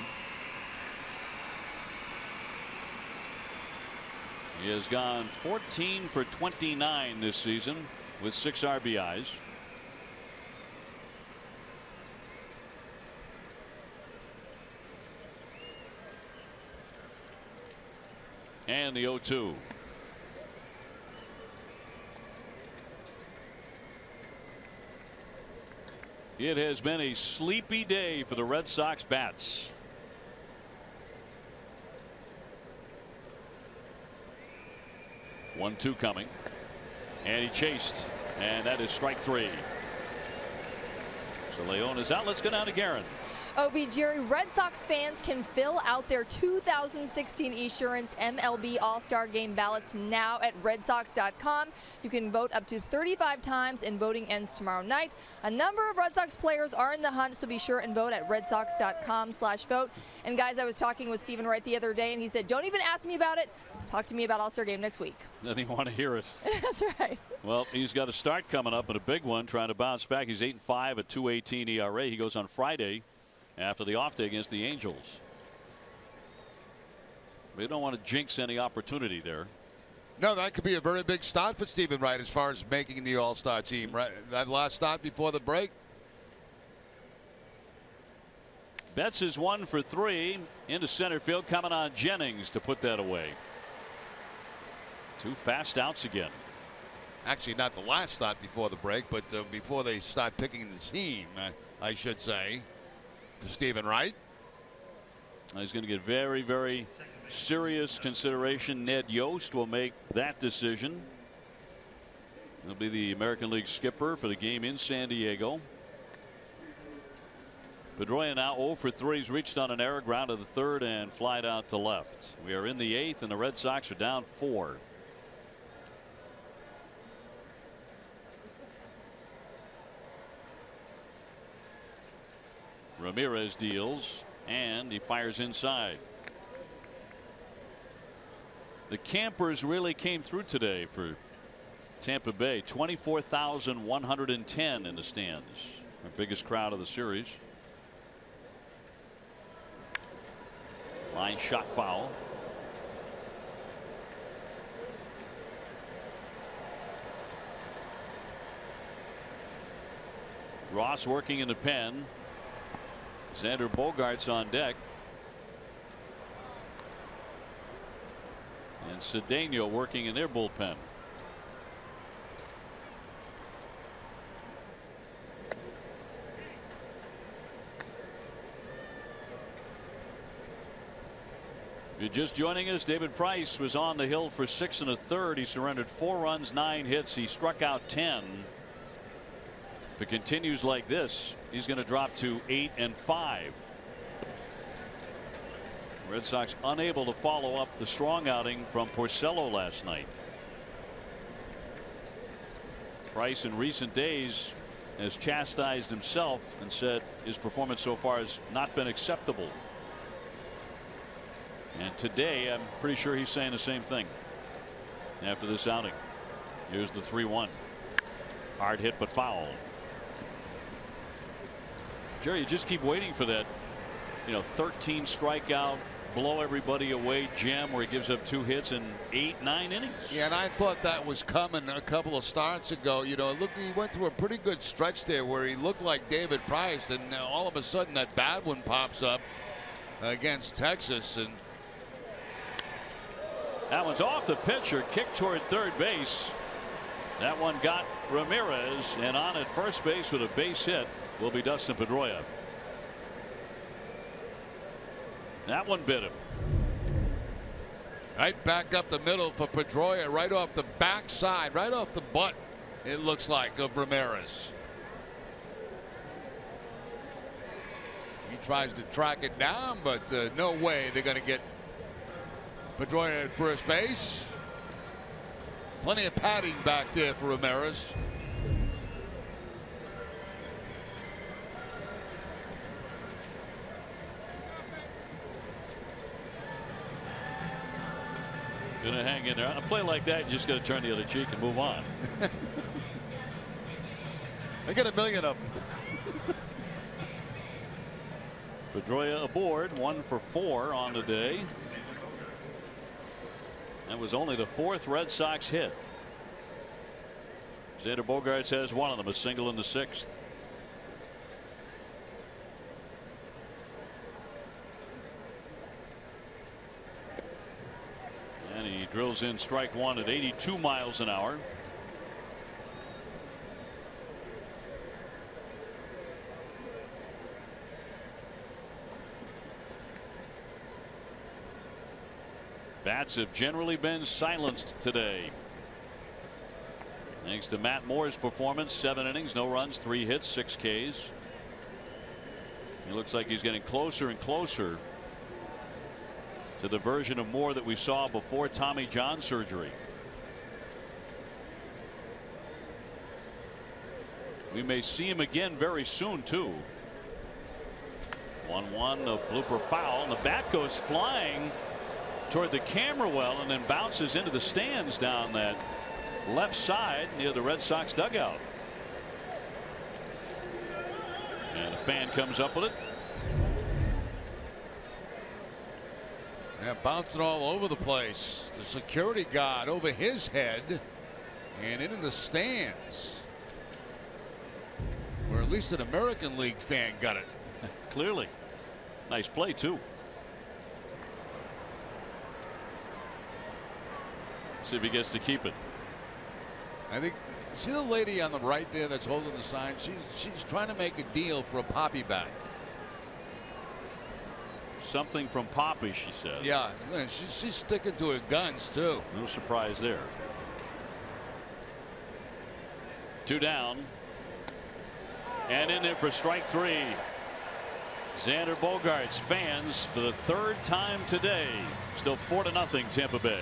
He has gone 14 for 29 this season with 6 RBIs. And the 0-2. It has been a sleepy day for the Red Sox bats. One-two coming, and he chased, and that is strike 3. So Leon is out. Let's go down to Garen. OB Jerry, Red Sox fans can fill out their 2016 Esurance MLB All-Star Game ballots now at redsox.com. You can vote up to 35 times, and voting ends tomorrow night. A number of Red Sox players are in the hunt, so be sure and vote at redsox.com/vote. And guys, I was talking with Stephen Wright the other day, and he said, don't even ask me about it. Talk to me about All-Star Game next week. Doesn't even want to hear it. That's right. Well, he's got a start coming up and a big one, trying to bounce back. He's 8-5, a 2.18 ERA. He goes on Friday after the off day against the Angels. We don't want to jinx any opportunity there. No, that could be a very big start for Stephen Wright as far as making the All-Star team. Right, that last start before the break. Betts is 1 for 3 into center field, coming on Jennings to put that away. 2 fast outs again. Actually, not the last start before the break, but before they start picking the team, I should say, to Stephen Wright. He's going to get very, very serious consideration. Ned Yost will make that decision. He'll be the American League skipper for the game in San Diego. Pedroia now 0 for 3. He's reached on an error, ground to the third, and flied out to left. We are in the 8th, and the Red Sox are down 4. Ramirez deals, and he fires inside. The campers really came through today for Tampa Bay. 24,110 in the stands. Our biggest crowd of the series. Line shot foul. Ross working in the pen. Xander Bogaerts on deck. And Cedeno working in their bullpen. If you're just joining us, David Price was on the hill for 6 1/3. He surrendered 4 runs, 9 hits. He struck out 10. If it continues like this, he's going to drop to 8 and 5. Red Sox unable to follow up the strong outing from Porcello last night. Price in recent days has chastised himself and said his performance so far has not been acceptable. And today I'm pretty sure he's saying the same thing after this outing. Here's the 3-1. Hard hit but foul. Jerry, you just keep waiting for that, 13 strikeout, blow everybody away gem where he gives up 2 hits in 8, 9 innings. Yeah, and I thought that was coming a couple of starts ago. Look, he went through a pretty good stretch there where he looked like David Price, and all of a sudden that bad one pops up against Texas, and that one's off the pitcher, kicked toward third base. That one got Ramirez, and on at first base with a base hit will be Dustin Pedroia. That one bit him. Right back up the middle for Pedroia, right off the backside, right off the butt, it looks like, of Ramirez. He tries to track it down, but no way they're going to get Pedroia at first base. Plenty of padding back there for Ramirez. Gonna hang in there. On a play like that, you just got to turn the other cheek and move on. I got a million of them. Pedroia aboard, 1 for 4 on the day. That was only the 4th Red Sox hit. Xander Bogaerts has one of them, a single in the 6th. And he drills in strike 1 at 82 miles an hour. Bats have generally been silenced today. Thanks to Matt Moore's performance, 7 innings, no runs, 3 hits, 6 Ks. He looks like he's getting closer and closer to the version of Moore that we saw before Tommy John surgery. We may see him again very soon, too. 1-1, a blooper foul, and the bat goes flying toward the camera well and then bounces into the stands down that left side near the Red Sox dugout. And a fan comes up with it. Yeah, bouncing all over the place. The security guard over his head and into the stands, where at least an American League fan got it. Clearly. Nice play, too. See if he gets to keep it. I think, see the lady on the right there that's holding the sign? She's trying to make a deal for a Poppy bat. Something from Poppy, she says. Yeah, she's sticking to her guns, too. No surprise there. 2 down. And in there for strike 3. Xander Bogaerts, fans for the 3rd time today. Still 4-0 Tampa Bay.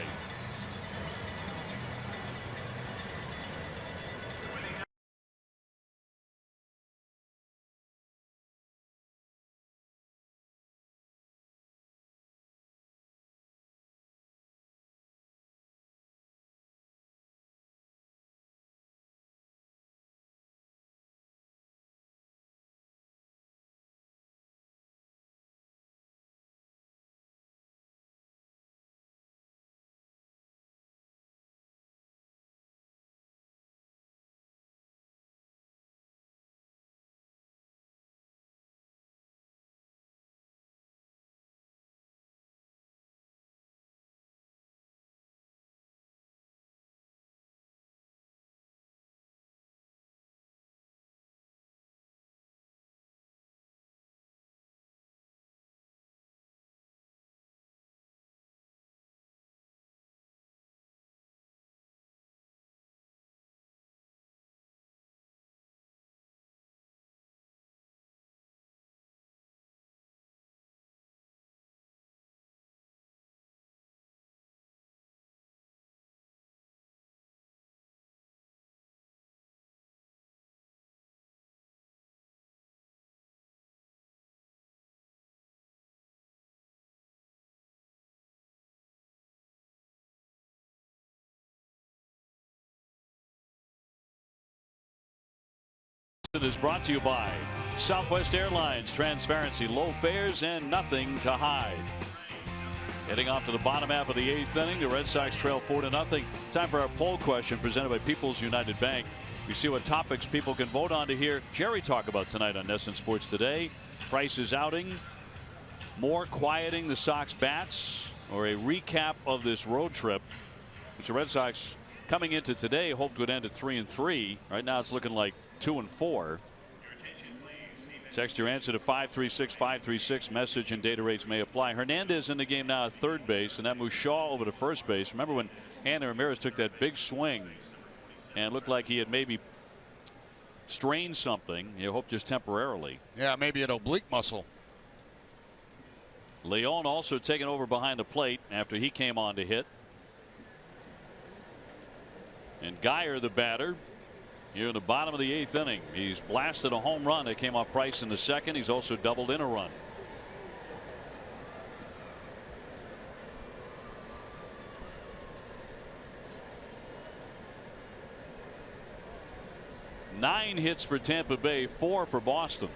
It is brought to you by Southwest Airlines. Transparency, low fares, and nothing to hide. Heading off to the bottom half of the 8th inning, the Red Sox trail 4-0. Time for our poll question presented by People's United Bank. We see what topics people can vote on to hear Jerry talk about tonight on NESN Sports Today. Price's outing, more quieting the Sox bats, or a recap of this road trip, which the Red Sox coming into today, hoped would end at 3-3. Right now it's looking like 2-4. Text your answer to 536-536. Message and data rates may apply. Hernandez in the game now at third base, and that moves Shaw over to first base. Remember when Hanley Ramirez took that big swing and looked like he had maybe strained something. You hope just temporarily. Yeah, maybe an oblique muscle. Leon also taken over behind the plate after he came on to hit. And Geyer, the batter, here in the bottom of the 8th inning. He's blasted a home run that came off Price in the second. He's also doubled in a run. Nine hits for Tampa Bay, 4 for Boston.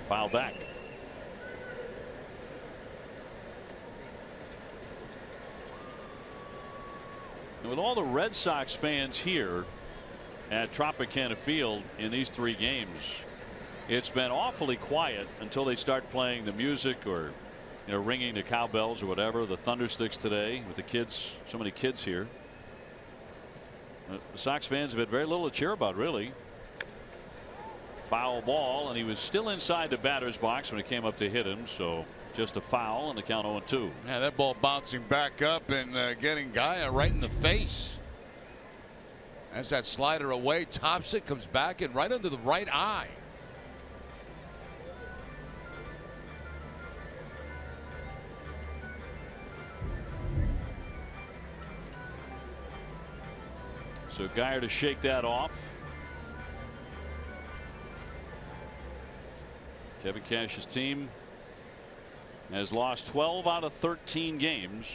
Foul back. And with all the Red Sox fans here at Tropicana Field in these 3 games, it's been awfully quiet until they start playing the music or ringing the cowbells or whatever. The Thundersticks today with the kids, so many kids here. The Sox fans have had very little to cheer about, really. Foul ball, and he was still inside the batter's box when it came up to hit him, so just a foul and the count 0-2. Yeah, that ball bouncing back up and getting Geyer right in the face. As that slider away, tops it, comes back and right under the right eye. So Geyer to shake that off. Kevin Cash's team has lost 12 out of 13 games.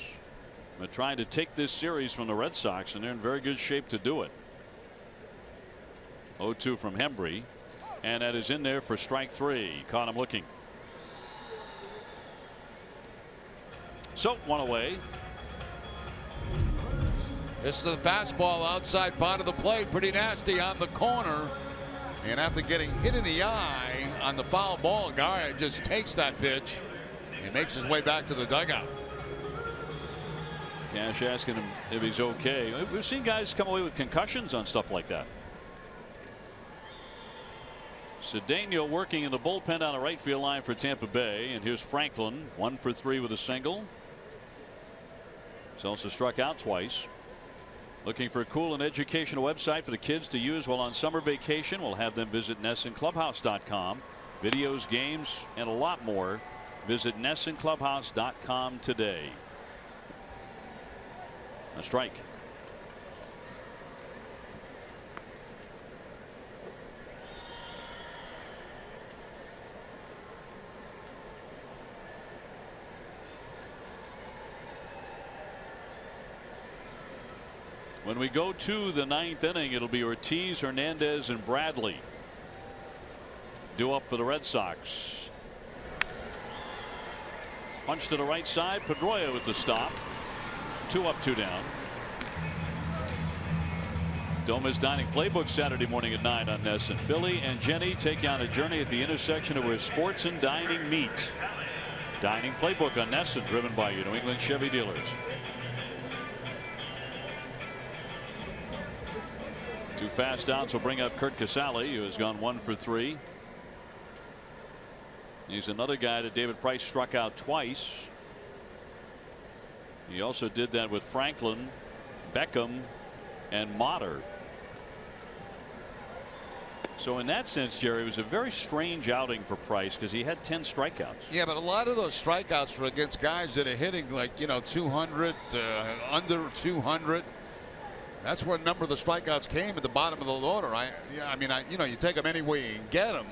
They're trying to take this series from the Red Sox, and they're in very good shape to do it. 0-2 from Hembree, and that is in there for strike 3. Caught him looking. So 1 away. This is the fastball outside part of the plate, pretty nasty on the corner. And after getting hit in the eye on the foul ball, Geyer just takes that pitch and makes his way back to the dugout. Cash asking him if he's okay. We've seen guys come away with concussions on stuff like that. Cedeno working in the bullpen on the right field line for Tampa Bay. And here's Franklin, 1 for 3 with a single. He's also struck out twice. Looking for a cool and educational website for the kids to use while on summer vacation? We'll have them visit NESSONClubhouse.com. Videos, games, and a lot more. Visit NESSONClubhouse.com today. A strike. When we go to the 9th inning, it'll be Ortiz, Hernandez, and Bradley due up for the Red Sox. Punch to the right side. Pedroia with the stop. 2 up, 2 down. Doma's Dining Playbook Saturday morning at 9 on NESN. Billy and Jenny take you on a journey at the intersection of where sports and dining meet. Dining Playbook on NESN, driven by your New England Chevy dealers. 2 fast outs will bring up Curt Casali, who has gone 1 for 3. He's another guy that David Price struck out twice. He also did that with Franklin, Beckham, and Motter. So in that sense, Jerry, it was a very strange outing for Price because he had 10 strikeouts. Yeah, but a lot of those strikeouts were against guys that are hitting like 200, under 200. That's where a number of the strikeouts came at the bottom of the order. You take them any way you can get them.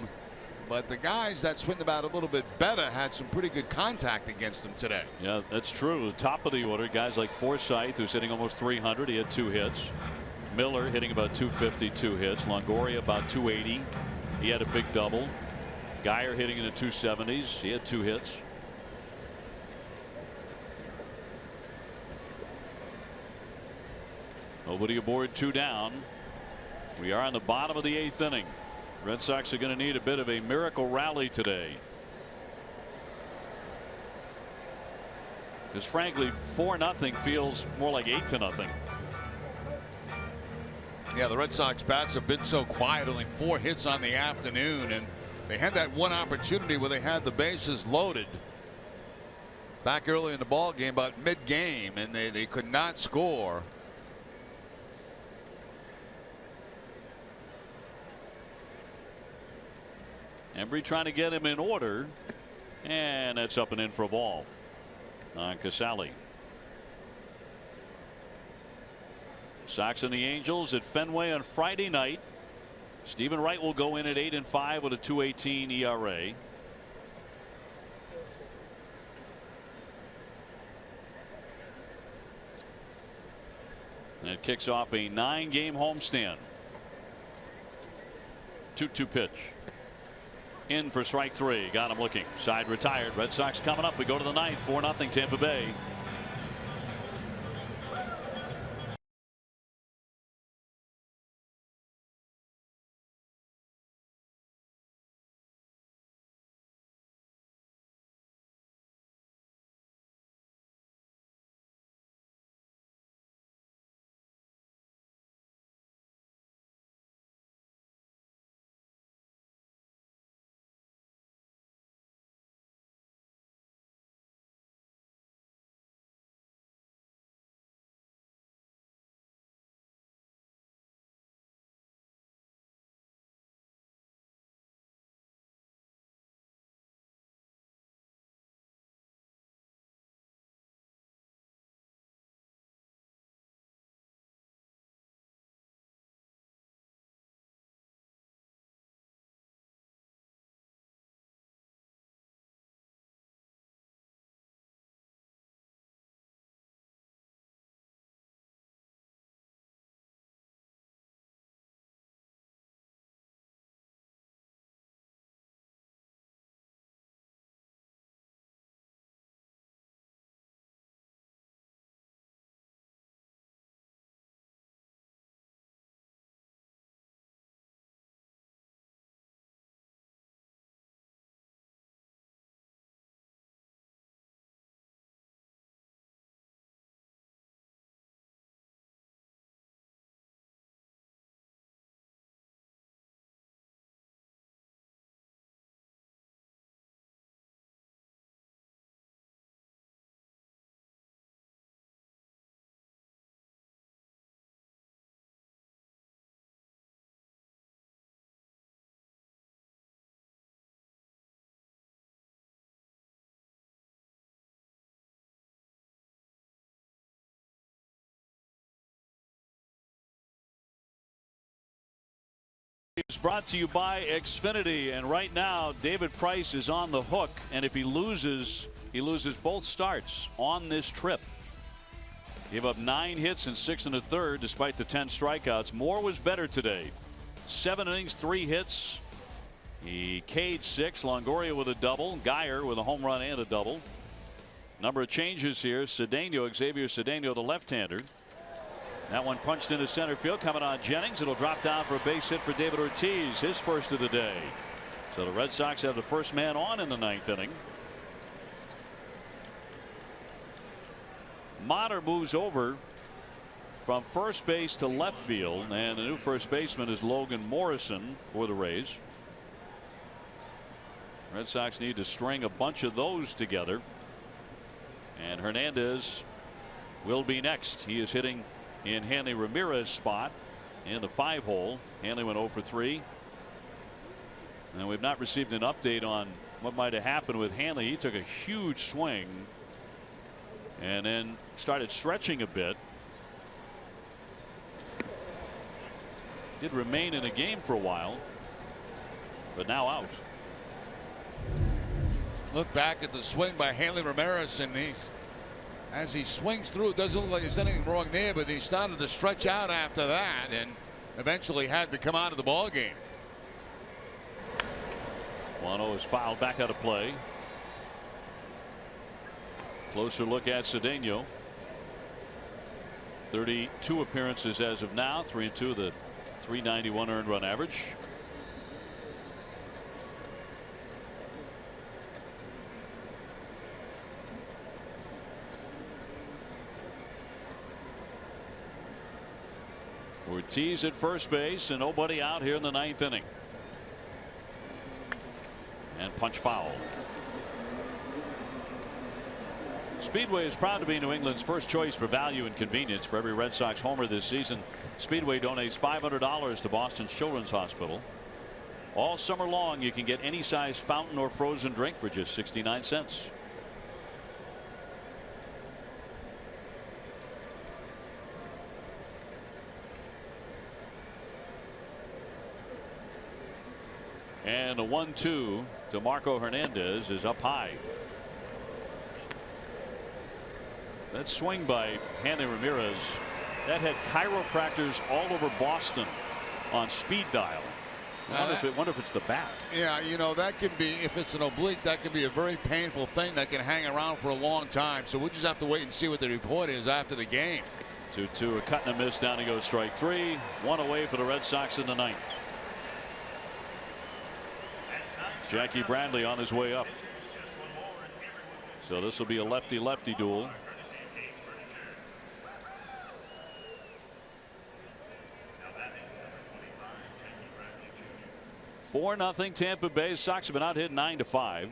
But the guys that swing the bat a little bit better had some pretty good contact against them today. Yeah, that's true. The top of the order, guys like Forsythe, who's hitting almost 300. He had 2 hits. Miller hitting about 250, 2 hits. Longoria about 280. He had a big double. Geyer hitting in the 270s. He had 2 hits. Nobody aboard, 2 down. We are on the bottom of the 8th inning. Red Sox are going to need a bit of a miracle rally today. Because frankly, 4-0 feels more like 8-0. Yeah, the Red Sox bats have been so quiet, only 4 hits on the afternoon, and they had that one opportunity where they had the bases loaded back early in the ball game, about mid-game, and they could not score. Embry trying to get him in order, and that's up and in for a ball on Casali. Sox and the Angels at Fenway on Friday night. Stephen Wright will go in at 8-5 with a 2.18 ERA. And it kicks off a 9-game homestand. 2-2 pitch. In for strike 3. Got him looking. Side retired. Red Sox coming up. We go to the 9th. 4-0 Tampa Bay. It's brought to you by Xfinity, and right now David Price is on the hook, and if he loses both starts on this trip. Gave up 9 hits and 6 1/3 despite the 10 strikeouts. Moore was better today. 7 innings, 3 hits. He K'd 6. Longoria with a double. Geyer with a home run and a double. Number of changes here. Xavier Cedeno, the left-hander. That one punched into center field, coming on Jennings. It'll drop down for a base hit for David Ortiz, his first of the day. So the Red Sox have the first man on in the 9th inning. Motter moves over from first base to left field, and the new first baseman is Logan Morrison for the Rays. Red Sox need to string a bunch of those together, and Hernandez will be next. He is hitting in Hanley Ramirez's spot in the 5-hole. Hanley went 0 for 3. And we've not received an update on what might have happened with Hanley. He took a huge swing and then started stretching a bit. Did remain in the game for a while, but now out. Look back at the swing by Hanley Ramirez, and as he swings through, it doesn't look like there's anything wrong there, but he started to stretch out after that and eventually had to come out of the ball game. 1-0 is fouled back out of play. Closer look at Cedeno. 32 appearances as of now, 3-2, the .391 earned run average. Ortiz at first base and nobody out here in the 9th inning. And punch foul. Speedway is proud to be New England's first choice for value and convenience. For every Red Sox homer this season, Speedway donates $500 to Boston's Children's Hospital. All summer long, you can get any size fountain or frozen drink for just 69 cents. And a 1-2 to Marco Hernandez is up high. That swing by Hanley Ramirez, that had chiropractors all over Boston on speed dial. Wonder if it's the back. Yeah, you know, that can be, if it's an oblique, that can be a very painful thing that can hang around for a long time. So we'll just have to wait and see what the report is after the game. 2-2, a cut and a miss, down to go strike 3. 1 away for the Red Sox in the 9th. Jackie Bradley on his way up. So this will be a lefty-lefty duel. Four nothing Tampa Bay. Sox have been out hit 9-5.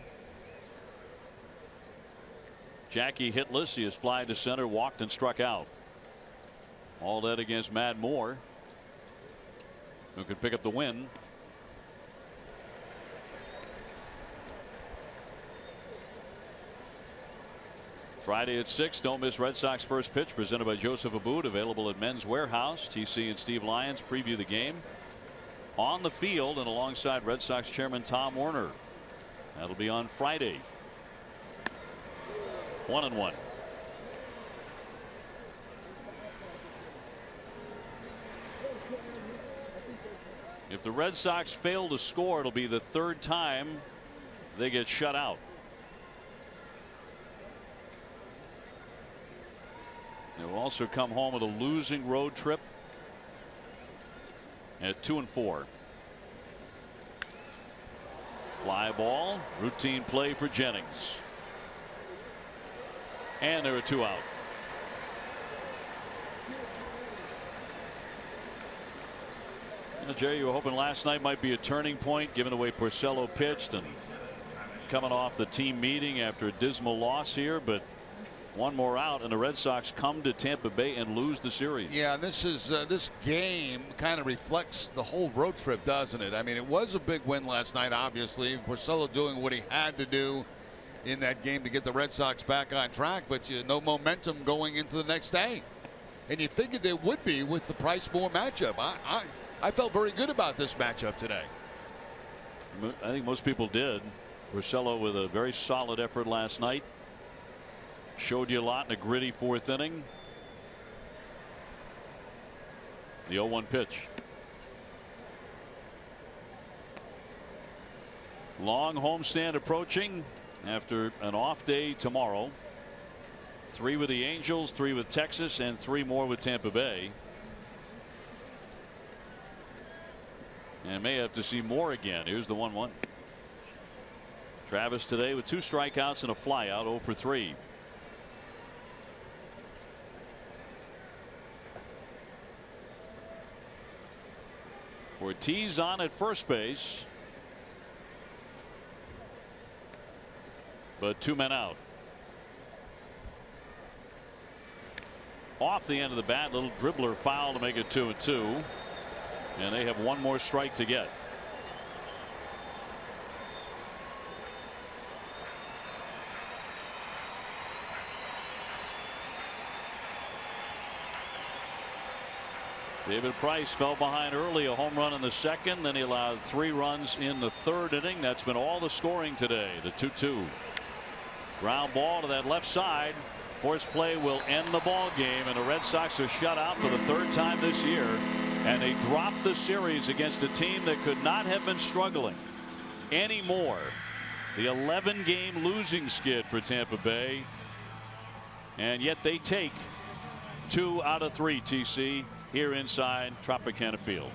Jackie hitless. He has fly to center, walked and struck out. All that against Matt Moore, who could pick up the win. Friday at 6. Don't miss Red Sox first pitch, presented by Joseph Abboud, available at Men's Warehouse. TC and Steve Lyons preview the game on the field and alongside Red Sox chairman Tom Werner. That'll be on Friday. 1-1. If the Red Sox fail to score, it'll be the 3rd time they get shut out. They will also come home with a losing road trip at 2-4. Fly ball, routine play for Jennings. And there are 2 out. Jerry, you were hoping last night might be a turning point, given the way Porcello pitched and coming off the team meeting after a dismal loss here, but one more out and the Red Sox come to Tampa Bay and lose the series. Yeah, this game kind of reflects the whole road trip, doesn't it? I mean, it was a big win last night, obviously. Porcello doing what he had to do in that game to get the Red Sox back on track, but no momentum going into the next day. And you figured there would be with the Price Moore matchup. I felt very good about this matchup today. I think most people did. Porcello with a very solid effort last night. Showed you a lot in a gritty 4th inning. The 0-1 pitch. Long homestand approaching after an off day tomorrow. 3 with the Angels, 3 with Texas, and 3 more with Tampa Bay. And may have to see more again. Here's the 1-1. Travis today with 2 strikeouts and a flyout, 0 for 3. Ortiz on at first base, but 2 men out. Off the end of the bat, little dribbler foul to make it 2-2, and they have 1 more strike to get. David Price fell behind early, a home run in the 2nd. Then he allowed 3 runs in the 3rd inning. That's been all the scoring today. The 2-2 ground ball to that left side. Force play will end the ball game, and the Red Sox are shut out for the 3rd time this year, and they dropped the series against a team that could not have been struggling anymore. The 11-game losing skid for Tampa Bay, and yet they take 2 out of 3, TC, here inside Tropicana Field.